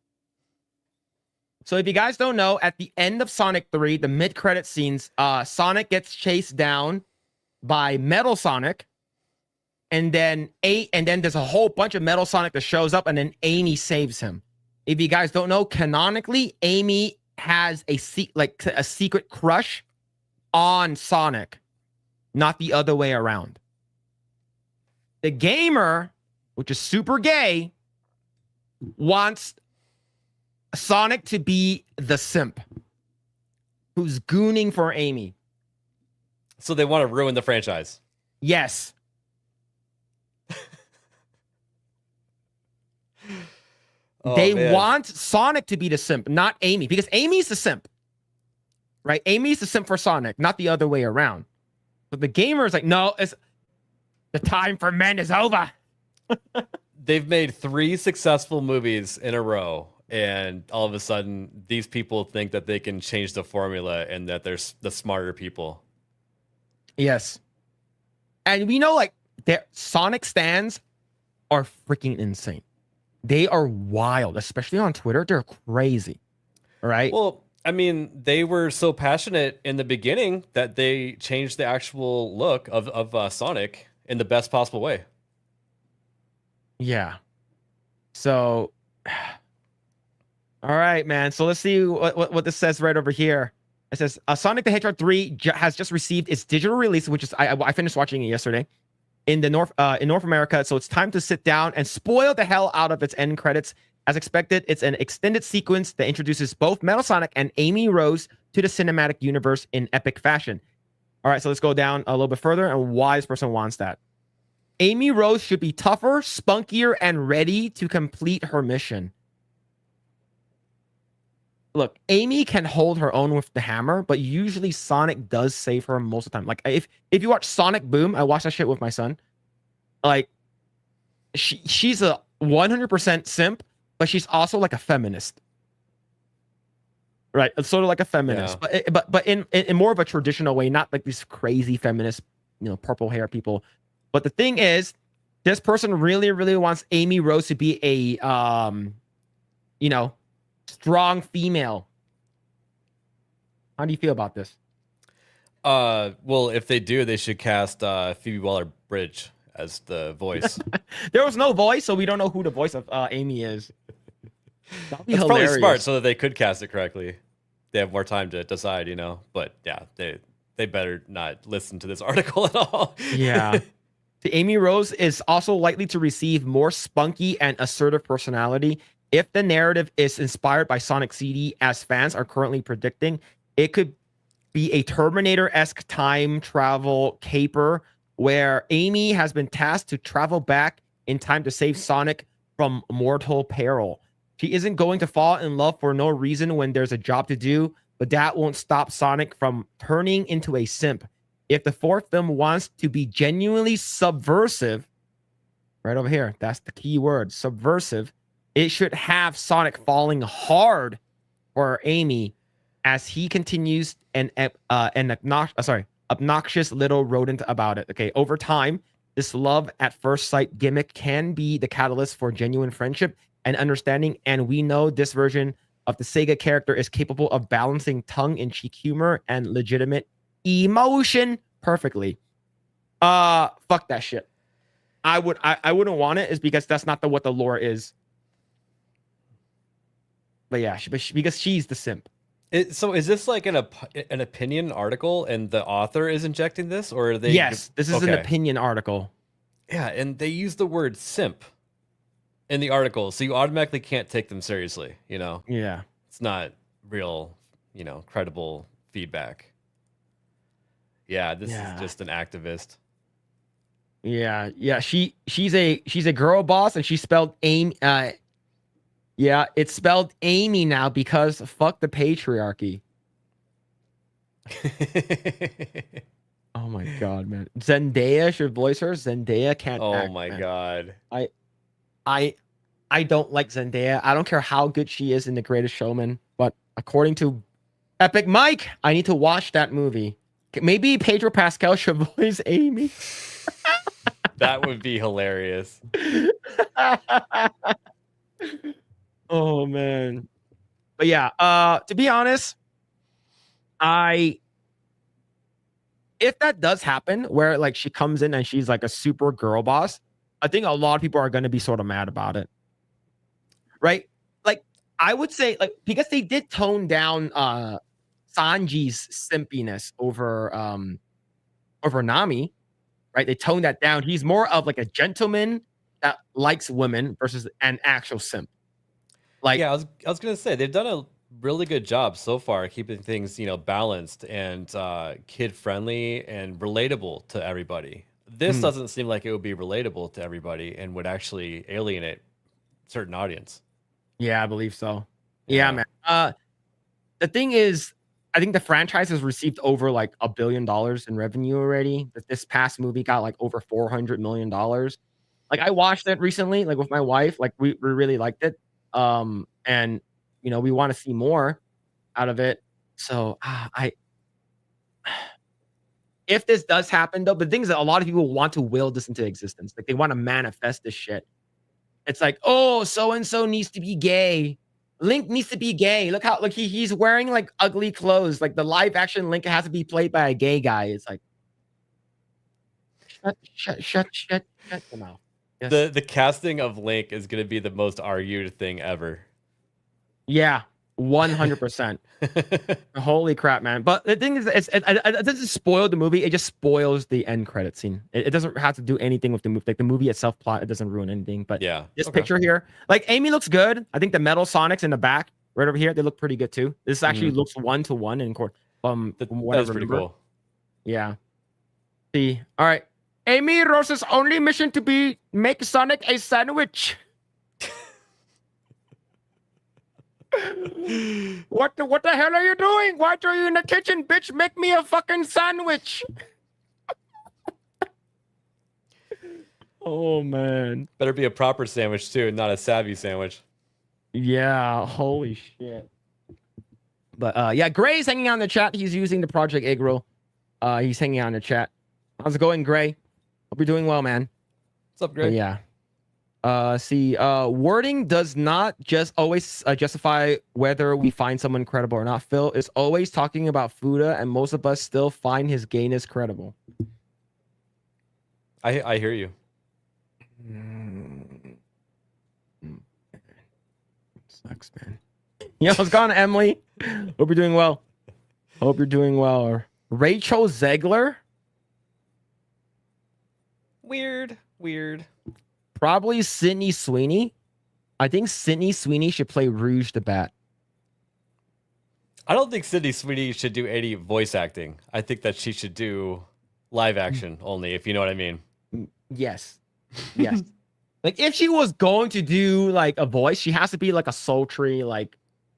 So if you guys don't know, at the end of Sonic 3, the mid-credit scenes, Sonic gets chased down by Metal Sonic, and then there's a whole bunch of Metal Sonic that shows up, and then Amy saves him. If you guys don't know, canonically, Amy has a secret crush on Sonic, not the other way around. The Gamer, which is super gay, wants Sonic to be the simp who's gooning for Amy. So they want to ruin the franchise. Yes. They want Sonic to be the simp, not Amy, because Amy's the simp. Right? Amy's the simp for Sonic, not the other way around. But the Gamer is like, no, it's the time for men is over. They've made 3 successful movies in a row, and all of a sudden, these people think that they can change the formula and that they're the smarter people. Yes. And we know, like, Sonic stans are freaking insane. They are wild, especially on Twitter. They're crazy. All right? Well, I mean, they were so passionate in the beginning that they changed the actual look of Sonic in the best possible way. Yeah. So, all right, man. So let's see what this says right over here. It says Sonic the Hedgehog 3 has just received its digital release, which is I finished watching it yesterday in North America. So it's time to sit down and spoil the hell out of its end credits. As expected, it's an extended sequence that introduces both Metal Sonic and Amy Rose to the cinematic universe in epic fashion. All right, so let's go down a little bit further and why this person wants that. Amy Rose should be tougher, spunkier, and ready to complete her mission. Look, Amy can hold her own with the hammer, but usually Sonic does save her most of the time. Like, if you watch Sonic Boom, I watched that shit with my son. Like, she's a 100% simp, but she's also like a feminist. Right? It's sort of like a feminist, yeah. but in more of a traditional way, not like these crazy feminist, purple hair people. But the thing is, this person really, really wants Amy Rose to be a, strong female. How do you feel about this? Well, if they do, they should cast Phoebe Waller-Bridge as the voice. There was no voice, so we don't know who the voice of Amy is. That'd be hilarious. Probably smart, so that they could cast it correctly. They have more time to decide, But yeah, they better not listen to this article at all. Yeah. The Amy Rose is also likely to receive more spunky and assertive personality. If the narrative is inspired by Sonic CD, as fans are currently predicting, it could be a Terminator-esque time travel caper where Amy has been tasked to travel back in time to save Sonic from mortal peril. She isn't going to fall in love for no reason when there's a job to do, but that won't stop Sonic from turning into a simp. If the 4th film wants to be genuinely subversive, right over here, that's the key word, subversive, it should have Sonic falling hard for Amy as he continues an obnoxious little rodent about it. Okay, over time, this love at first sight gimmick can be the catalyst for genuine friendship and understanding, and we know this version of the Sega character is capable of balancing tongue-in-cheek humor and legitimate emotion perfectly. Fuck that shit. I wouldn't want it, is because that's not what the lore is. But yeah, because she's the simp. So is this like an opinion article and the author is injecting this, or are they? Yes, this is an opinion article. Yeah, and they use the word simp in the article, so you automatically can't take them seriously. Yeah, it's not real, credible feedback. Yeah, this is Yeah. just an activist. Yeah. She's a girl boss, and she spelled Amy. Yeah, it's spelled Amy now because fuck the patriarchy. Oh my god, man. Zendaya should voice her. Zendaya can't Oh act, my man. god. I don't like Zendaya. I don't care how good she is in The Greatest Showman, but according to Epic Mike, I need to watch that movie. Maybe Pedro Pascal should voice Amy. That would be hilarious. Oh man. But yeah, to be honest, if that does happen where like she comes in and she's like a super girl boss, I think a lot of people are going to be sort of mad about it. Right? Like I would say like because they did tone down Sanji's simpiness over Nami, right? They toned that down. He's more of like a gentleman that likes women versus an actual simp. Like Yeah, I was gonna say they've done a really good job so far keeping things, balanced and kid friendly and relatable to everybody. This doesn't seem like it would be relatable to everybody and would actually alienate certain audience. yeah, I believe so. Yeah, man. The thing is, I think the franchise has received over like $1 billion in revenue already. This past movie got like over $400 million. Like I watched it recently, like with my wife. Like we really liked it. And we want to see more out of it. So if this does happen though, but the thing is that a lot of people want to will this into existence. Like they want to manifest this shit. It's like, oh, so and so needs to be gay. Link needs to be gay. Look how he's wearing like ugly clothes. Like the live action Link has to be played by a gay guy. It's like shut your mouth. Yes. The casting of Link is gonna be the most argued thing ever. Yeah, 100%. Holy crap, man! But the thing is, it doesn't spoil the movie. It just spoils the end credit scene. It doesn't have to do anything with the movie. Like the movie itself, plot, it doesn't ruin anything. But yeah, this picture here, like Amy looks good. I think the metal Sonics in the back, right over here, they look pretty good too. This actually looks 1-to-1 in court. That's pretty cool. Yeah. See, all right. Amy Rose's only mission to be make Sonic a sandwich. What the hell are you doing? Why are you in the kitchen, bitch? Make me a fucking sandwich. Oh man. Better be a proper sandwich too, not a savvy sandwich. Yeah, holy shit. But yeah, Grae's hanging out in the chat. He's using the Project Eggroll. He's hanging out in the chat. How's it going, Grae? Hope you're doing well, man. What's up, Grae? Yeah. Wording does not just always justify whether we find someone credible or not. Phil is always talking about Fuda, and most of us still find his gayness credible. I hear you. Sucks, man. Yeah, what's going on, Emily? Hope you're doing well. Hope you're doing well. Rachel Zegler? Weird. Probably Sydney Sweeney. I think Sydney Sweeney should play Rouge the Bat. I don't think Sydney Sweeney should do any voice acting. I think that she should do live action only, if you know what I mean. Yes. Like if she was going to do like a voice, she has to be like a sultry like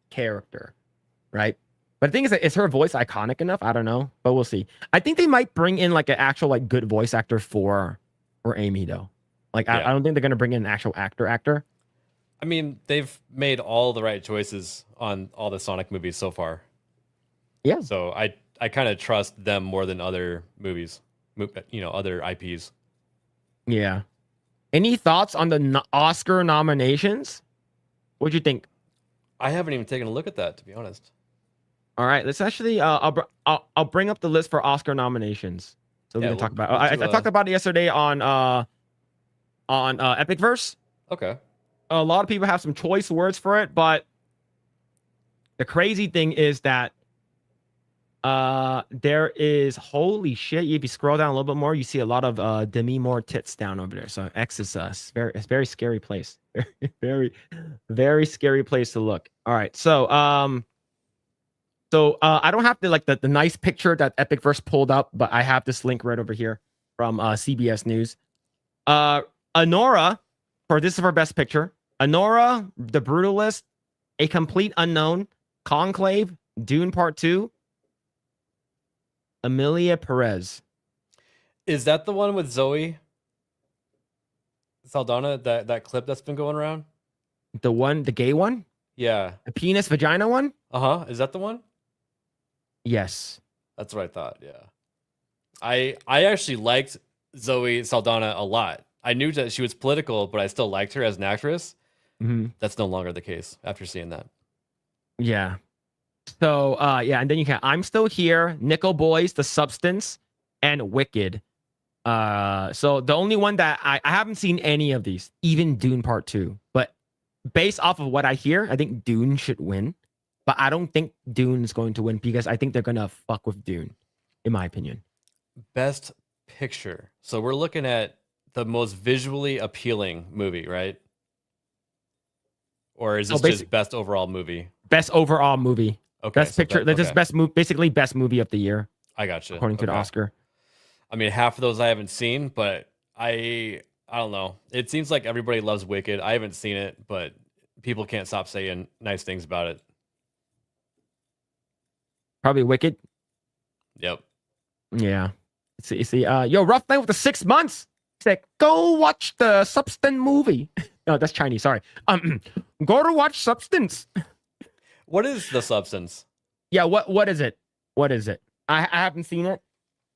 character, right? But the thing is that is her voice iconic enough? I don't know, but we'll see. I think they might bring in like an actual like good voice actor for Amy though. Like I don't think they're gonna bring in an actual actor. I mean, they've made all the right choices on all the Sonic movies so far. Yeah. So I kind of trust them more than other movies, other IPs. Yeah. Any thoughts on the Oscar nominations? What'd you think? I haven't even taken a look at that, to be honest. All right, let's actually. I'll bring up the list for Oscar nominations so we can talk about. I talked about it yesterday on Epicverse. Okay. A lot of people have some choice words for it, but the crazy thing is that there is holy shit. If you scroll down a little bit more, you see a lot of Demi Moore tits down over there. So X is a very scary place. Very, very scary place to look. All right, so So I don't have the nice picture that Epicverse pulled up, but I have this link right over here from CBS News. Anora, this is her best picture. Anora, The Brutalist, A Complete Unknown, Conclave, Dune Part 2, Emilia Perez. Is that the one with Zoe Saldana? That clip that's been going around? The gay one? Yeah. The penis vagina one? Is that the one? Yes. That's what I thought. Yeah. I actually liked Zoe Saldana a lot. I knew that she was political, but I still liked her as an actress. Mm-hmm. That's no longer the case after seeing that. Yeah. So and then you can I'm Still Here, Nickel Boys, The Substance, and Wicked. So the only one that I haven't seen any of these, even Dune Part 2. But based off of what I hear, I think Dune should win. But I don't think Dune's going to win because I think they're gonna fuck with Dune, in my opinion. Best picture. So we're looking at the most visually appealing movie, right? Or is this just best overall movie? Best overall movie. Okay. Best picture. That's just best movie, basically best movie of the year. I gotcha. According to the Oscar. I mean, half of those I haven't seen, but I don't know. It seems like everybody loves Wicked. I haven't seen it, but people can't stop saying nice things about it. Probably Wicked. Yep. Yeah. See, Rough Night with the 6 months. He's like, go watch the Substance movie. No, that's Chinese. Sorry. Go to watch Substance. What is The Substance? Yeah. What is it? What is it? I haven't seen it.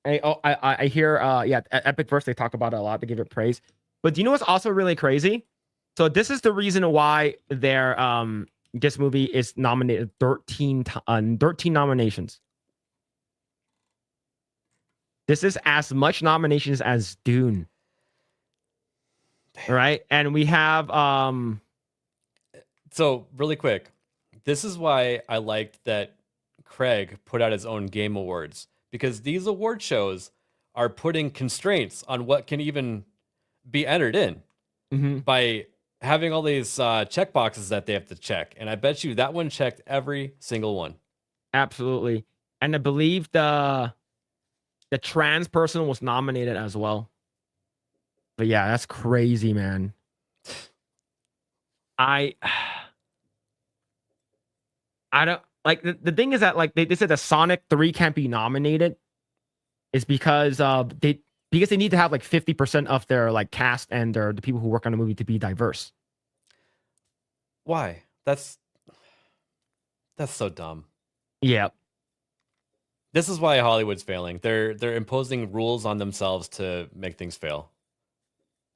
I hear. At Epicverse they talk about it a lot. They give it praise. But do you know what's also really crazy? So this is the reason why this movie is nominated 13 nominations. This is as much nominations as Dune. Damn. Right? And we have So really quick, this is why I liked that Craig put out his own game awards, because these award shows are putting constraints on what can even be entered in by having all these check boxes that they have to check. And I bet you that one checked every single one. Absolutely. And I believe the trans person was nominated as well. But yeah, that's crazy, man. I don't like the thing is that like they said that Sonic 3 can't be nominated is because they need to have like 50% of their like cast and the people who work on the movie to be diverse. Why? That's so dumb. Yeah. This is why Hollywood's failing. They're imposing rules on themselves to make things fail.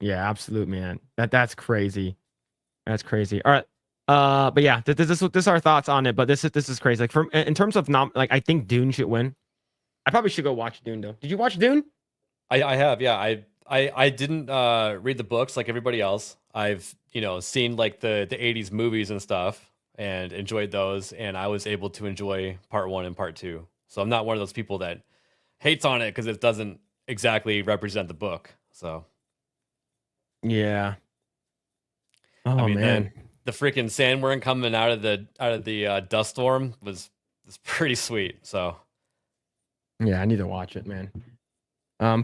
Yeah, absolute, man. That's crazy. That's crazy. All right. But yeah, this is our thoughts on it. But this is crazy. Like in terms of I think Dune should win. I probably should go watch Dune though. Did you watch Dune? I have, yeah. I didn't read the books like everybody else. I've seen like the 80s movies and stuff and enjoyed those, and I was able to enjoy part 1 and part 2. So I'm not one of those people that hates on it because it doesn't exactly represent the book. So yeah. Oh, I mean, man. The freaking sandworm coming out of the dust storm was pretty sweet. So yeah, I need to watch it, man.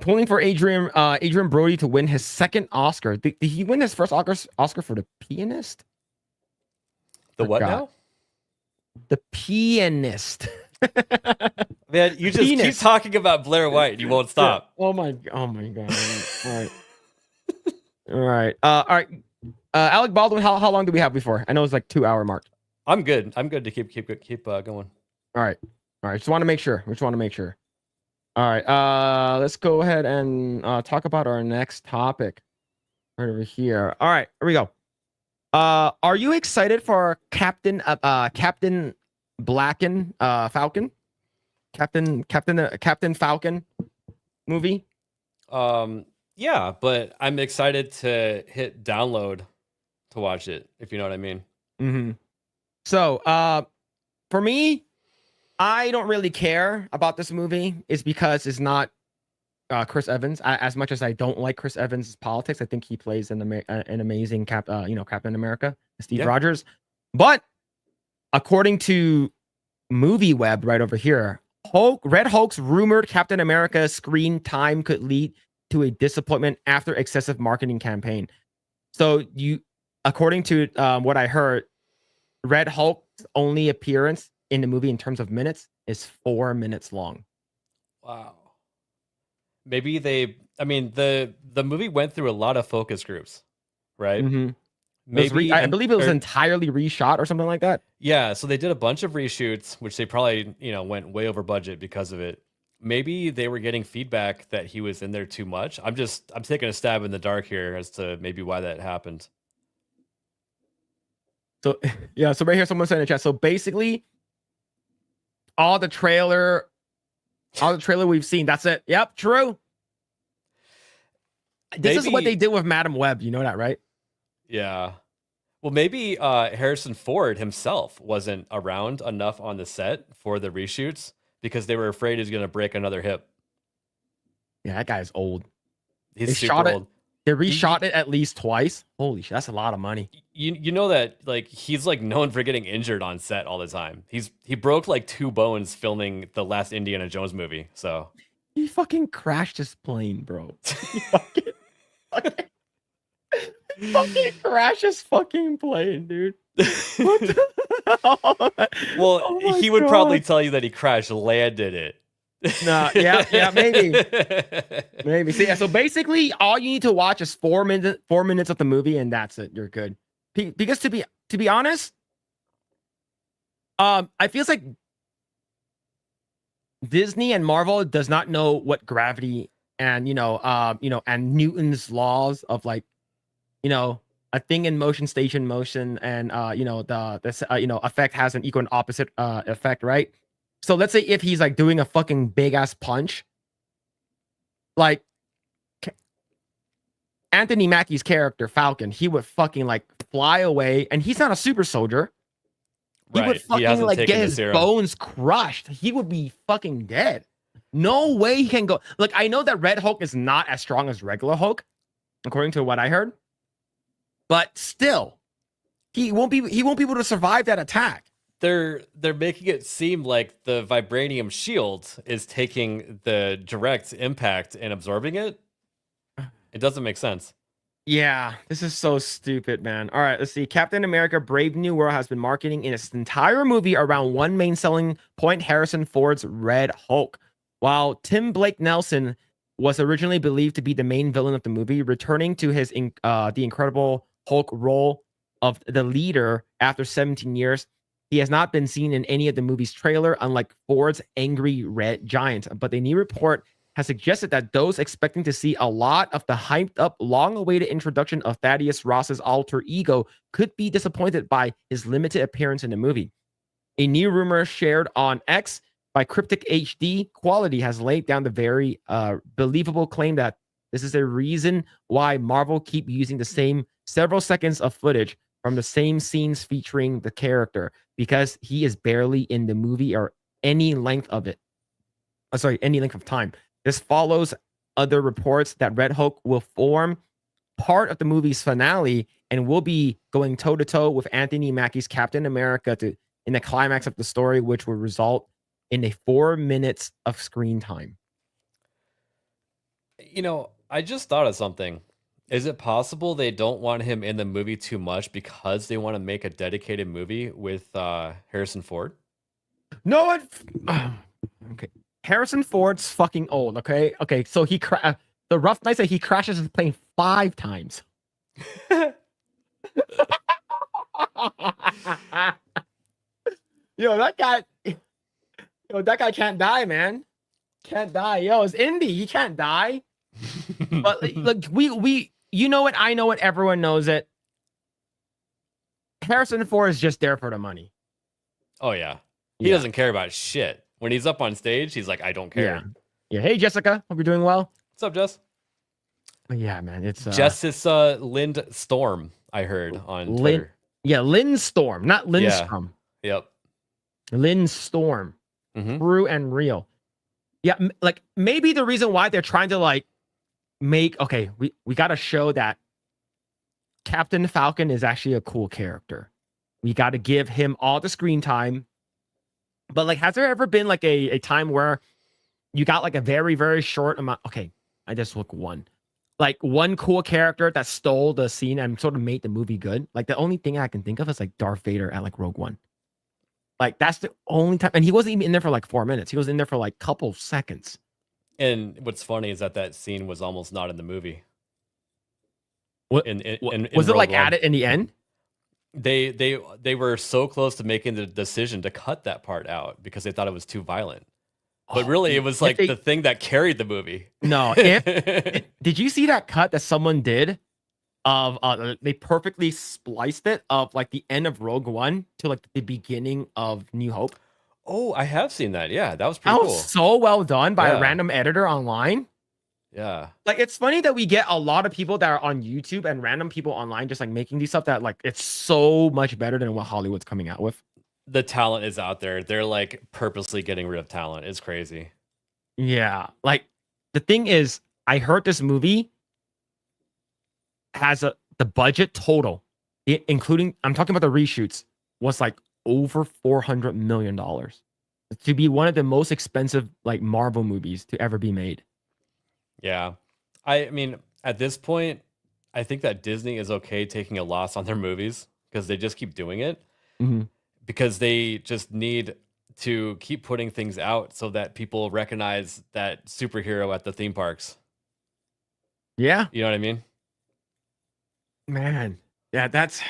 Pulling for Adrian Brody to win his second Oscar. Did he win his first Oscar for The Pianist? The what now? The Pianist. Man, you just keep talking about Blair White. You won't stop. Oh my god. All right. All right. Alec Baldwin, how long do we have before? I know it's like 2-hour mark. I'm good. I'm good to keep going. All right. Just want to make sure. All right. Let's go ahead and talk about our next topic right over here. All right. Here we go. Are you excited for Captain Falcon movie? Yeah, but I'm excited to hit download to watch it, if you know what I mean. So for me, I don't really care about this movie. It's because it's not Chris Evans. As much as I don't like Chris Evans' politics, I think he plays an amazing Captain America, Steve Rogers. But according to movie web right over here. Red Hulk's rumored Captain America screen time could lead to a disappointment after excessive marketing campaign. So according to what I heard, Red Hulk's only appearance in the movie in terms of minutes is 4 minutes long. Wow. Maybe the movie went through a lot of focus groups, right? Mm-hmm. Maybe I believe it was entirely reshot or something like that. Yeah, so they did a bunch of reshoots, which they probably, went way over budget because of it. Maybe they were getting feedback that he was in there too much. I'm taking a stab in the dark here as to maybe why that happened. So yeah, so right here, someone said in the chat. So basically, all the trailer we've seen, that's it. Yep, true. This is what they did with Madam Web. You know that, right? Yeah. Well, maybe Harrison Ford himself wasn't around enough on the set for the reshoots because they were afraid he's going to break another hip. Yeah, that guy's old. He's super old. They reshot it at least twice. Holy shit, that's a lot of money. You know that he's known for getting injured on set all the time. He broke 2 bones filming the last Indiana Jones movie. So he fucking crashed his plane, bro. He fucking crashed his fucking plane, dude. What the well, he would probably tell you that he crash landed it. No, yeah, maybe. See, so basically, all you need to watch is 4 minutes of the movie, and that's it. You're good. Because to be honest, I feels like Disney and Marvel does not know what gravity and and Newton's laws of a thing in motion, station motion, and the effect has an equal and opposite effect, right? So let's say if he's doing a fucking big ass punch, Anthony Mackie's character Falcon, he would fucking fly away, and he's not a super soldier. He would fucking get his bones crushed. He would be fucking dead. No way he can go. I know that Red Hulk is not as strong as regular Hulk, according to what I heard, but still, he won't be able to survive that attack. They're making it seem like the vibranium shield is taking the direct impact and absorbing it. It doesn't make sense. Yeah, this is so stupid, man. All right, let's see. Captain America Brave New World has been marketing in its entire movie around one main selling point, Harrison Ford's Red Hulk. While Tim Blake Nelson was originally believed to be the main villain of the movie, returning to his the Incredible Hulk role of the leader after 17 years, he has not been seen in any of the movie's trailer, unlike Ford's Angry Red Giant. But a new report has suggested that those expecting to see a lot of the hyped-up, long-awaited introduction of Thaddeus Ross's alter ego could be disappointed by his limited appearance in the movie. A new rumor shared on X by Cryptic HD Quality has laid down the very believable claim that this is a reason why Marvel keep using the same several seconds of footage from the same scenes featuring the character, because he is barely in the movie or any length of it. Any length of time. This follows other reports that Red Hulk will form part of the movie's finale and will be going toe-to-toe with Anthony Mackie's Captain America in the climax of the story, which will result in a 4 minutes of screen time. I just thought of something. Is it possible they don't want him in the movie too much because they want to make a dedicated movie with Harrison Ford? No, okay. Harrison Ford's fucking old, okay? Okay, so the rough night said he crashes his plane 5 times. That guy can't die, man. Can't die. It's Indy. He can't die. But we you know it, I know it, everyone knows it. Harrison Ford is just there for the money. Oh yeah. He doesn't care about shit. When he's up on stage, he's like, I don't care. Yeah. Hey, Jessica. Hope you're doing well. What's up, Jess? Yeah, man. It's Justice Lind Storm, I heard on Twitter. Yeah, Lynn Storm, not Lindstrom. Yeah. Yep. Lynn Storm. Mm-hmm. True and real. Yeah, maybe the reason why they're trying to we got to show that Captain Falcon is actually a cool character. We got to give him all the screen time. But like, has there ever been like a time where you got like a very, very short amount? Okay, I just look one. Like one cool character that stole the scene and sort of made the movie good. Like the only thing I can think of is like Darth Vader at like Rogue One. Like that's the only time, and he wasn't even in there for like 4 minutes. He was in there for like couple seconds. And what's funny is that scene was almost not in the movie. What In was it Rogue like One. added in the end? They were so close to making the decision to cut that part out because they thought it was too violent. But really, it was like the thing that carried the movie. No, did you see that cut that someone did? Of they perfectly spliced it of like the end of Rogue One to like the beginning of New Hope. Oh, I have seen that. Yeah, that was pretty cool. So well done by a Yeah. random editor online. Yeah. Like it's funny that we get a lot of people that are on YouTube and random people online just like making these stuff that like it's so much better than what Hollywood's coming out with. The talent is out there. They're like purposely getting rid of talent. It's crazy. Yeah. Like the thing is, I heard this movie has the budget total, including I'm talking about the reshoots, was like over $400 million to be one of the most expensive like Marvel movies to ever be made. Yeah. I mean, at this point, I think that Disney is okay taking a loss on their movies because they just keep doing it. Because they just need to keep putting things out so that people recognize that superhero at the theme parks. Yeah. You know what I mean? Man. Yeah, that's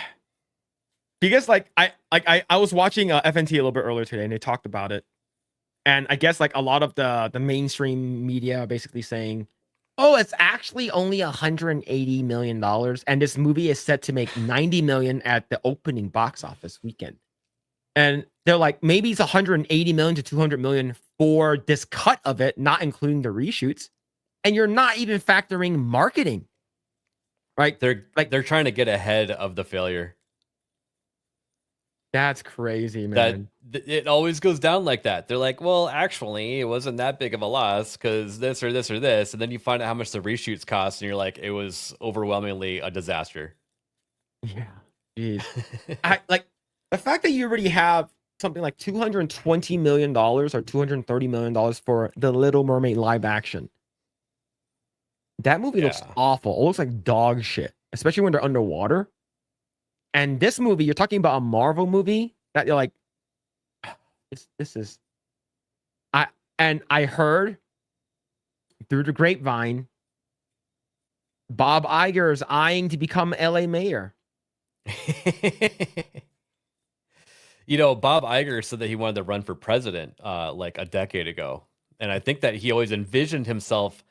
because like I was watching FNT a little bit earlier today and they talked about it. And I guess like a lot of the mainstream media are basically saying, oh, it's actually only $180 million. And this movie is set to make 90 million at the opening box office weekend. And they're like, maybe it's 180 million to 200 million for this cut of it, not including the reshoots. And you're not even factoring marketing. Right? They're trying to get ahead of the failure. That's crazy, man. It always goes down like that. They're like, well, actually, it wasn't that big of a loss because this or this or this. And then you find out how much the reshoots cost, and you're like, it was overwhelmingly a disaster. Yeah. Jeez. I like the fact that you already have something like $220 million or $230 million for the Little Mermaid live action. That movie looks awful. It looks like dog shit, especially when they're underwater. And this movie, you're talking about a Marvel movie that you're like, I heard through the grapevine, Bob Iger is eyeing to become LA mayor. You know, Bob Iger said that he wanted to run for president like a decade ago. And I think that he always envisioned himself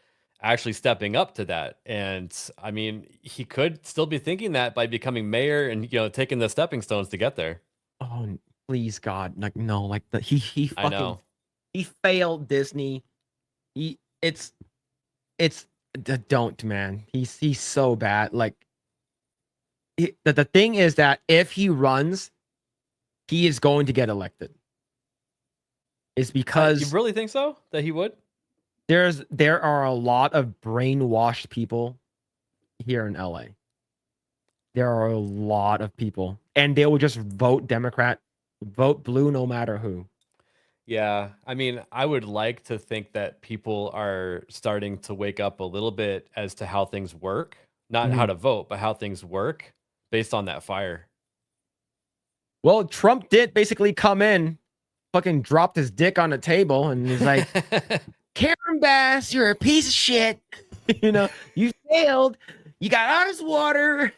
actually stepping up to that. And I mean, he could still be thinking that by becoming mayor and, you know, taking the stepping stones to get there. Oh, please God. Like, no, like he I know. He failed Disney. Don't, man. He's so bad. Like the thing is that if he runs, he is going to get elected. It's because you really think so that he would? There are a lot of brainwashed people here in LA. There are a lot of people, and they will just vote Democrat, vote blue no matter who. Yeah, I mean, I would like to think that people are starting to wake up a little bit as to how things work, not how to vote, but how things work based on that fire. Well, Trump did basically come in, fucking dropped his dick on the table, and he's like, Karen Bass, you're a piece of shit. You know, you failed. You got honest water.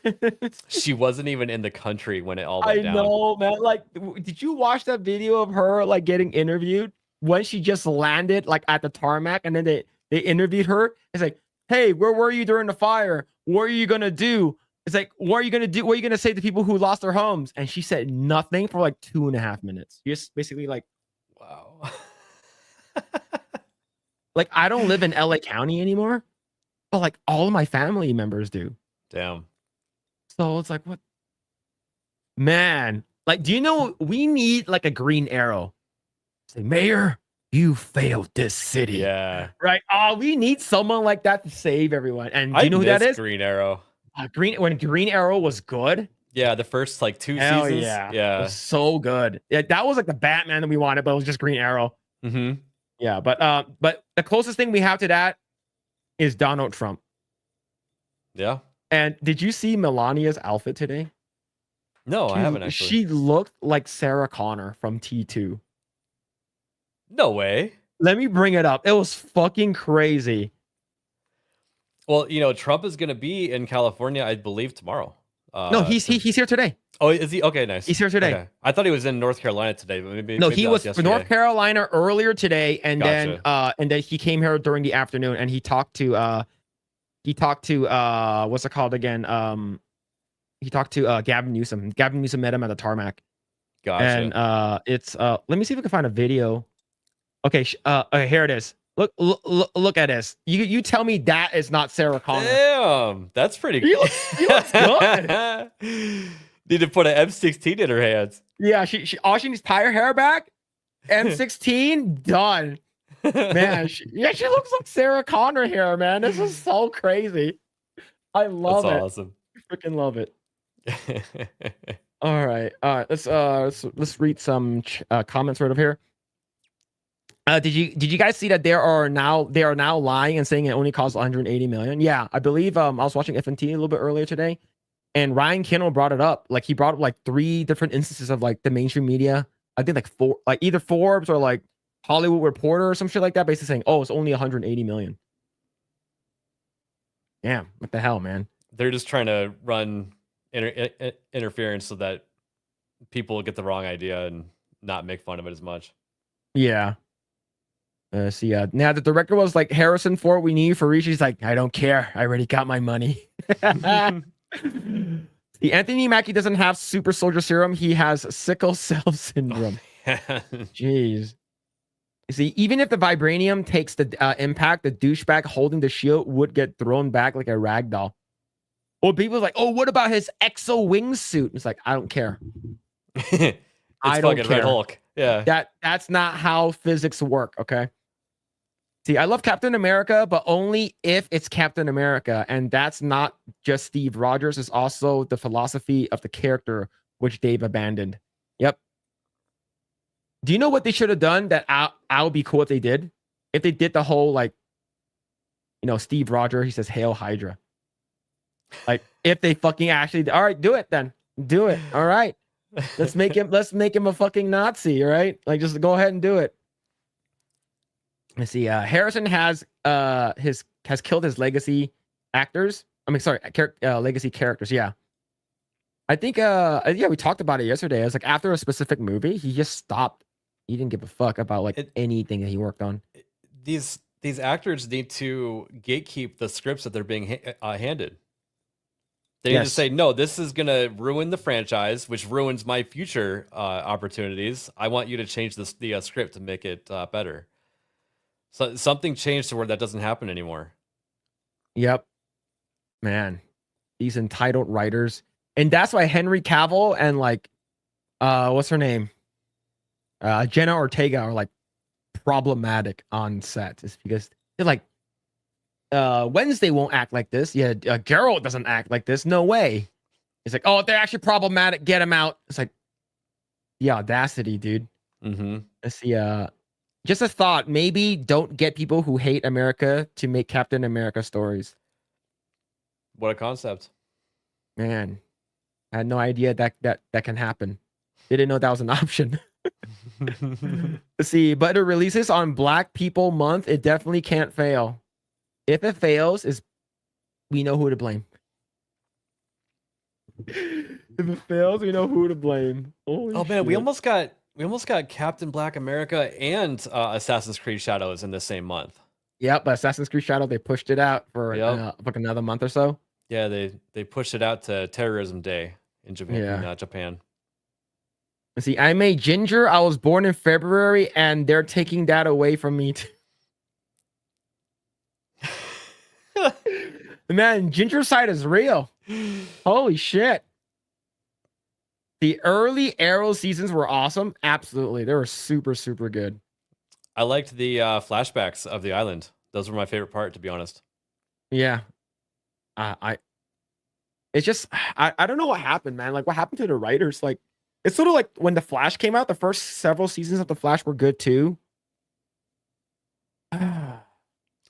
She wasn't even in the country when it all went down. I know, man. Like, did you watch that video of her like getting interviewed when she just landed like at the tarmac, and then they interviewed her? It's like, hey, where were you during the fire? What are you gonna do? It's like, what are you gonna do? What are you gonna say to people who lost their homes? And she said nothing for like 2.5 minutes. Just basically like, wow. Like, I don't live in LA County anymore, but like all of my family members do. Damn. So it's like, what? Man, like, do you know we need like a green arrow? Say, Mayor, you failed this city. Yeah. Right. Oh, we need someone like that to save everyone. And do you know who that is? Green Arrow. When Green Arrow was good. Yeah, the first like 2 Hell seasons. yeah. It Yeah. was so good. Yeah, that was like the Batman that we wanted, but it was just Green Arrow. Mm-hmm. Yeah, but the closest thing we have to that is Donald Trump. Yeah. And did you see Melania's outfit today? No, I haven't actually. She looked like Sarah Connor from T2. No way. Let me bring it up. It was fucking crazy. Well, you know, Trump is going to be in California, I believe, tomorrow. No, he's here today. Oh, is he? Okay, nice. He's here today. Okay. I thought he was in North Carolina today, but maybe No, maybe he that was for yesterday. North Carolina earlier today, and Gotcha. then he came here during the afternoon, and he talked to what's it called again? He talked to Gavin Newsom. Gavin Newsom met him at the tarmac. Gotcha. And it's let me see if we can find a video. Okay, okay, here it is. Look at this. You tell me that is not Sarah Connor. Damn, that's pretty He looks good. Need to put an M16 in her hands. Yeah, she all she needs tie her hair back. M16 done. Man, she looks like Sarah Connor here, man. This is so crazy. I love it. That's awesome. Freaking love it. All right. Let's read some comments right over here. Did you guys see that they are now lying and saying it only costs 180 million? Yeah, I believe I was watching FNT a little bit earlier today, and Ryan Kindle brought it up. Like he brought up like 3 different instances of like the mainstream media. I think like 4, like either Forbes or like Hollywood Reporter or some shit like that, basically saying, "Oh, it's only 180 million." Damn, what the hell, man? They're just trying to run interference so that people get the wrong idea and not make fun of it as much. Yeah. See, now the director was like, Harrison Ford, we need you for reach. He's like, I don't care. I already got my money. The Anthony Mackie doesn't have super soldier serum. He has sickle cell syndrome. Jeez. You see, even if the vibranium takes the impact, the douchebag holding the shield would get thrown back like a rag doll. Well, people are like, oh, what about his exo wingsuit? It's like, I don't care. I don't care. Red Hulk. Yeah. That's not how physics work, okay? See, I love Captain America, but only if it's Captain America. And that's not just Steve Rogers. It's also the philosophy of the character, which Dave abandoned. Yep. Do you know what they should have done that I would be cool if they did? If they did the whole, like, you know, Steve Rogers, he says, Hail Hydra. Like, if they fucking actually, all right, do it then. Do it. All right. Let's make him a fucking Nazi, right? Like, just go ahead and do it. Let's see. Harrison has killed his legacy actors. I mean, sorry, legacy characters. Yeah. I think we talked about it yesterday. It's like after a specific movie, he just stopped. He didn't give a fuck about like anything that he worked on. These actors need to gatekeep the scripts that they're being handed. They need to say, no, this is going to ruin the franchise, which ruins my future opportunities. I want you to change the script to make it better. So something changed to where that doesn't happen anymore. Yep. Man, these entitled writers. And that's why Henry Cavill and like, what's her name? Jenna Ortega are like problematic on set. It's because they're like, Wednesday won't act like this. Yeah, Geralt doesn't act like this. No way. It's like, oh, they're actually problematic. Get them out. It's like, the audacity, dude. Mm-hmm. Let's see. Just a thought. Maybe don't get people who hate America to make Captain America stories. What a concept. Man, I had no idea that can happen. Didn't know that was an option. Let's see. But it releases on Black People Month. It definitely can't fail. If it fails, we know who to blame. If it fails, we know who to blame. Holy oh man, shit. we almost got Captain Black America and Assassin's Creed Shadows in the same month. Yep, but Assassin's Creed Shadow, they pushed it out for like another month or so. Yeah, they pushed it out to Terrorism Day in Japan. Yeah. Japan. Let's see, I'm a ginger. I was born in February, and they're taking that away from me too. Man, ginger side is real. Holy shit. The early Arrow seasons were awesome. Absolutely. They were super, super good. I liked the flashbacks of the island. Those were my favorite part, to be honest. Yeah. I it's just I don't know what happened, man. Like what happened to the writers? Like it's sort of like when the Flash came out, the first several seasons of the Flash were good too.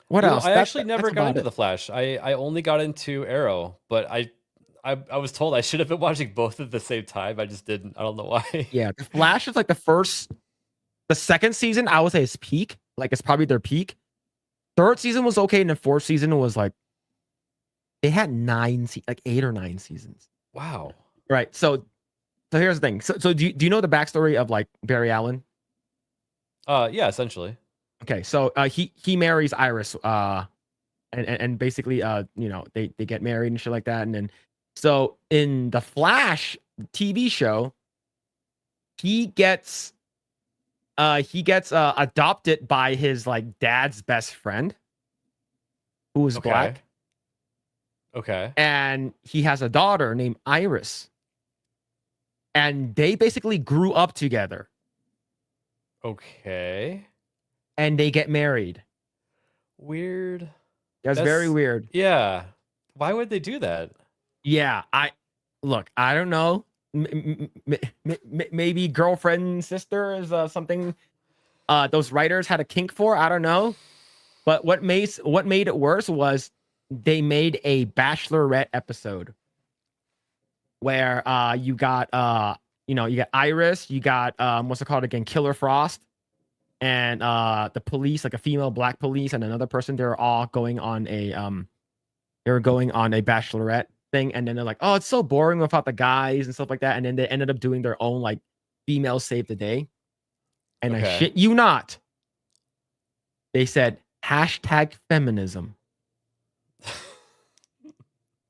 What else? I actually That's never got about into it. the Flash. I only got into Arrow, but I was told I should have been watching both at the same time. I just didn't. I don't know why. Yeah, the Flash is like the second season. I would say is peak. Like it's probably their peak. Third season was okay, and the fourth season was like they had like 8 or 9 seasons. Wow. Right. So here's the thing. So do you know the backstory of like Barry Allen? Yeah, essentially. Okay, so he marries Iris, and basically they get married and shit like that, and then so in the Flash TV show, he gets adopted by his like dad's best friend, who is black, Okay. and he has a daughter named Iris, and they basically grew up together, Okay. and they get married. Weird. That's very weird. Yeah. Why would they do that? Yeah, I don't know. Maybe girlfriend and sister is something those writers had a kink for. I don't know. But what made it worse was they made a Bachelorette episode where you got Iris, you got what's it called again, Killer Frost, and the police, like a female black police and another person. They're all going on a Bachelorette thing, and then they're like, oh, it's so boring without the guys and stuff like that, and then they ended up doing their own like female save the day, and I shit you not, they said #feminism,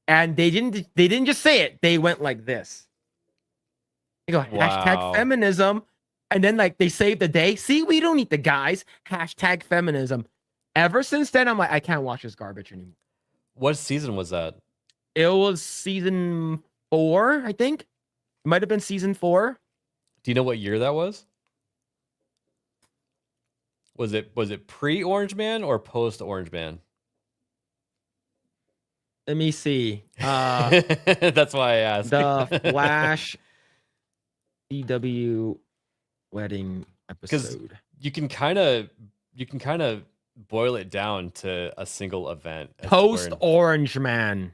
and they didn't just say it, they went like this, they go #feminism, and then like they saved the day. See, we don't need the guys, #feminism. Ever since then, I'm like, I can't watch this garbage anymore. What season was that? It was season 4, I think. It might have been season 4. Do you know what year that was? Was it pre-Orange Man or post-Orange Man? Let me see. That's why I asked. The Flash CW wedding episode. You can kind of boil it down to a single event. Post Orange Man.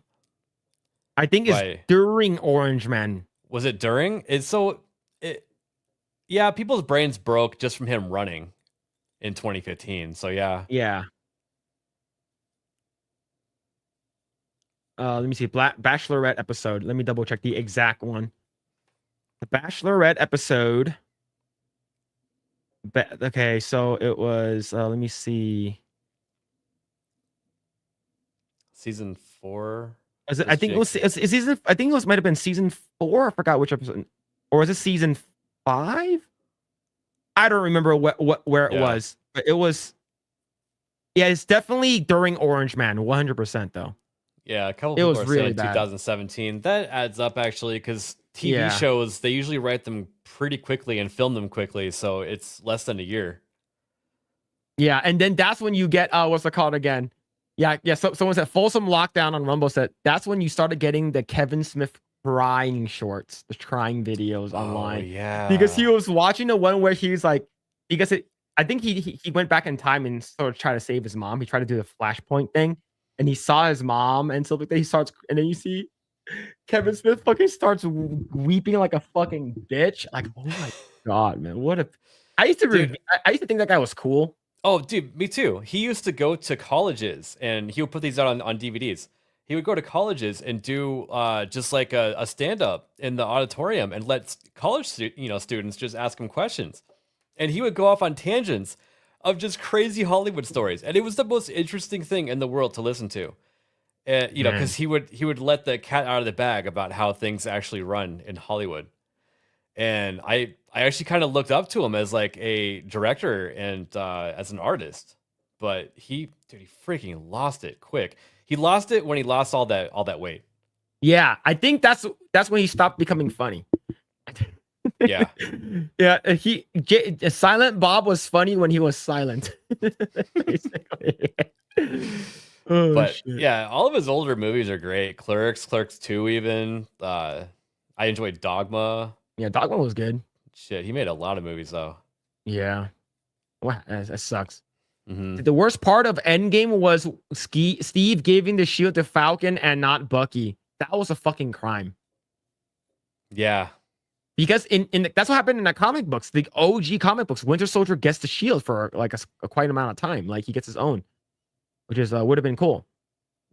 I think it's during Orange Man. Was it during? Yeah, people's brains broke just from him running in 2015. So yeah. Yeah. Let me see. Bachelorette episode. Let me double check the exact one. The Bachelorette episode. Okay, so it was. Let me see. Season 4. I think it was season. I think it was might have been season 4. I forgot which episode, or was it season 5? I don't remember where it was, but it was. Yeah, it's definitely during Orange Man, 100% though. Yeah, a couple. It people was are really saying bad. 2017. That adds up actually, because TV shows, they usually write them pretty quickly and film them quickly, so it's less than a year. Yeah, and then that's when you get what's it called again? Yeah. So someone said Folsom Lockdown on Rumble said that's when you started getting the Kevin Smith crying shorts, the crying videos online. Yeah. Because he was watching the one where he's like, I think he went back in time and sort of tried to save his mom. He tried to do the Flashpoint thing, and he saw his mom and stuff like that. He starts, and then you see Kevin Smith fucking starts weeping like a fucking bitch. Like, oh my god, man, what a! I used to think that guy was cool. Oh, dude, me too. He used to go to colleges and he would put these out on DVDs. He would go to colleges and do just like a stand-up in the auditorium and let college students just ask him questions. And he would go off on tangents of just crazy Hollywood stories. And it was the most interesting thing in the world to listen to. Because he would let the cat out of the bag about how things actually run in Hollywood. And I actually kind of looked up to him as like a director and as an artist, but he freaking lost it quick. He lost it when he lost all that weight. Yeah, I think that's when he stopped becoming funny. Yeah, yeah. Silent Bob was funny when he was silent. Oh But shit. yeah, all of his older movies are great. Clerks 2 even. I enjoyed Dogma. Yeah, Dogma was good. Shit, he made a lot of movies though. Yeah. Wow, that sucks. Hmm. The worst part of Endgame was Steve giving the shield to Falcon and not Bucky. That was a fucking crime. Yeah. Because that's what happened in the comic books. The OG comic books, Winter Soldier gets the shield for like a quite amount of time. Like he gets his own, which is would have been cool.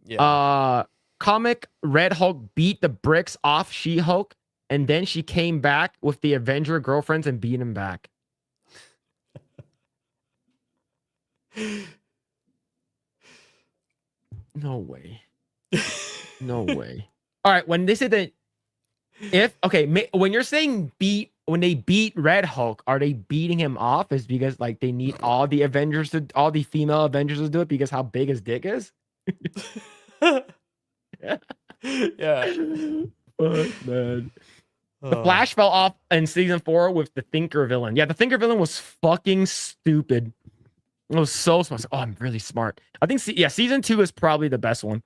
Yeah. Comic Red Hulk beat the bricks off She-Hulk, and then she came back with the Avenger girlfriends and beat him back. No way. No way. All right, when they say that when you're saying when they beat Red Hulk, are they beating him off? Is because like they need all the female Avengers to do it because how big his dick is? Yeah. Fuck, man. The Flash fell off in season 4 with the Thinker villain. Yeah, the Thinker villain was fucking stupid. It was so smart. Oh, I'm really smart. I think season 2 is probably the best one.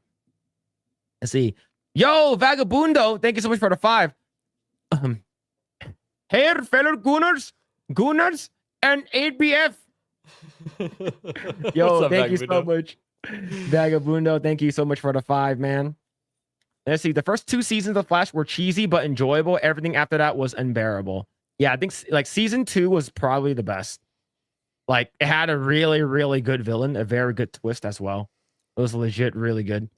Let's see. Yo, Vagabundo, thank you so much for the 5. Hey, fellow Gunners, and 8BF. Yo, up, thank you Vagabundo? so much. Vagabundo, thank you so much for the 5, man. Let's see. The first 2 seasons of Flash were cheesy but enjoyable. Everything after that was unbearable. Yeah, I think like season 2 was probably the best. Like it had a really, really good villain, a very good twist as well. It was legit really good.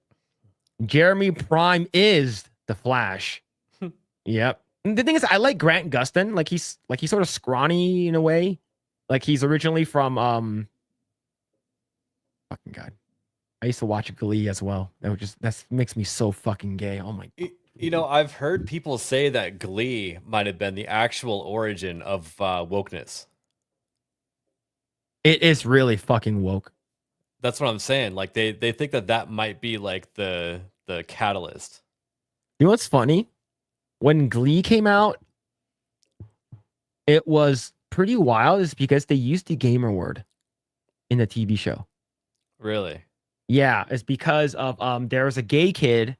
Jeremy Prime is the Flash. Yep. And the thing is, I like Grant Gustin. Like he's sort of scrawny in a way. Like he's originally from fucking God. I used to watch Glee as well. That makes me so fucking gay. Oh my God. You know, I've heard people say that Glee might have been the actual origin of wokeness. It is really fucking woke. That's what I'm saying. Like they think that might be like the catalyst. You know what's funny? When Glee came out, it was pretty wild. Is because they used the gamer word in the TV show. Really? Yeah, it's because of there was a gay kid.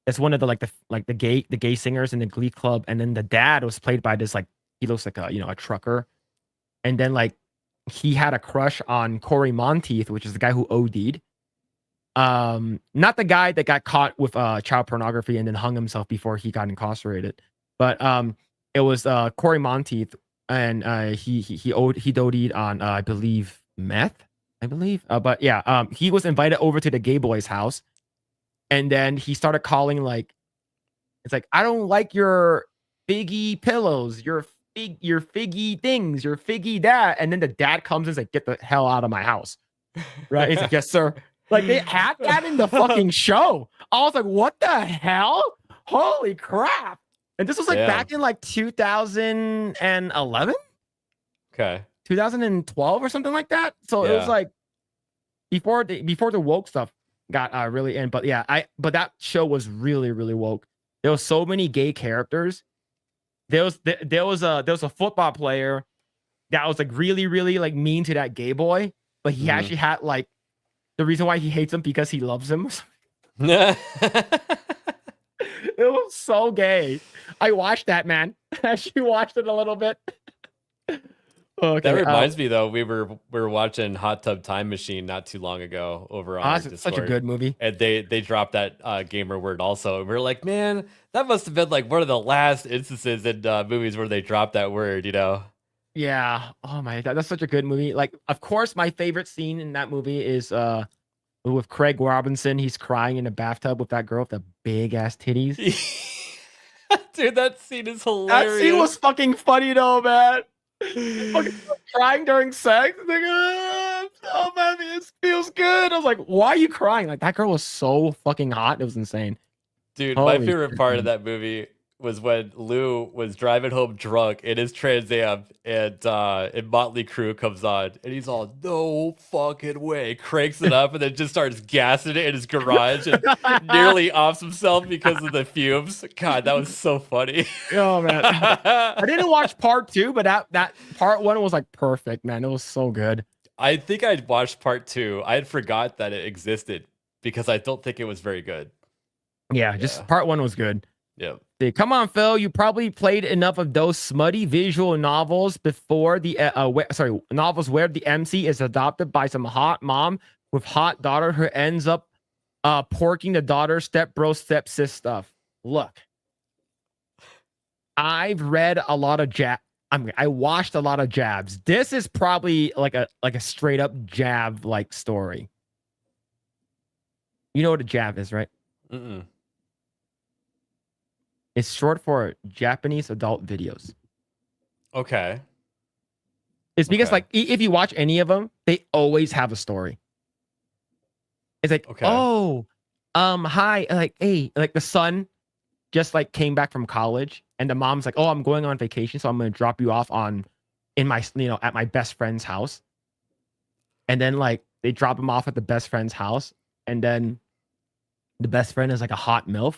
That's one of the gay singers in the Glee club, and then the dad was played by this he looks like a trucker, and then he had a crush on Corey Monteith, which is the guy who OD'd. Not the guy that got caught with child pornography and then hung himself before he got incarcerated, but it was Corey Monteith, and he OD'd on I believe meth. But yeah, he was invited over to the gay boy's house, and then he started calling it's like, I don't like your figgy pillows, your figgy things, your figgy that, and then the dad comes and is like, get the hell out of my house, right? He's like, yes sir. Like they had that in the fucking show. I was like, what the hell? Holy crap! And this was back in 2011. Okay. 2012 or something like that. So it was before the woke stuff got really in. But yeah, but that show was really, really woke. There was so many gay characters. There was a football player that was really, really mean to that gay boy, but he actually had the reason why he hates him because he loves him. It was so gay. I watched that, man. I actually watched it a little bit. Okay, that reminds me though, we were watching Hot Tub Time Machine not too long ago over on Discord. Such a good movie. And they dropped that gamer word also. And we are like, man, that must have been one of the last instances in movies where they dropped that word, Yeah. Oh my God, that's such a good movie. Of course, my favorite scene in that movie is with Craig Robinson. He's crying in a bathtub with that girl with the big ass titties. Dude, that scene is hilarious. That scene was fucking funny though, man. Fucking crying during sex. It's like, oh man, it feels good. I was like, why are you crying? That girl was so fucking hot. It was insane. Dude, my favorite part of that movie was when Lou was driving home drunk in his Trans Am, and Motley Crue comes on, and he's all, no fucking way, cranks it up, and then just starts gassing it in his garage and nearly offs himself because of the fumes. God, that was so funny. Oh man, I didn't watch part 2, but that part 1 was perfect, man. It was so good. I think I'd watched part 2. I had forgot that it existed because I don't think it was very good. Yeah, just part 1 was good. Yeah. Come on, Phil. You probably played enough of those smutty visual novels before the novels where the MC is adopted by some hot mom with hot daughter who ends up porking the daughter, step bro, step sis stuff. Look, I've read a lot of I watched a lot of jabs. This is probably like a straight up jab like story. You know what a jab is, right? Mm-mm. It's short for Japanese adult videos. Okay. It's because like if you watch any of them, they always have a story. It's like, oh, hi, like, hey, like the son just like came back from college, and the mom's like, oh, I'm going on vacation, so I'm gonna drop you off at my best friend's house. And then like they drop him off at the best friend's house, and then the best friend is like a hot MILF.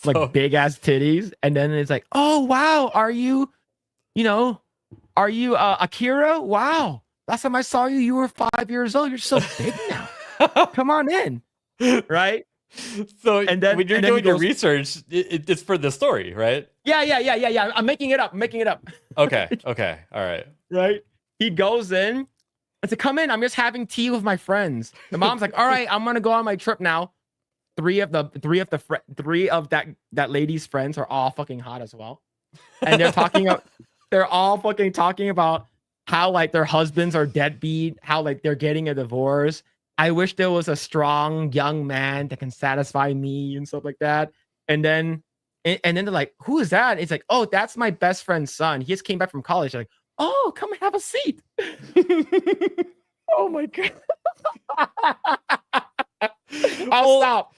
Like big ass titties, and then it's like, oh wow, are you Akira? Wow, last time I saw you, you were 5 years old. You're so big now. Come on in, right? So and then when you're doing your research, it's for the story, right? Yeah. I'm making it up. Okay, all right. Right? He goes in and said, come in. I'm just having tea with my friends. The mom's like, all right, I'm gonna go on my trip now. Three of that lady's friends are all fucking hot as well, and they're all fucking talking about how like their husbands are deadbeat, how like they're getting a divorce. I wish there was a strong young man that can satisfy me and stuff like that. And then they're like, who is that? It's like, oh, that's my best friend's son. He just came back from college. They're like, oh, come have a seat. Oh my god. I'll stop.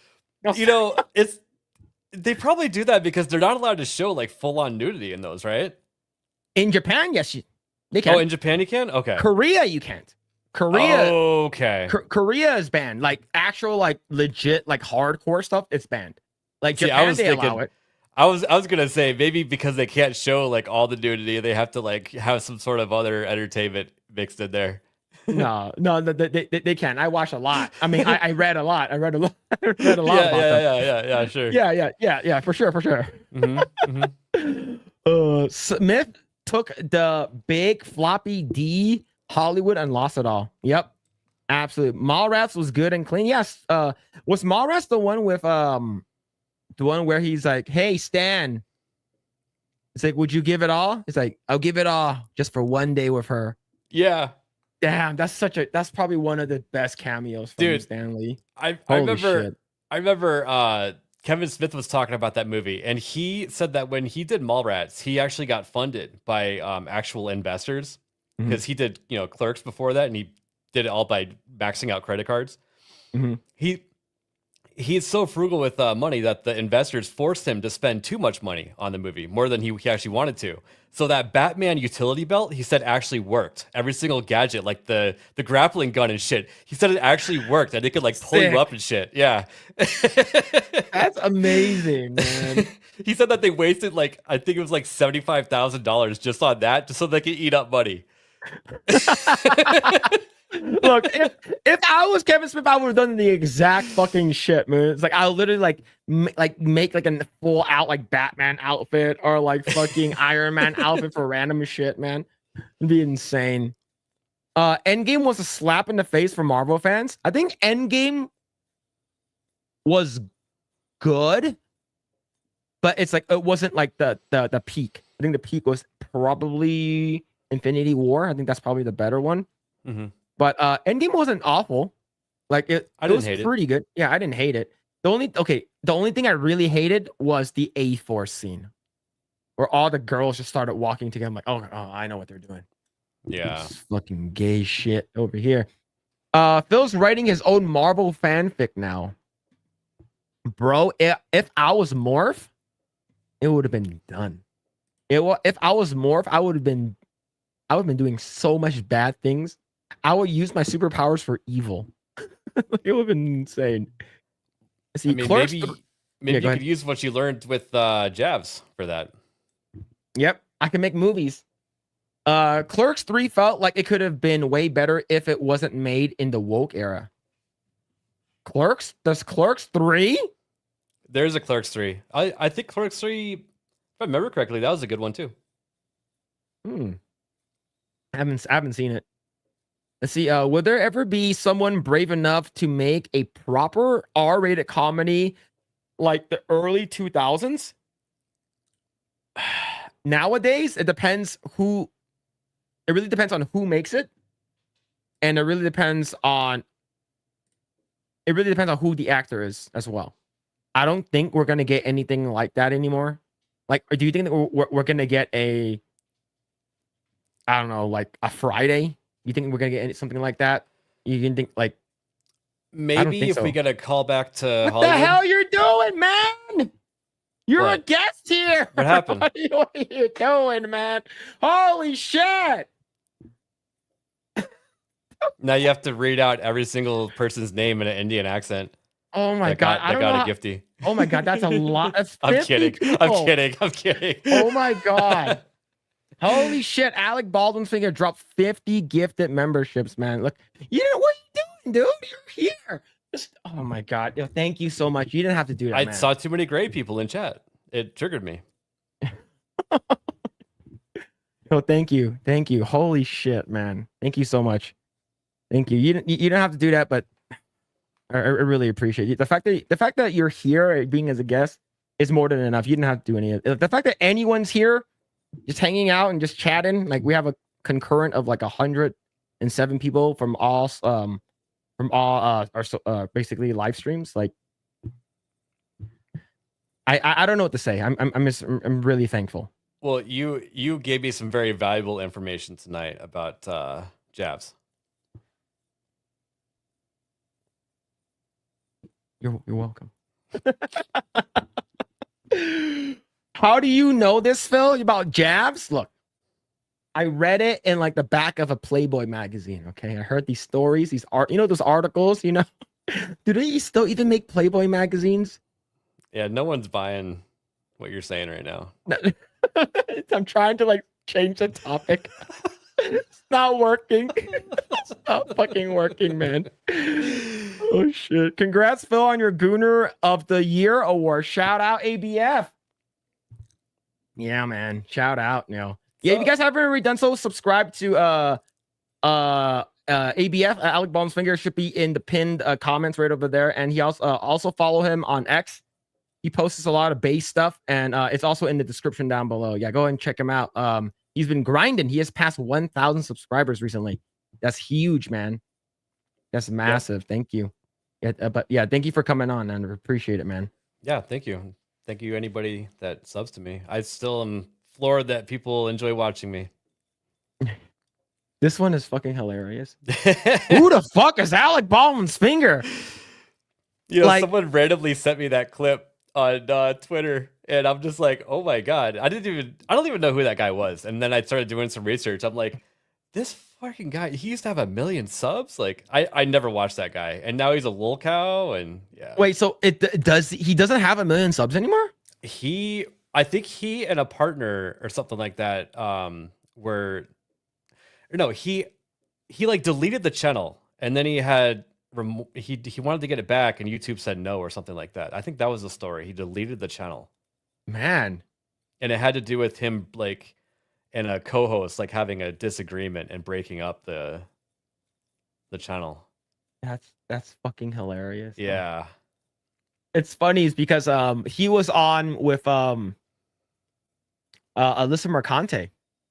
They probably do that because they're not allowed to show like full-on nudity in those, right? In Japan, yes, they can. Oh, in Japan you can? Okay. Korea, you can't. Korea. Oh, okay. Korea is banned. Like actual, like legit, like hardcore stuff, it's banned. Like Japan, they allow it. I was gonna say maybe because they can't show like all the nudity, they have to like have some sort of other entertainment mixed in there. No, they can. I watch a lot. I mean, I read a lot. I read a lot about them. Yeah, sure. Yeah, for sure. Smith took the big floppy D Hollywood and lost it all. Yep, absolutely. Mallrats was good and clean. Yes. Was Mallrats the one with the one where he's like, "Hey, Stan." It's like, "Would you give it all?" It's like, "I'll give it all just for one day with her." Yeah. Damn, that's probably one of the best cameos from Stan Lee. I remember Kevin Smith was talking about that movie, and he said that when he did Mallrats, he actually got funded by actual investors because he did Clerks before that, and he did it all by maxing out credit cards. He's so frugal with money that the investors forced him to spend too much money on the movie, more than he actually wanted to. So that Batman utility belt, he said, actually worked. Every single gadget, like the grappling gun and shit, he said it actually worked, and it could like pull you up and shit. Yeah. That's amazing, man. He said that they wasted like, I think it was like $75,000 just on that, just so they could eat up money. Look, if I was Kevin Smith, I would have done the exact fucking shit, man. It's like I'll literally like make like a full out like Batman outfit or like fucking Iron Man outfit for random shit, man. It'd be insane. Endgame was a slap in the face for Marvel fans. I think Endgame was good, but it's like it wasn't like the peak. I think the peak was probably Infinity War. I think that's probably the better one. But Endgame wasn't awful. Like it was pretty good. Yeah, I didn't hate it. The only thing I really hated was the A-Force scene, where all the girls just started walking together. I'm like, oh, I know what they're doing. Yeah, this fucking gay shit over here. Phil's writing his own Marvel fanfic now, bro. If I was Morph, it would have been done. If I was Morph, I would have been doing so much bad things. I would use my superpowers for evil. It would have been insane. See, I mean, maybe you could use what you learned with Javs for that. Yep, I can make movies. Clerks 3 felt like it could have been way better if it wasn't made in the woke era. Clerks? Does Clerks 3? There's a Clerks 3. I think Clerks 3, if I remember correctly, that was a good one too. I haven't seen it. Let's see. Would there ever be someone brave enough to make a proper R-rated comedy like the early 2000s? Nowadays, it depends who. It really depends on who makes it, and it really depends on. It really depends on who the actor is as well. I don't think we're gonna get anything like that anymore. Like, do you think that we're gonna get a? I don't know, like a Friday. You think we're gonna get something like that? You can think like maybe if we get a call back to what Hollywood. the hell you're doing, man? You're a guest here. What happened? What are you doing, man? Holy shit! Now you have to read out every single person's name in an Indian accent. Oh my god! I got a gifty. Oh my god, that's a lot. That's I'm kidding. People. I'm kidding. Oh my god! Holy shit! AlecBaldwinsFinger dropped 50 gifted memberships, man. Look, what are you doing, dude? You're here. Oh my god! Yo, thank you so much. You didn't have to do that. I saw too many Grae people in chat. It triggered me. Oh, thank you. Holy shit, man. Thank you so much. Thank you. You don't have to do that, but I really appreciate it. The fact that you're here being as a guest is more than enough. You didn't have to do any of it. The fact that anyone's here just hanging out and just chatting, like we have a concurrent of like 107 people from all our basically live streams. Like I don't know what to say. I'm really thankful. Well, you gave me some very valuable information tonight about jabs. You're welcome. How do you know this, Phil, about jabs? Look, I read it in like the back of a Playboy magazine. Okay, I heard these stories, those articles. Do they still even make Playboy magazines? Yeah, no one's buying what you're saying right now. I'm trying to like change the topic. It's not working. It's not fucking working, man. Oh shit! Congrats, Phil, on your Gooner of the Year award. Shout out ABF. Yeah, man. Shout out. Yeah, if you guys haven't already done so, subscribe to ABF. AlecBaldwinsFinger should be in the pinned comments right over there, and he also follow him on X. He posts a lot of bass stuff, and it's also in the description down below. Yeah, go ahead and check him out. He's been grinding. He has passed 1,000 subscribers recently. That's huge, man. That's massive. Yeah. Thank you. Yeah, thank you for coming on, and I appreciate it, man. Yeah, thank you. Thank you, anybody that subs to me. I still am floored that people enjoy watching me. This one is fucking hilarious. Who the fuck is AlecBaldwinsFinger? Someone randomly sent me that clip on Twitter, and I'm just like, oh my god, I don't even know who that guy was. And then I started doing some research. I'm like, this fucking guy, he used to have 1 million subs. Like, I never watched that guy, and now he's a lol cow. And yeah, wait, so he doesn't have 1 million subs anymore? I think he and a partner or something like that he like deleted the channel, and then he wanted to get it back, and YouTube said no or something like that. I think that was the story. He deleted the channel, man, and it had to do with him like and a co-host like having a disagreement and breaking up the channel. That's fucking hilarious. Yeah, it's funny is because he was on with Alyssa Mercante,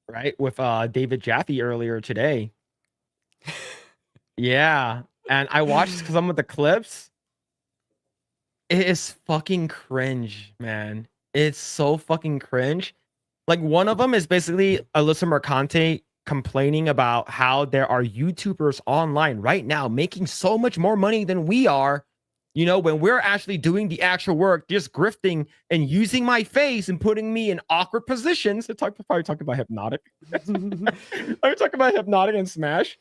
right, with David Jaffe earlier today. Yeah. And I watched some of the clips. It is fucking cringe, man. It's so fucking cringe. Like, one of them is basically Alyssa Mercante complaining about how there are YouTubers online right now making so much more money than we are, when we're actually doing the actual work, just grifting and using my face and putting me in awkward positions. Probably talking about Hypnotic. I'm talking about Hypnotic and Smash.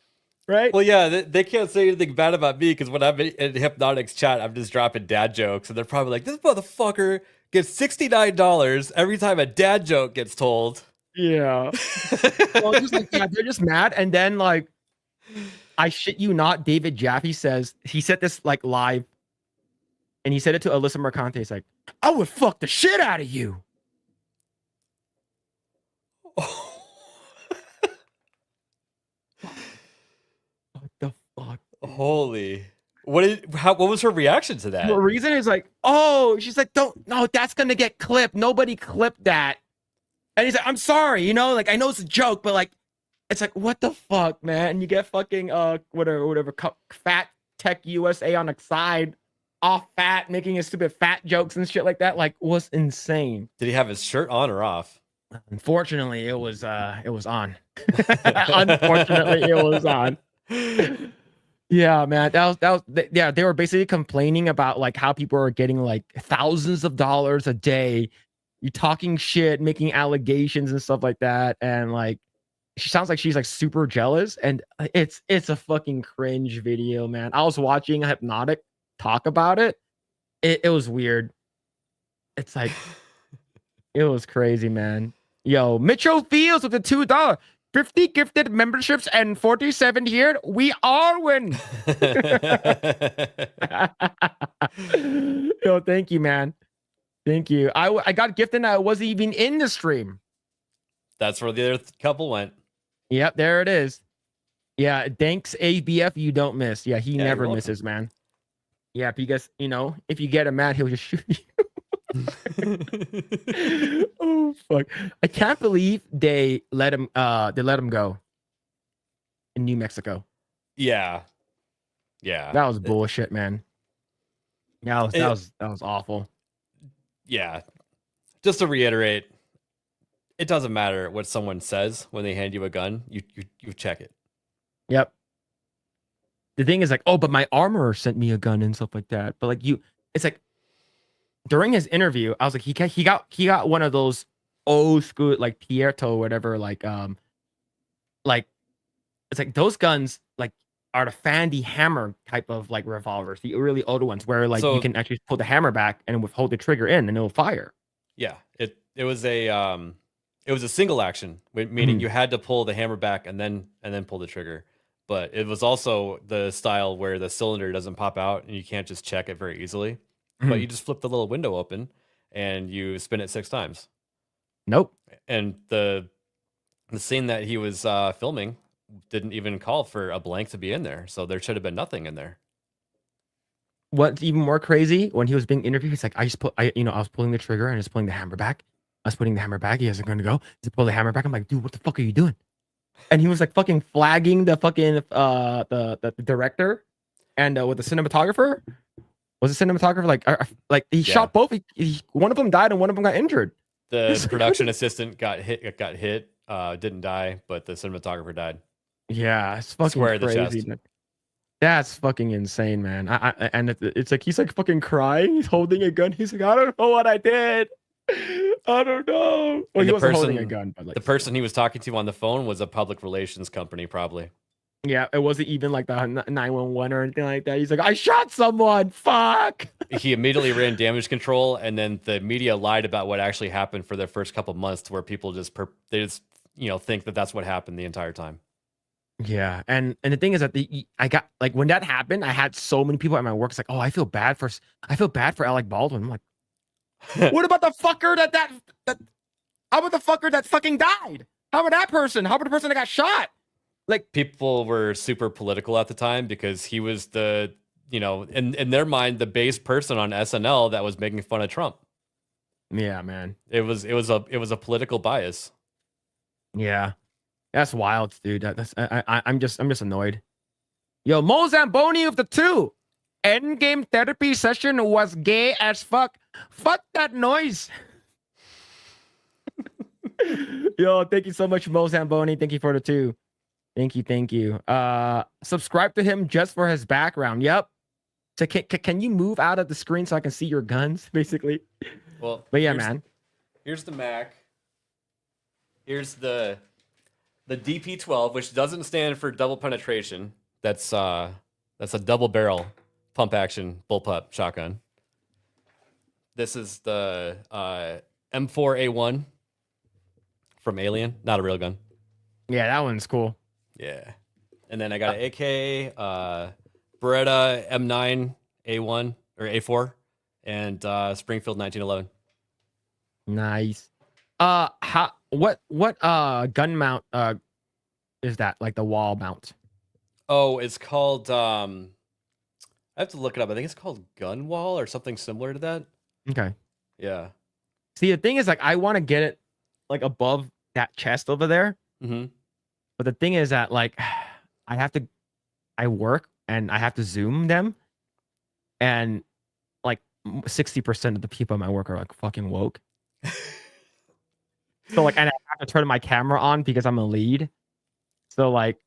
Right. Well, yeah, they can't say anything bad about me because when I'm in Hypnotic's chat, I'm just dropping dad jokes, and they're probably like, "This motherfucker gets $69 every time a dad joke gets told." Yeah. Well, just like, yeah, they're just mad. And then like, I shit you not, David Jaffe says, he said this like live, and he said it to Alyssa Mercante. He's like, I would fuck the shit out of you. What the fuck? Holy. What was her reaction to that? The reason is like, oh, she's like, no, that's gonna get clipped. Nobody clipped that. And he's like, I'm sorry, you know, like I know it's a joke, but like, it's like, what the fuck, man? You get fucking whatever, Fat Tech USA on the side, off fat, making a stupid fat jokes and shit like that. Like, was insane. Did he have his shirt on or off? Unfortunately, it was on. Unfortunately, it was on. Yeah, man. Yeah, they were basically complaining about like how people are getting like thousands of dollars a day. You talking shit, making allegations and stuff like that, and like she sounds like she's like super jealous, and it's a fucking cringe video, man. I was watching Hypnotic talk about it. It was weird. It's like it was crazy, man. Yo, Mitchell Fields with the $2. 50 gifted memberships and 47 here. We all win. Yo, thank you, man. Thank you. I got gifted and I wasn't even in the stream. That's where the other couple went. Yep, there it is. Yeah, thanks, ABF. You don't miss. Yeah, he never misses, man. Yeah, because, you know, if you get him mad, he'll just shoot you. Oh fuck! I can't believe they let him go in New Mexico. Yeah, That was bullshit, man. That was awful. Yeah, just to reiterate, it doesn't matter what someone says when they hand you a gun. You check it. Yep. The thing is like, oh, but my armorer sent me a gun and stuff like that. But like it's like during his interview, I was like, he got one of those old school like Pierto or whatever, like it's like those guns like are the Fandy hammer type of like revolvers, the really old ones where like you can actually pull the hammer back and hold the trigger in and it'll fire. Yeah, it was a single action, meaning you had to pull the hammer back and then pull the trigger. But it was also the style where the cylinder doesn't pop out and you can't just check it very easily. But you just flip the little window open and you spin it 6 times. Nope. And the scene that he was filming didn't even call for a blank to be in there. So there should have been nothing in there. What's even more crazy, when he was being interviewed, he's like, I was pulling the trigger and just pulling the hammer back. I was putting the hammer back. He wasn't going to go. He pulled the hammer back. I'm like, dude, what the fuck are you doing? And he was like fucking flagging the fucking the director and with the cinematographer. Was the cinematographer like he shot both? One of them died and one of them got injured. The production assistant got hit, didn't die, but the cinematographer died. Yeah, it's fucking crazy. That's fucking insane, man. And it's like he's like fucking crying. He's holding a gun. He's like, I don't know what I did. I don't know. Well, he wasn't holding a gun, but like the person he was talking to on the phone was a public relations company, probably. Yeah, it wasn't even like the 911 or anything like that. He's like, I shot someone. Fuck. He immediately ran damage control, and then the media lied about what actually happened for the first couple months, to where people just think that that's what happened the entire time. Yeah, and the thing is that I got like when that happened, I had so many people at my work. It's like, oh, I feel bad for Alec Baldwin. I'm like, what about the fucker that how about the fucker that fucking died? How about that person? How about the person that got shot? Like, people were super political at the time because he was the, in their mind, the base person on SNL that was making fun of Trump. Yeah, man. It was a political bias. Yeah, that's wild, dude. I'm just annoyed. Yo, Mo Zamboni with the 2. Endgame therapy session was gay as fuck. Fuck that noise. Yo, thank you so much, Mo Zamboni. Thank you for the 2. Thank you. Subscribe to him just for his background. Yep. So can you move out of the screen so I can see your guns, basically? Well, but yeah, man. Here's the Mac. Here's the DP12, which doesn't stand for double penetration. That's a double barrel pump action bullpup shotgun. This is the M4A1, from Alien. Not a real gun. Yeah, that one's cool. Yeah. And then I got an AK, Beretta M9 A1 or A4, and Springfield 1911. Nice. What gun mount is that? Like the wall mount? Oh, it's called I have to look it up. I think it's called Gun Wall or something similar to that. Okay. Yeah. See, the thing is, like, I want to get it like above that chest over there. Mm-hmm. But the thing is that, like, I work and I have to zoom them, and like 60% of the people at my work are like fucking woke. So like, and I have to turn my camera on because I'm a lead. So like,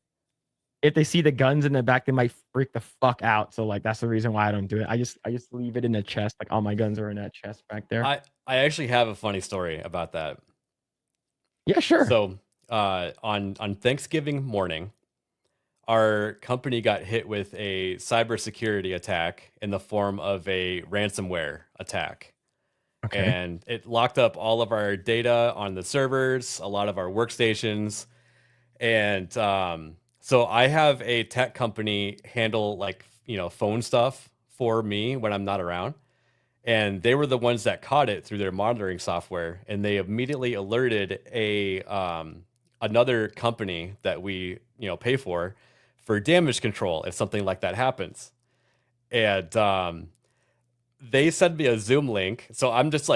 if they see the guns in the back, they might freak the fuck out. So like, that's the reason why I don't do it. I just leave it in the chest. Like all my guns are in that chest back there. I actually have a funny story about that. Yeah, sure. So on Thanksgiving morning, our company got hit with a cybersecurity attack in the form of a ransomware attack. Okay. And it locked up all of our data on the servers, a lot of our workstations. And so I have a tech company handle like, phone stuff for me when I'm not around. And they were the ones that caught it through their monitoring software. And they immediately alerted another company that we, pay for damage control if something like that happens. And they send me a Zoom link. So I'm just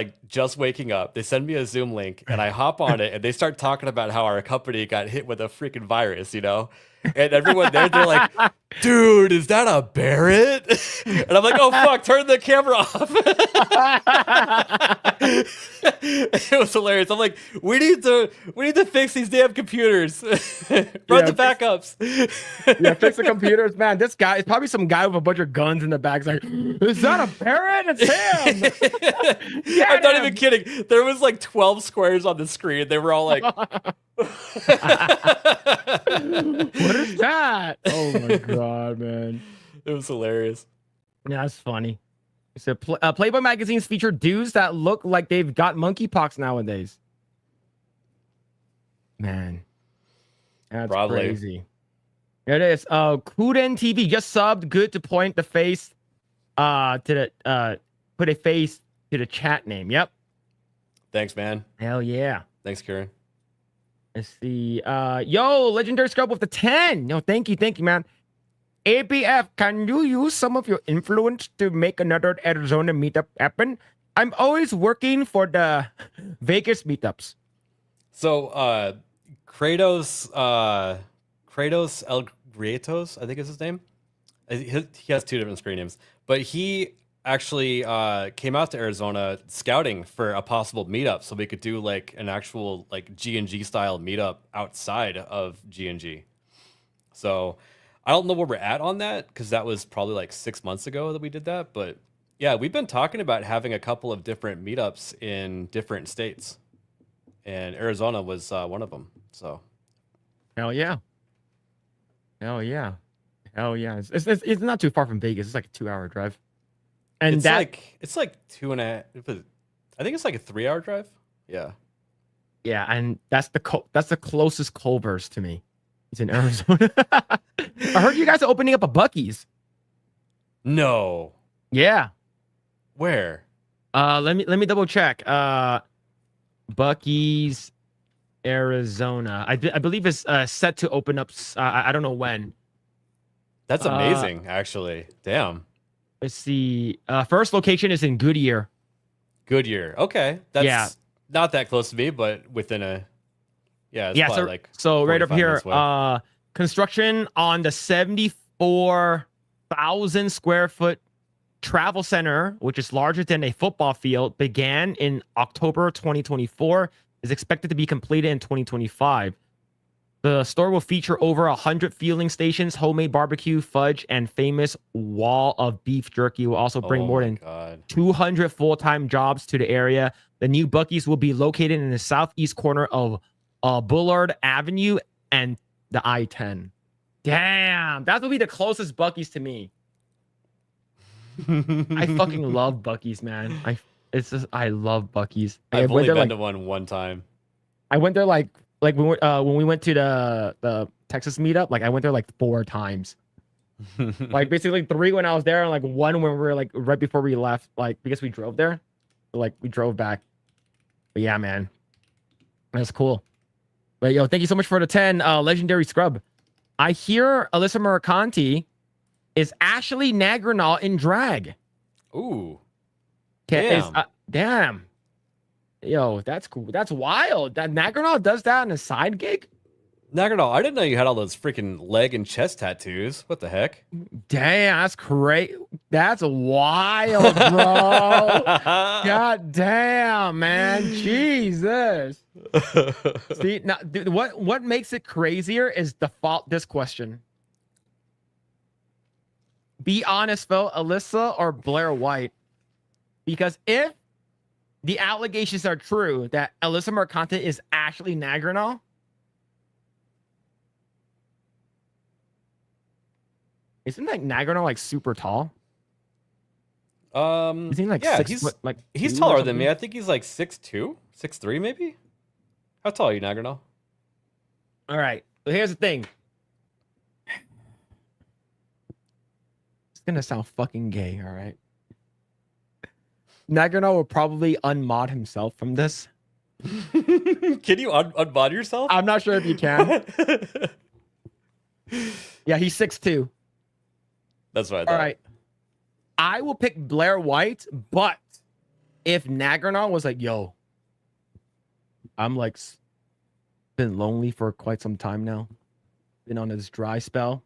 waking up. They send me a Zoom link and I hop on it and they start talking about how our company got hit with a freaking virus, And everyone there, they're like, dude, is that a Barrett? And I'm like, oh fuck, turn the camera off. It was hilarious. I'm like, we need to fix these damn computers. Run the backups. Yeah, fix the computers, man. This guy is probably some guy with a bunch of guns in the back. He's like, is that a Barrett? It's him. I'm not even kidding. There was like 12 squares on the screen. They were all like, what is that? Oh my god, man. It was hilarious. Yeah, that's funny. So Playboy magazines feature dudes that look like they've got monkeypox nowadays. Man, that's Probably crazy. There it is. Kuden TV just subbed. Good to point the face to the put a face to the chat name. Yep. Thanks, man. Hell yeah. Thanks, Kieran. Let's see. Yo, Legendary Scrub with the 10. No, thank you, man. ABF, can you use some of your influence to make another Arizona meetup happen? I'm always working for the Vegas meetups. So, Kratos El Grietos, I think is his name. He has two different screen names, but he actually came out to Arizona scouting for a possible meetup, so we could do like an actual like G&G style meetup outside of G&G. So I don't know where we're at on that because that was probably like 6 months ago that we did that. But yeah, we've been talking about having a couple of different meetups in different states, and Arizona was one of them. So hell yeah. It's not too far from Vegas. It's like a 2-hour drive. And it's like 2.5. I think it's like a 3-hour drive. Yeah. Yeah, and that's the closest Culver's to me. It's in Arizona. I heard you guys are opening up a Buc-ee's. No. Yeah. Where? Let me double check. Buc-ee's, Arizona. I believe it's set to open up. I don't know when. That's amazing, actually. Damn. Let's see. First location is in Goodyear. Goodyear. Okay. That's not that close to me, but within a so right up here. Construction on the 74,000 square foot travel center, which is larger than a football field, began in October 2024, is expected to be completed in 2025. The store will feature over 100 fueling stations, homemade barbecue, fudge, and famous wall of beef jerky. Will also bring more than 200 full-time jobs to the area. The new Buc-ee's will be located in the southeast corner of Bullard Avenue and the I-10. Damn, that will be the closest Buc-ee's to me. I fucking love Buc-ee's, man. I love Buc-ee's. I've only been to one time. I went there like when we went to the Texas meetup, like I went there like 4 times. Like basically 3 when I was there, and like 1 when we were like right before we left, like because we drove there. So, like we drove back. But yeah, man. That's cool. But yo, thank you so much for the 10 legendary scrub. I hear Alyssa Murakanti is Ashley Nagranal in drag. Ooh. Damn. Damn. Yo, that's cool. That's wild. That Nagranal does that on a side gig? Nagranal, I didn't know you had all those freaking leg and chest tattoos. What the heck? Damn, that's crazy. That's wild, bro. God damn, man. Jesus. See, now, dude, what makes it crazier is this question. Be honest, Phil, Alyssa or Blair White? Because if the allegations are true that Alyssa Mercante is Ashley Nagranal, isn't like Nagranal like super tall? Isn't he like yeah, 6 he's foot, like he's taller than me. I think he's like 6'2", 6'3", maybe. How tall are you, Nagranal? All right. So here's the thing. It's gonna sound fucking gay, all right? Nagranal will probably unmod himself from this. Can you unmod yourself? I'm not sure if you can. Yeah, he's 6'2". That's what I thought. All right. I will pick Blair White, but if Nagranal was like, yo, I'm like been lonely for quite some time now, been on this dry spell,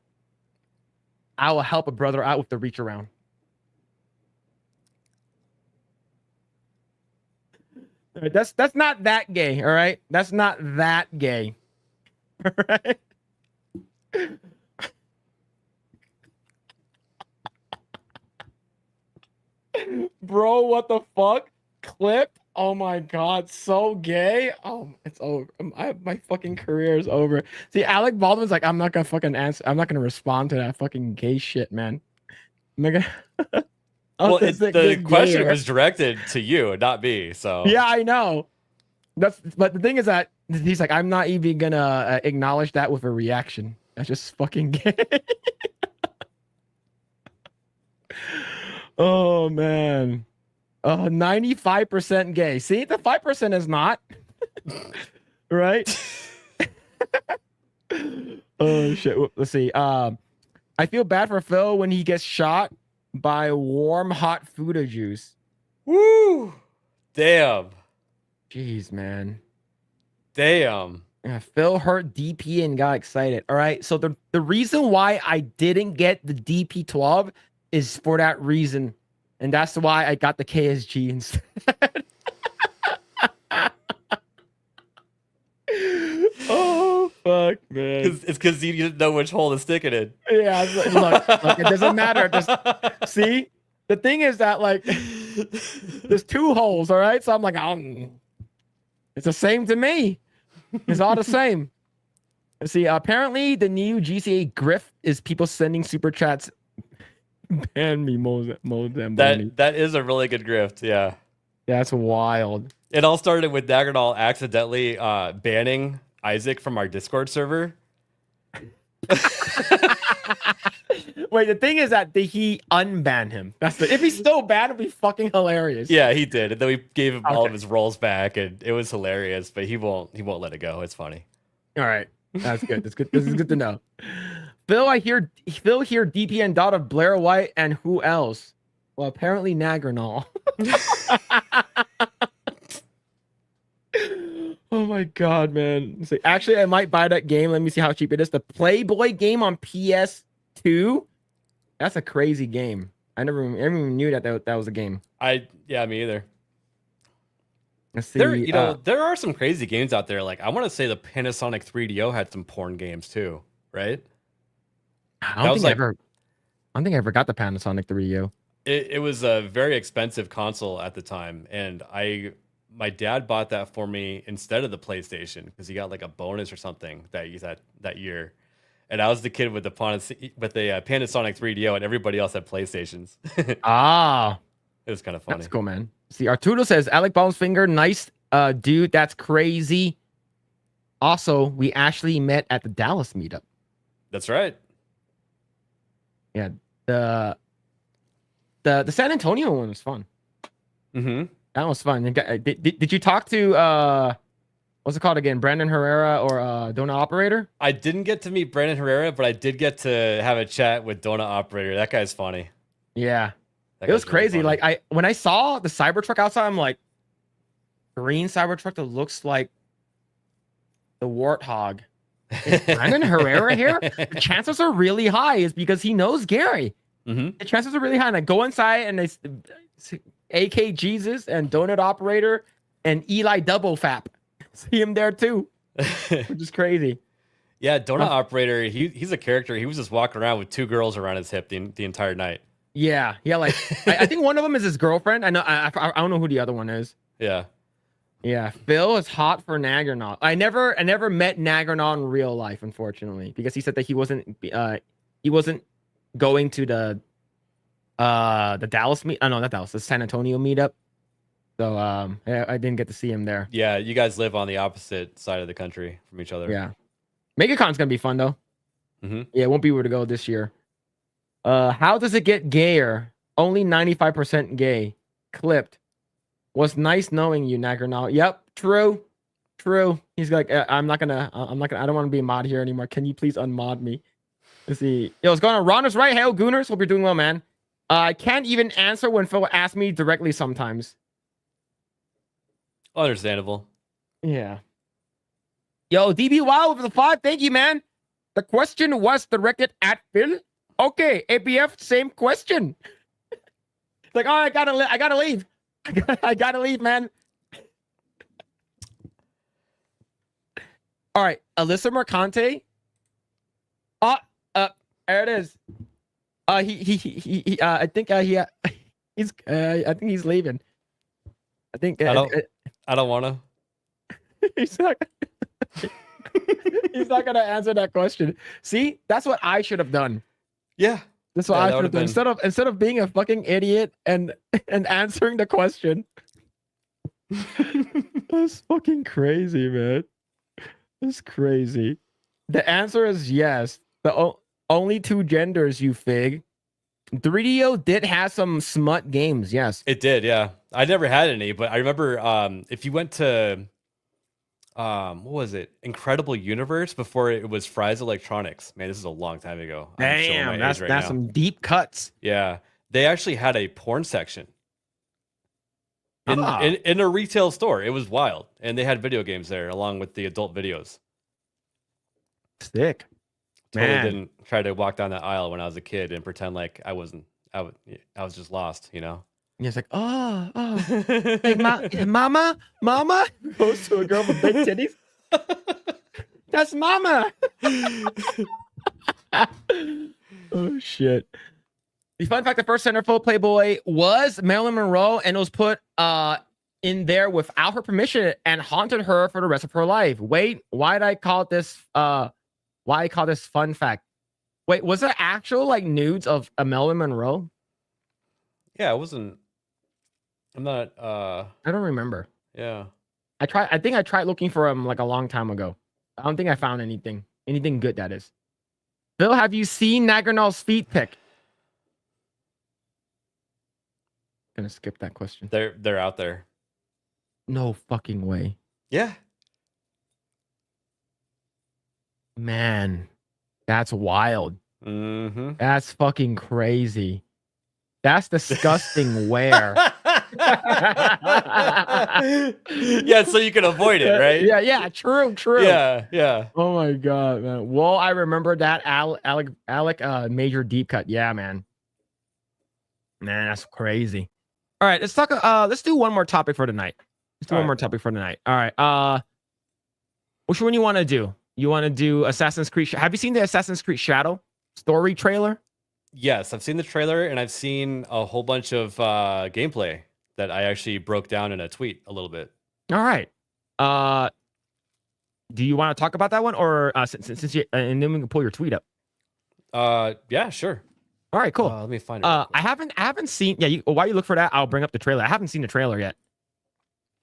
I will help a brother out with the reach around. That's not that gay, all right? That's not that gay. All right? Bro, what the fuck? Clip? Oh my god, so gay. Oh, it's over. My fucking career is over. See, Alec Baldwin's like, I'm not gonna fucking answer. I'm not gonna respond to that fucking gay shit, man. I'm not gonna. Well, the question was directed to you, not me. So yeah, I know. But the thing is that he's like, I'm not even gonna acknowledge that with a reaction. That's just fucking gay. Oh man. 95% gay. See, the 5% is not. Right? Oh shit. Let's see. I feel bad for Phil when he gets shot by warm hot Fuda juice. Woo! Damn. Jeez, man. Damn. Yeah, Phil heard DP and got excited. All right. So the reason why I didn't get the DP12 is for that reason. And that's why I got the KSG instead. Oh, fuck, man. It's because you didn't know which hole to stick it in. Yeah, look, it doesn't matter. Just see, the thing is that like there's 2 holes, all right? So I'm like, it's the same to me. It's all the same. See, apparently the new GCA grift is people sending super chats. Ban me, Mozambique. That is a really good grift, yeah. That's wild. It all started with Nagranal accidentally banning Isaac from our Discord server. Wait, the thing is that he unbanned him. If he's still banned, it'd be fucking hilarious. Yeah, he did. And then we gave him all of his roles back, and it was hilarious. But he won't let it go. It's funny. All right, that's good. That's good. This is good to know. Phil here DPN dot of Blair White and who else? Well, apparently Nagranal. Oh my god, man. So actually, I might buy that game. Let me see how cheap it is. The Playboy game on PS2. That's a crazy game. I never even knew that was a game. Yeah, me either. Let's see. There are some crazy games out there. Like I want to say the Panasonic 3DO had some porn games too, right? I don't think I ever got the Panasonic 3U. It was a very expensive console at the time, and my dad bought that for me instead of the PlayStation because he got like a bonus or something that year. And I was the kid with the Panasonic 3DO, and everybody else had PlayStations. It was kind of funny. That's cool, man. See, Arturo says, AlecBaldwinsFinger, nice dude. That's crazy. Also, we actually met at the Dallas meetup. That's right. Yeah, the San Antonio one was fun. Mm-hmm. That was fun. Did you talk to what's it called again? Brandon Herrera or Donut Operator? I didn't get to meet Brandon Herrera, but I did get to have a chat with Donut Operator. That guy's funny. Yeah. That It was guy's really crazy. funny. Like when I saw the Cybertruck outside, I'm like, green Cybertruck that looks like the Warthog. Is Brandon Herrera here? The chances are really high is because he knows Gary. Mm-hmm. The chances are really high. And I go inside and they AK Jesus and Donut Operator and Eli Double Fap. See him there too. Which is crazy. Yeah, Donut Operator, he's a character. He was just walking around with 2 girls around his hip the entire night. Yeah. Like I think one of them is his girlfriend. I know I don't know who the other one is. Yeah. Yeah, Phil is hot for Naggernaut. I never met Naggernaut in real life, unfortunately, because he said that he wasn't going to the Dallas meet. Oh no, not Dallas, the San Antonio meetup. So I didn't get to see him there. Yeah, you guys live on the opposite side of the country from each other. Yeah, MegaCon's gonna be fun though. Mm-hmm. Yeah, it won't be where to go this year. How does it get gayer? Only 95% gay. Clipped. Was nice knowing you, Naggernaut. Yep, true. He's like, I don't want to be a mod here anymore. Can you please unmod me? Let's see. Yo, what's going on? Ron is right. Hail, Gooners. Hope you're doing well, man. I can't even answer when Phil asks me directly sometimes. Understandable. Yeah. Yo, DB Wild with the 5. Thank you, man. The question was directed at Phil. Okay, APF, same question. It's like, oh, I gotta leave. I gotta leave, man. All right, Alyssa Mercante. There it is. I think he's leaving. I think I don't want to. He's not gonna answer that question. See, that's what I should have done. Yeah. That's what I should have done. Instead of being a fucking idiot and answering the question. That's fucking crazy, man. That's crazy. The answer is yes. The only 2 genders, you fig. 3DO did have some smut games, yes. It did, yeah. I never had any, but I remember if you went to what was it? Incredible Universe before it was Fry's Electronics. Man, this is a long time ago. Damn, that's some deep cuts. Yeah. They actually had a porn section in a retail store. It was wild. And they had video games there along with the adult videos. Sick. Totally didn't try to walk down that aisle when I was a kid and pretend like I was just lost, you know? Yeah, it's like, oh. Hey, mama goes to a girl with big titties. That's mama. Oh shit. The fun fact: the first centerfold Playboy was Marilyn Monroe, and it was put in there without her permission and haunted her for the rest of her life. Wait, why did I call this? Why I call this fun fact? Wait, was there actual like nudes of a Marilyn Monroe? Yeah, it wasn't. I'm not. I don't remember. Yeah. I think I tried looking for him like a long time ago. I don't think I found anything good, that is. Phil, have you seen Naggernaut's feet pic? Gonna skip that question. They're out there. No fucking way. Yeah. Man, that's wild. Mm-hmm. That's fucking crazy. That's disgusting. Where? Yeah, so you can avoid it, right? Yeah. True. Yeah. Oh my god, man. Well, I remember that Alec major deep cut. Yeah, man. Man, that's crazy. All right, let's talk. Let's do one more topic for tonight. All right. Which one you want to do? You want to do Assassin's Creed? Have you seen the Assassin's Creed Shadow story trailer? Yes, I've seen the trailer and I've seen a whole bunch of gameplay that I actually broke down in a tweet a little bit. All right. Do you want to talk about that one, or since you, and then we can pull your tweet up? Yeah, sure. All right, cool. Let me find it. I haven't seen. Yeah, while you look for that, I'll bring up the trailer. I haven't seen the trailer yet.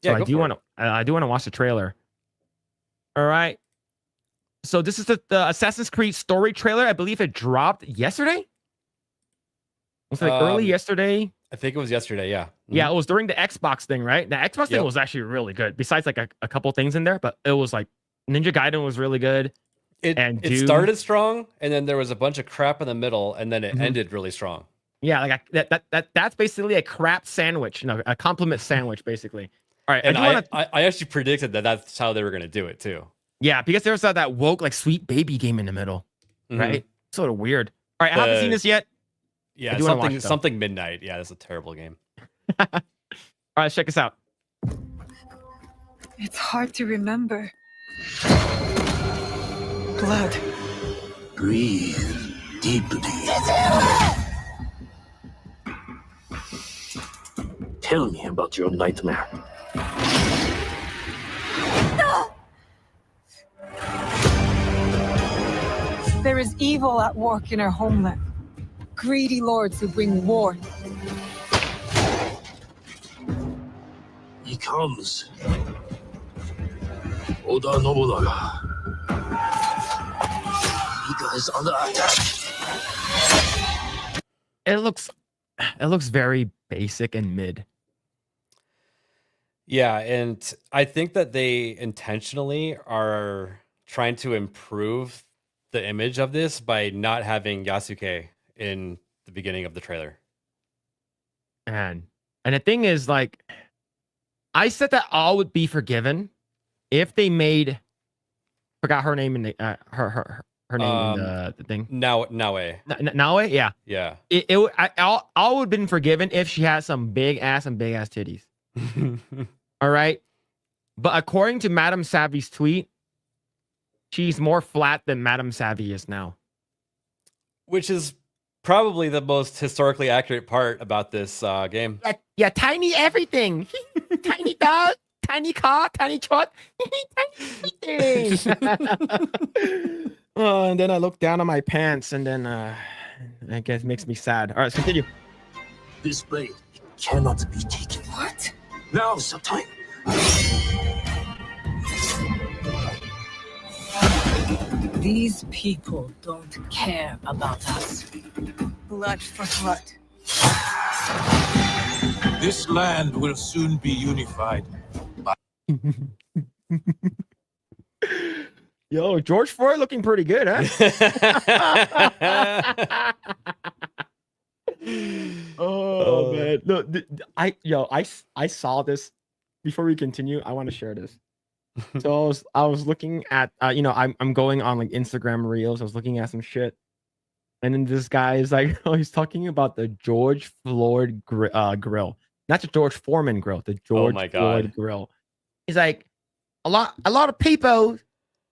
So Yeah, I do want to watch the trailer. All right. So this is the Assassin's Creed story trailer. I believe it dropped yesterday. Was it like early yesterday? I think it was yesterday. Yeah. Yeah, it was during the Xbox thing, right? The Xbox thing was actually really good. Besides like a couple things in there, but it was like Ninja Gaiden was really good. It started strong, and then there was a bunch of crap in the middle, and then it ended really strong. Yeah, like that's basically a crap sandwich, a compliment sandwich, basically. All right, and I actually predicted that that's how they were going to do it too. Yeah, because there was that woke like Sweet Baby game in the middle, right? Sort of weird. All right, I haven't seen this yet. Yeah, something midnight. Yeah, that's a terrible game. All right, check this out. It's hard to remember. Blood. Breathe deeply. Tell me about your nightmare. No! There is evil at work in our homeland. Greedy lords who bring war. He comes. Oda Nobunaga. Ika is under attack. It looks very basic and mid. Yeah, and I think that they intentionally are trying to improve the image of this by not having Yasuke in the beginning of the trailer. And the thing is, like, I said that all would be forgiven if they made, forgot her name in the her name in the thing. Naoe, yeah. Yeah. All would have been forgiven if she had some big ass titties. All right. But according to Madame Savvy's tweet, she's more flat than Madame Savvy is now. Which is probably the most historically accurate part about this game. Yeah, tiny everything. Tiny dog, tiny car, tiny truck, tiny everything. Oh, and then I look down on my pants, and then I guess it makes me sad. All right, let's continue. This blade cannot be taken. What? Now is the time. These people don't care about us. Blood for blood. This land will soon be unified. Yo, George Floyd looking pretty good, huh? Oh man, look, I saw this. Before we continue, I want to share this. So I was looking at I'm going on like Instagram Reels. I was looking at some shit, and then this guy is like, he's talking about the George Floyd grill, not the George Foreman grill, the George Floyd grill. He's like, a lot of people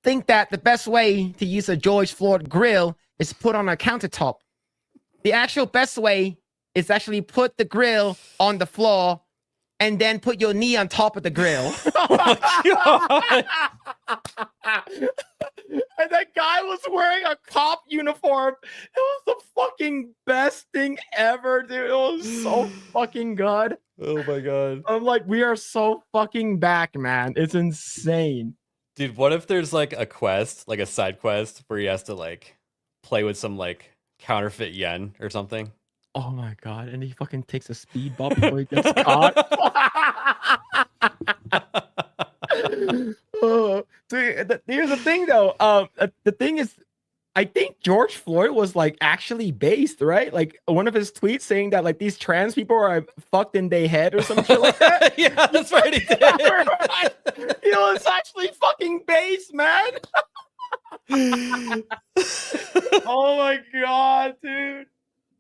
think that the best way to use a George Floyd grill is to put on a countertop. The actual best way is actually put the grill on the floor and then put your knee on top of the grill. And that guy was wearing a cop uniform. It was the fucking best thing ever, dude. It was so fucking good. Oh my god. I'm like, we are so fucking back, man. It's insane. Dude, what if there's like a quest, like a side quest where he has to like play with some like counterfeit yen or something? Oh my god, and he fucking takes a speed bump before he gets caught. So here's the thing though. The thing is, I think George Floyd was like actually based, right? Like one of his tweets saying that like these trans people are fucked in their head or some shit like that. Yeah, that's right, he did. Right? You know, it's actually fucking based, man. Oh my god, dude.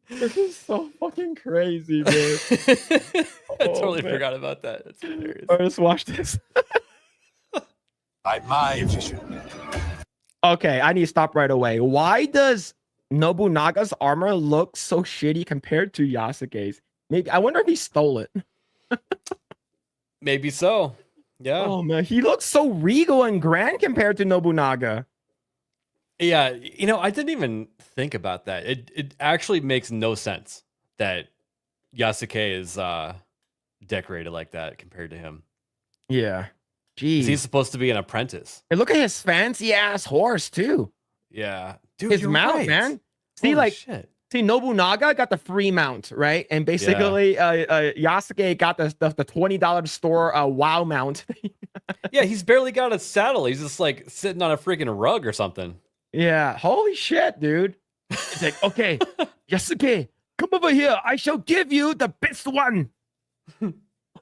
This is so fucking crazy, dude. I totally forgot about that. That's hilarious. All right, let's watch this. By my vision. Okay, I need to stop right away. Why does Nobunaga's armor look so shitty compared to Yasuke's? Maybe I wonder if he stole it. Maybe so. Yeah. Oh man, he looks so regal and grand compared to Nobunaga. Yeah, you know, I didn't even think about that. It actually makes no sense that Yasuke is decorated like that compared to him. Yeah. Jeez. He's supposed to be an apprentice. And look at his fancy ass horse too. Yeah, dude, His you're mount, right. man. See, Holy like, shit. see, Nobunaga got the free mount, right? And basically, Yasuke got the $20 store WoW mount. Yeah, he's barely got a saddle. He's just like sitting on a freaking rug or something. Yeah, holy shit, dude. It's like, okay, Yasuke, come over here. I shall give you the best one.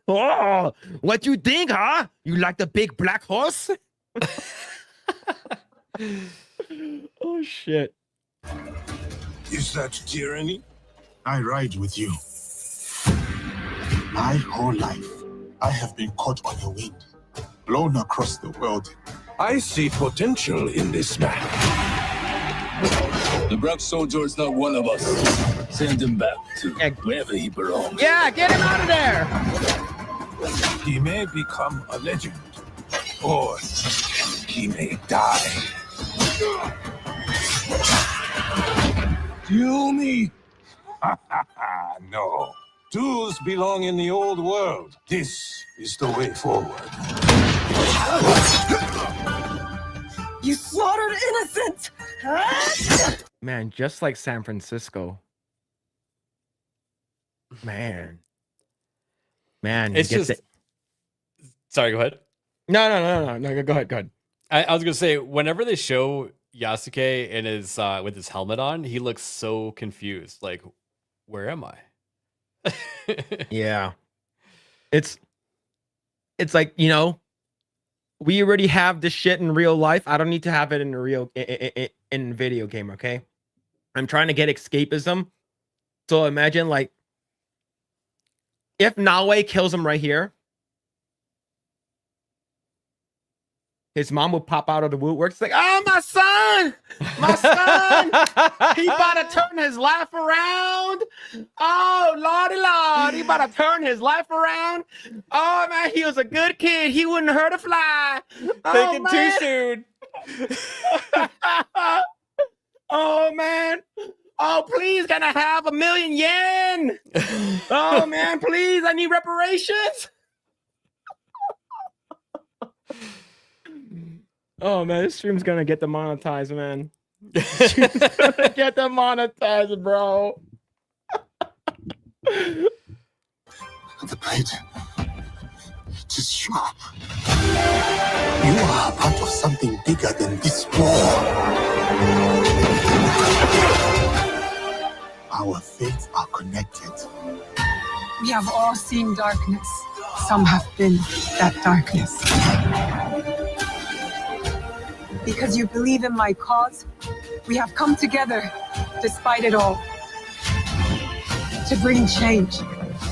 Oh, what you think, huh? You like the big black horse? Oh shit. Is that tyranny? I ride with you. My whole life, I have been caught on the wind, blown across the world. I see potential in this man. The black soldier is not one of us. Send him back to wherever he belongs. Yeah, get him out of there. He may become a legend, or he may die. Kill me? No. Tools belong in the old world. This is the way forward. You slaughtered innocents! Man, just like San Francisco. Man, It's he gets just. it. Sorry, go ahead. No. Go ahead. I was gonna say, whenever they show Yasuke in his with his helmet on, he looks so confused. Like, where am I? Yeah, it's like, you know, we already have this shit in real life. I don't need to have it in a real in video game. Okay, I'm trying to get escapism. So imagine, like, if Nawe kills him right here, his mom would pop out of the woodwork. It's like, oh, my son, he about to turn his life around. Oh, Lordy Lord, he about to turn his life around. Oh, man, he was a good kid. He wouldn't hurt a fly. Thinking too soon. Oh, man. Oh, please, can I have 1,000,000 yen? Oh, man, please, I need reparations. Oh man, this stream's gonna get demonetized, man. It's gonna get demonetized, bro. The blade, it is sharp. You are a part of something bigger than this war. Our fates are connected. We have all seen darkness. Some have been that darkness. Because you believe in my cause, we have come together, despite it all, to bring change,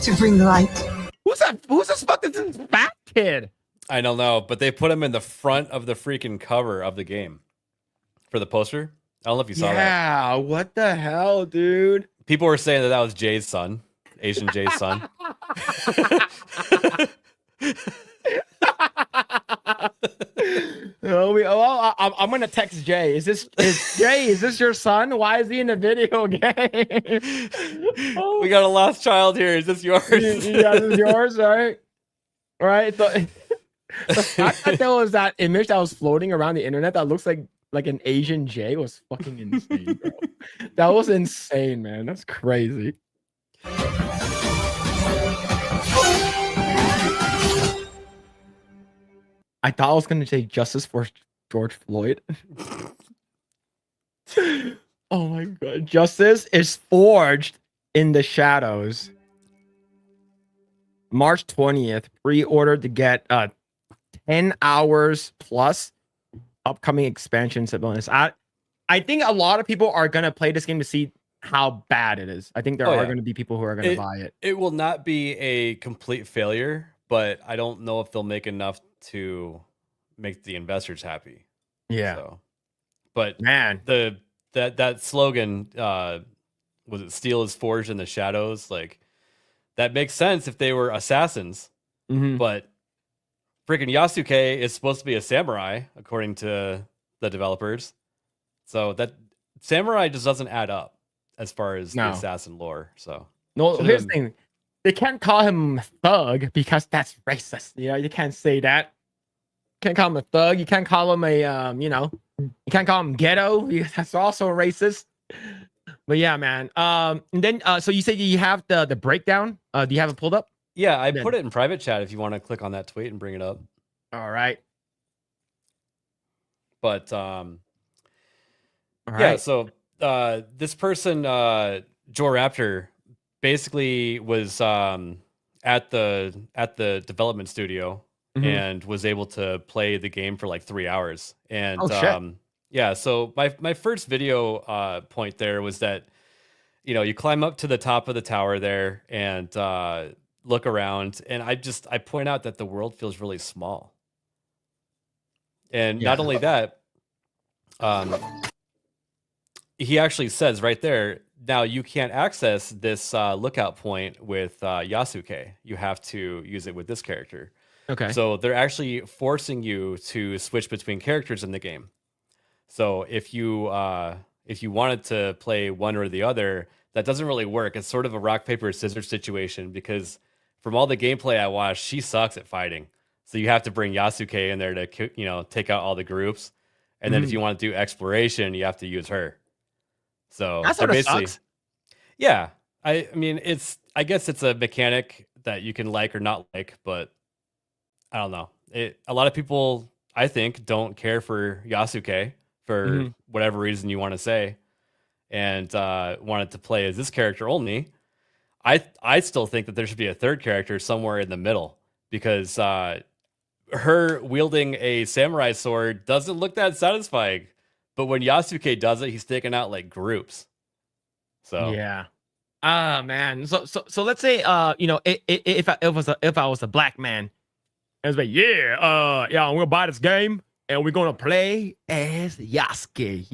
to bring light. Who's that? Who's this fucking fat kid? I don't know, but they put him in the front of the freaking cover of the game for the poster. I don't know if you saw that. Yeah, what the hell, dude? People were saying that was Jay's son, Asian Jay's son. I'm gonna text Jay. Is Jay? Is this your son? Why is he in a video game? We got a lost child here. Is this yours? Yeah, this is yours, right? Right. So, the fact that there was that image that was floating around the internet that looks like an Asian Jay was fucking insane, bro. That was insane, man. That's crazy. I thought I was gonna say justice for George Floyd. Oh my god. Justice is forged in the shadows. March 20th, pre-ordered to get 10 hours plus upcoming expansions and bonus. I think a lot of people are gonna play this game to see how bad it is. I think there are gonna be people who are gonna buy it. It will not be a complete failure, but I don't know if they'll make enough to make the investors happy. Yeah. So, but man, that slogan, was it "Steel is forged in the shadows"? Like, that makes sense if they were assassins, but freaking Yasuke is supposed to be a samurai, according to the developers. So that samurai just doesn't add up as far as the assassin lore. So no, here's the thing: they can't call him thug because that's racist. You know, you can't say that. Can't call him a thug. You can't call him a you can't call him ghetto. That's also racist. But yeah, man. And then so you said you have the breakdown. Do you have it pulled up? Yeah, I put it in private chat if you want to click on that tweet and bring it up. All right. But All right. yeah, so this person, Joe Raptor, basically was at the development studio and was able to play the game for like 3 hours. And yeah, so my first video point there was that, you know, you climb up to the top of the tower there and look around, and I point out that the world feels really small. And not only that, he actually says right there, now you can't access this lookout point with Yasuke. You have to use it with this character. Okay. So they're actually forcing you to switch between characters in the game. So if you wanted to play one or the other, that doesn't really work. It's sort of a rock, paper, scissors situation because from all the gameplay I watched, she sucks at fighting. So you have to bring Yasuke in there to, you know, take out all the groups. And then if you want to do exploration, you have to use her. So that sort of sucks. Yeah. I mean, I guess it's a mechanic that you can like or not like, but I don't know. A lot of people, I think, don't care for Yasuke for whatever reason you want to say, and wanted to play as this character only. I still think that there should be a third character somewhere in the middle because her wielding a samurai sword doesn't look that satisfying. But when Yasuke does it, he's taking out like groups. So yeah. Man. So let's say you know, if I was a black man, I was like, yeah, I'm gonna buy this game and we're gonna play as Yasuke.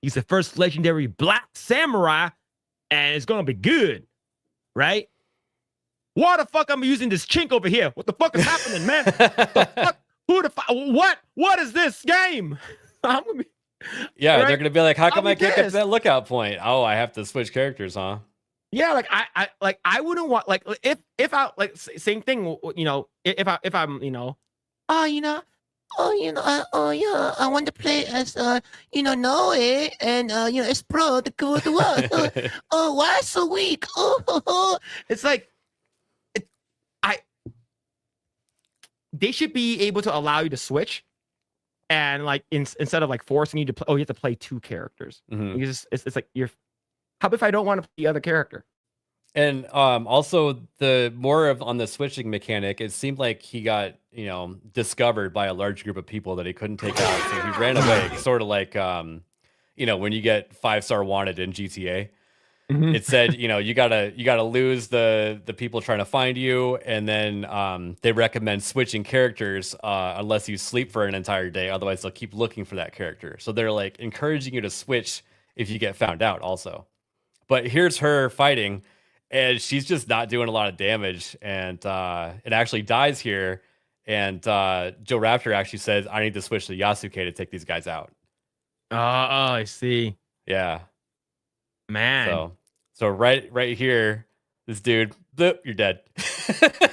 He's the first legendary black samurai, and it's gonna be good, right? Why the fuck am I using this chink over here? What the fuck is happening, man? The fuck? Who the fuck? What is this game? I'm gonna be, yeah, right? They're gonna be like, how come I can't get to that lookout point? Oh, I have to switch characters, huh? Yeah, like I wouldn't want, like, if I, like, same thing, you know, if I'm, you know, yeah, I want to play as you know, Noe and you know, explore the world. Why so weak? It's like they should be able to allow you to switch, and like instead of like forcing you to play, you have to play two characters. It's like how if I don't want to play the other character? And also the more of on the switching mechanic, it seemed like he got, you know, discovered by a large group of people that he couldn't take out, so he ran away. Sort of like you know, when you get 5-star wanted in GTA. It said, you know, you gotta lose the people trying to find you, and then they recommend switching characters unless you sleep for an entire day. Otherwise, they'll keep looking for that character. So they're like encouraging you to switch if you get found out, also. But here's her fighting, and she's just not doing a lot of damage, and it actually dies here. And Joe Raptor actually says, "I need to switch to Yasuke to take these guys out." Oh, I see. Yeah, man. So right here, this dude, you're dead.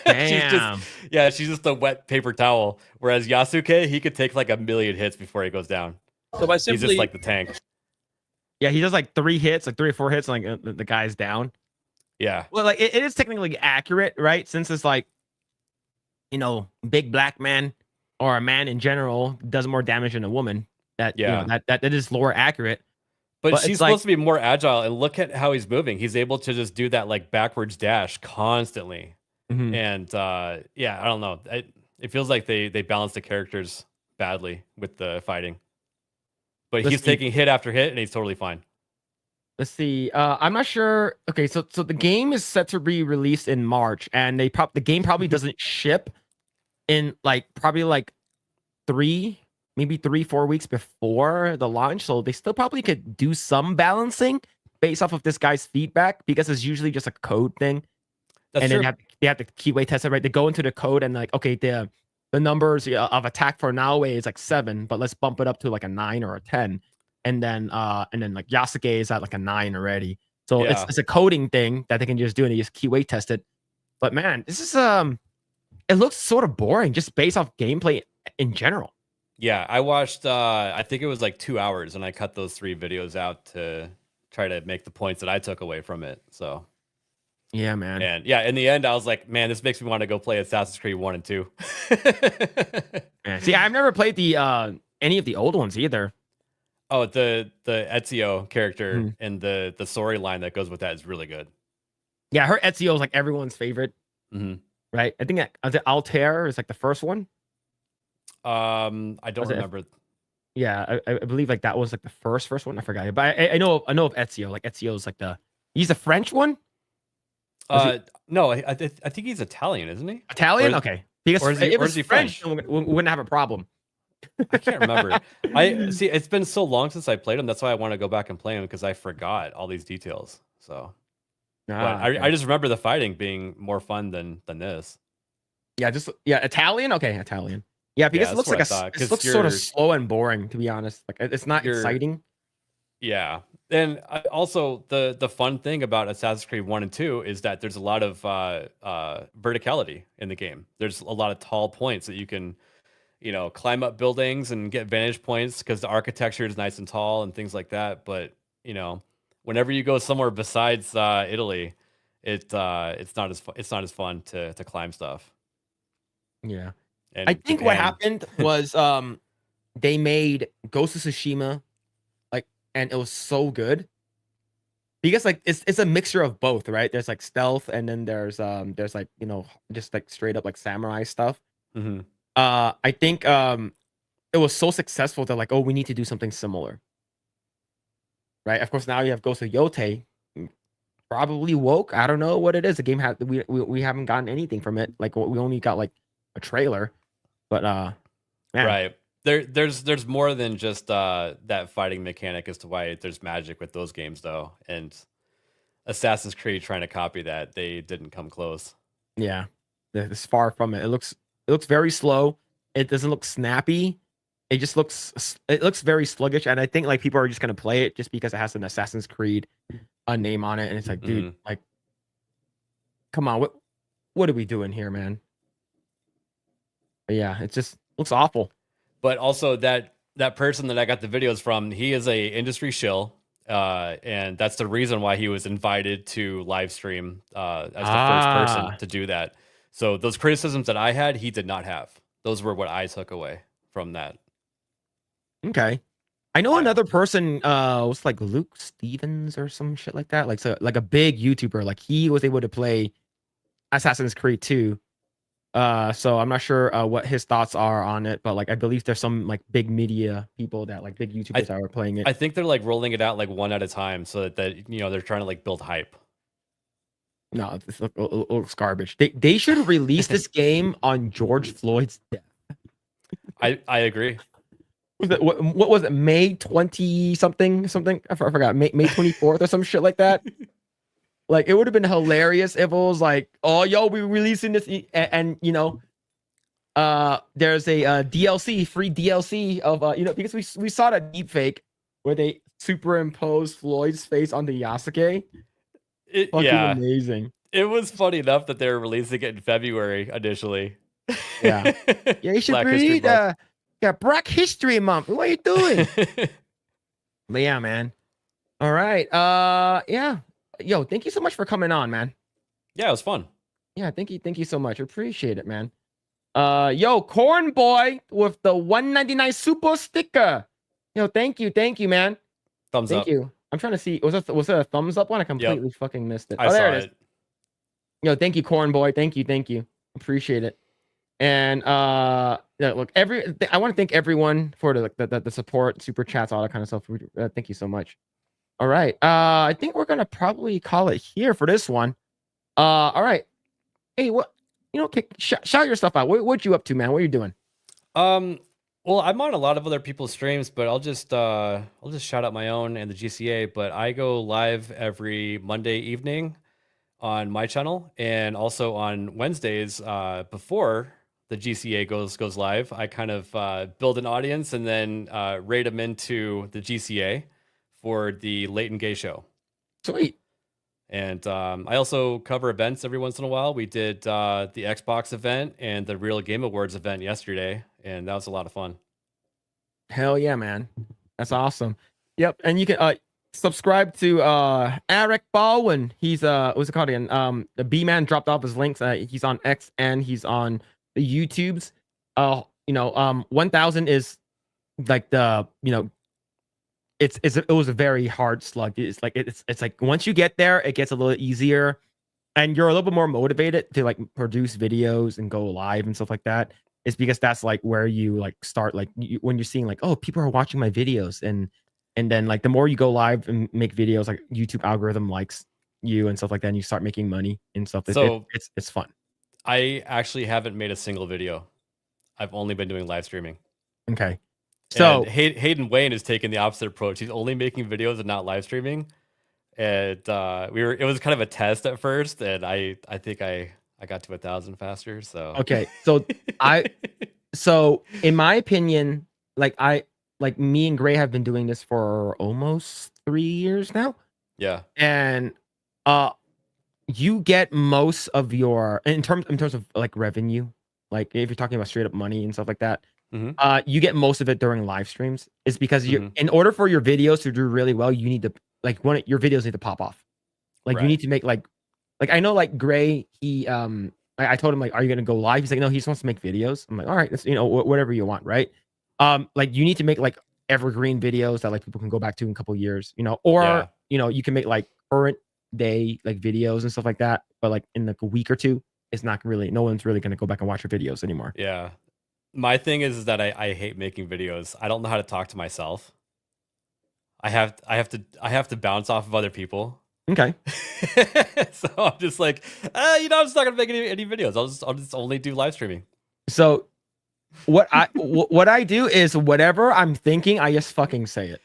Damn. She's just a wet paper towel. Whereas Yasuke, he could take like 1,000,000 hits before he goes down. So by he's just like the tank. Yeah, he does like 3 hits, like 3 or 4 hits, and like the guy's down. Yeah. Well, like it is technically accurate, right? Since it's like, you know, big black man or a man in general does more damage than a woman. That, yeah, you know, that is lore accurate. But she's supposed to be more agile, and look at how he's moving. He's able to just do that like backwards dash constantly. And yeah, I don't know. It feels like they balance the characters badly with the fighting. But he's taking hit after hit, and he's totally fine. Let's see. I'm not sure. Okay, so the game is set to be released in March, and the game probably doesn't ship in probably 3-4 weeks before the launch. So they still probably could do some balancing based off of this guy's feedback, because it's usually just a code thing. That's and true. then they have to keyway test it, right? They go into the code and like, okay, the numbers of attack for Naoe is like 7, but let's bump it up to like a 9 or a 10. And then like Yasuke is at like a 9 already. So it's a coding thing that they can just do, and they just keyway test it. But man, this is it looks sort of boring just based off gameplay in general. Yeah, I watched. I think it was like 2 hours, and I cut those 3 videos out to try to make the points that I took away from it. So Yeah, man. and yeah, in the end, I was like, man, this makes me want to go play Assassin's Creed 1 and 2. Yeah. See, I've never played the any of the old ones either. Oh, the Ezio character and the storyline that goes with that is really good. Yeah, her Ezio is like everyone's favorite, hmm right? I think that Altair is like the first one. I don't Was it- remember. Yeah, I believe like that was like the first one. I forgot, but I know of Ezio. Like Ezio's like he's the French one. No, I think he's Italian, isn't he? Italian, Or- okay. Because or is he- if or it's is he French, French? we wouldn't have a problem. I can't remember. I see. It's been so long since I played him. That's why I want to go back and play him because I forgot all these details. So, but I just remember the fighting being more fun than this. Yeah, Italian. Okay, Italian. Yeah, because Yeah, it looks that's like what I thought, it 'cause looks sort of you're- slow and boring, to be honest. Like it's not You're- exciting. Yeah, and also the fun thing about Assassin's Creed 1 and 2 is that there's a lot of verticality in the game. There's a lot of tall points that you can, climb up buildings and get vantage points because the architecture is nice and tall and things like that. But whenever you go somewhere besides Italy, it's not as fun to climb stuff. Yeah. And I think what Japan- happened was they made Ghost of Tsushima and it was so good. Because like it's a mixture of both, right? There's like stealth and then there's like, just like straight up like samurai stuff. Mhm. I think it was so successful that like, oh, we need to do something similar. Right? Of course, now you have Ghost of Yotei. Probably woke. I don't know what it is. The game we haven't gotten anything from it. Like we only got like a trailer. But man. Right. There's more than just that fighting mechanic as to why there's magic with those games though. And Assassin's Creed trying to copy that, they didn't come close. Yeah. It's far from it. It looks very slow. It doesn't look snappy. It looks very sluggish. And I think like people are just gonna play it just because it has an Assassin's Creed name on it. And it's like, dude, like come on, what are we doing here, man? But yeah, it just looks awful. But also that person that I got the videos from, he is a industry shill, and that's the reason why he was invited to live stream as the first person to do that. So those criticisms that I had, he did not have. Those were what I took away from that. Okay. I know another person was like Luke Stevens or some shit like that. Like a big YouTuber. Like he was able to play Assassin's Creed 2. So I'm not sure what his thoughts are on it, but like I believe there's some like big media people that like big YouTubers that are playing it. I think they're like rolling it out like one at a time so that they're trying to like build hype. No, it looks garbage. They should release this game on George Floyd's death. I agree. What was it? May 20 something? I forgot. May 24th or some shit like that. Like it would have been hilarious if it was like, oh, yo, we're releasing this, and there's a DLC, free DLC of because we saw that deep fake where they superimposed Floyd's face onto Yasuke. Fucking amazing. It was funny enough that they were releasing it in February initially. Yeah, you should read Black History Month. What are you doing? But yeah, man. All right. Yeah. Yo, thank you so much for coming on, man. Yeah, it was fun. Yeah, thank you so much. Appreciate it, man. Yo, Corn Boy with the 199 super sticker. Yo, thank you, man. Thumbs up. Thank you. I'm trying to see. Was that a thumbs up one? I completely fucking missed it. I there saw it is. it. Yo, thank you, Corn Boy. Thank you. Appreciate it. And yeah, look, I want to thank everyone for the support, super chats, all that kind of stuff. Thank you so much. All right. I think we're gonna probably call it here for this one. All right. Hey, what shout your stuff out. What you up to, man? What are you doing? Well, I'm on a lot of other people's streams, but I'll just shout out my own and the GCA. But I go live every Monday evening on my channel, and also on Wednesdays before the GCA goes live. I kind of build an audience and then raid them into the GCA for the Late and Gay show. Sweet. And I also cover events every once in a while. We did the Xbox event and the Real Game Awards event yesterday, and that was a lot of fun. Hell yeah, man. That's awesome. Yep. And you can subscribe to Alec Baldwin. He's what's it called again? The B-Man dropped off his links. He's on X and he's on the YouTubes. 1000 is like the, it was a very hard slug. It's like once you get there, it gets a little easier and you're a little bit more motivated to like produce videos and go live and stuff like that. It's because that's like where you like start, like when you're seeing like, oh, people are watching my videos, and then like the more you go live and make videos, like YouTube algorithm likes you and stuff like that, and you start making money and stuff. So it's fun. I actually haven't made a single video. I've only been doing live streaming. Okay. So and Hayden Wayne is taking the opposite approach. He's only making videos and not live streaming. And it was kind of a test at first, and I think I got to 1,000 faster. So okay. So in my opinion, like me and Grae have been doing this for almost 3 years now. Yeah. And you get most of your in terms of like revenue, like if you're talking about straight up money and stuff like that, you get most of it during live streams. It's because you in order for your videos to do really well, you need to like your videos need to pop off. Like you need to make like I know like Grae, he I told him like, are you gonna go live? He's like, no, he just wants to make videos. I'm like, all right, that's whatever you want, right? Like you need to make like evergreen videos that like people can go back to in a couple years, or you can make like current day like videos and stuff like that, but like in like a week or two, it's not really, no one's really gonna go back and watch your videos anymore. Yeah. My thing is that I hate making videos. I don't know how to talk to myself. I have to bounce off of other people. Okay. So I'm just like, I'm just not gonna make any videos. I'll just only do live streaming. So what I do is whatever I'm thinking, I just fucking say it.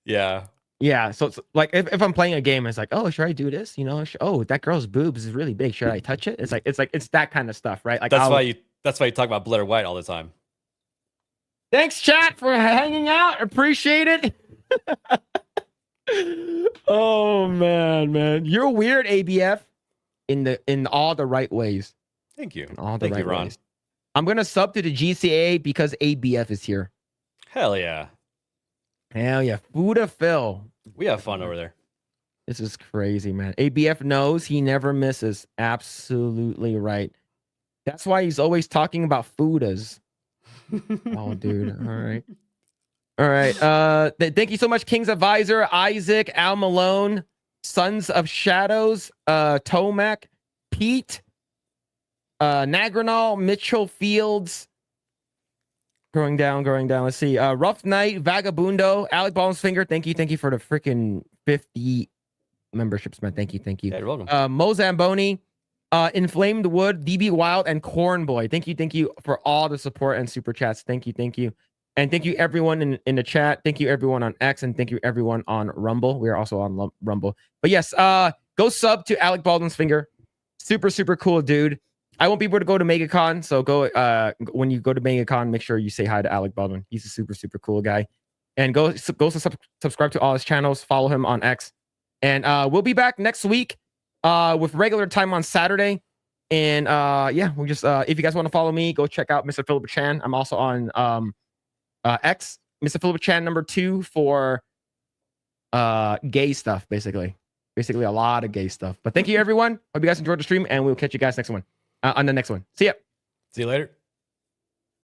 Yeah. Yeah. So it's like if I'm playing a game, it's like, oh, should I do this? Oh, that girl's boobs is really big. Should I touch it? It's that kind of stuff, right? Like that's why you talk about Blair White all the time. Thanks, chat, for hanging out. Appreciate it. Oh man, you're weird, ABF, in all the right ways. Thank you. Thank you, Ron. Ways. I'm gonna sub to the GCA because ABF is here. Hell yeah. Hell yeah. Fuda Phil. We have fun over there. This is crazy, man. ABF knows he never misses. Absolutely right. That's why he's always talking about Fudas. Oh, dude. All right. All right. Thank you so much, King's Advisor, Isaac, Al Malone, Sons of Shadows, Tomac, Pete, Nagranol, Mitchell Fields. Going down. Let's see. Rough Knight, Vagabundo, AlecBaldwinsFinger. Thank you for the freaking 50 memberships, man. Thank you. Yeah, you're welcome. Mo Zamboni, Inflamed Wood, DB Wild, and Corn Boy. Thank you for all the support and super chats. Thank you. And thank you everyone in the chat. Thank you everyone on X, and thank you everyone on Rumble. We are also on Rumble. But yes, go sub to AlecBaldwinsFinger. Super cool dude. I won't be able to go to MegaCon, so go when you go to MegaCon, make sure you say hi to Alec Baldwin. He's a super cool guy. And go subscribe to all his channels. Follow him on X. And we'll be back next week with regular time on Saturday. And yeah, we just if you guys want to follow me, go check out Mr. Phillip Chan. I'm also on X, Mr. Phillip Chan #2 for gay stuff, basically a lot of gay stuff. But thank you everyone. Hope you guys enjoyed the stream, and we'll catch you guys on the next one. See ya. See you later.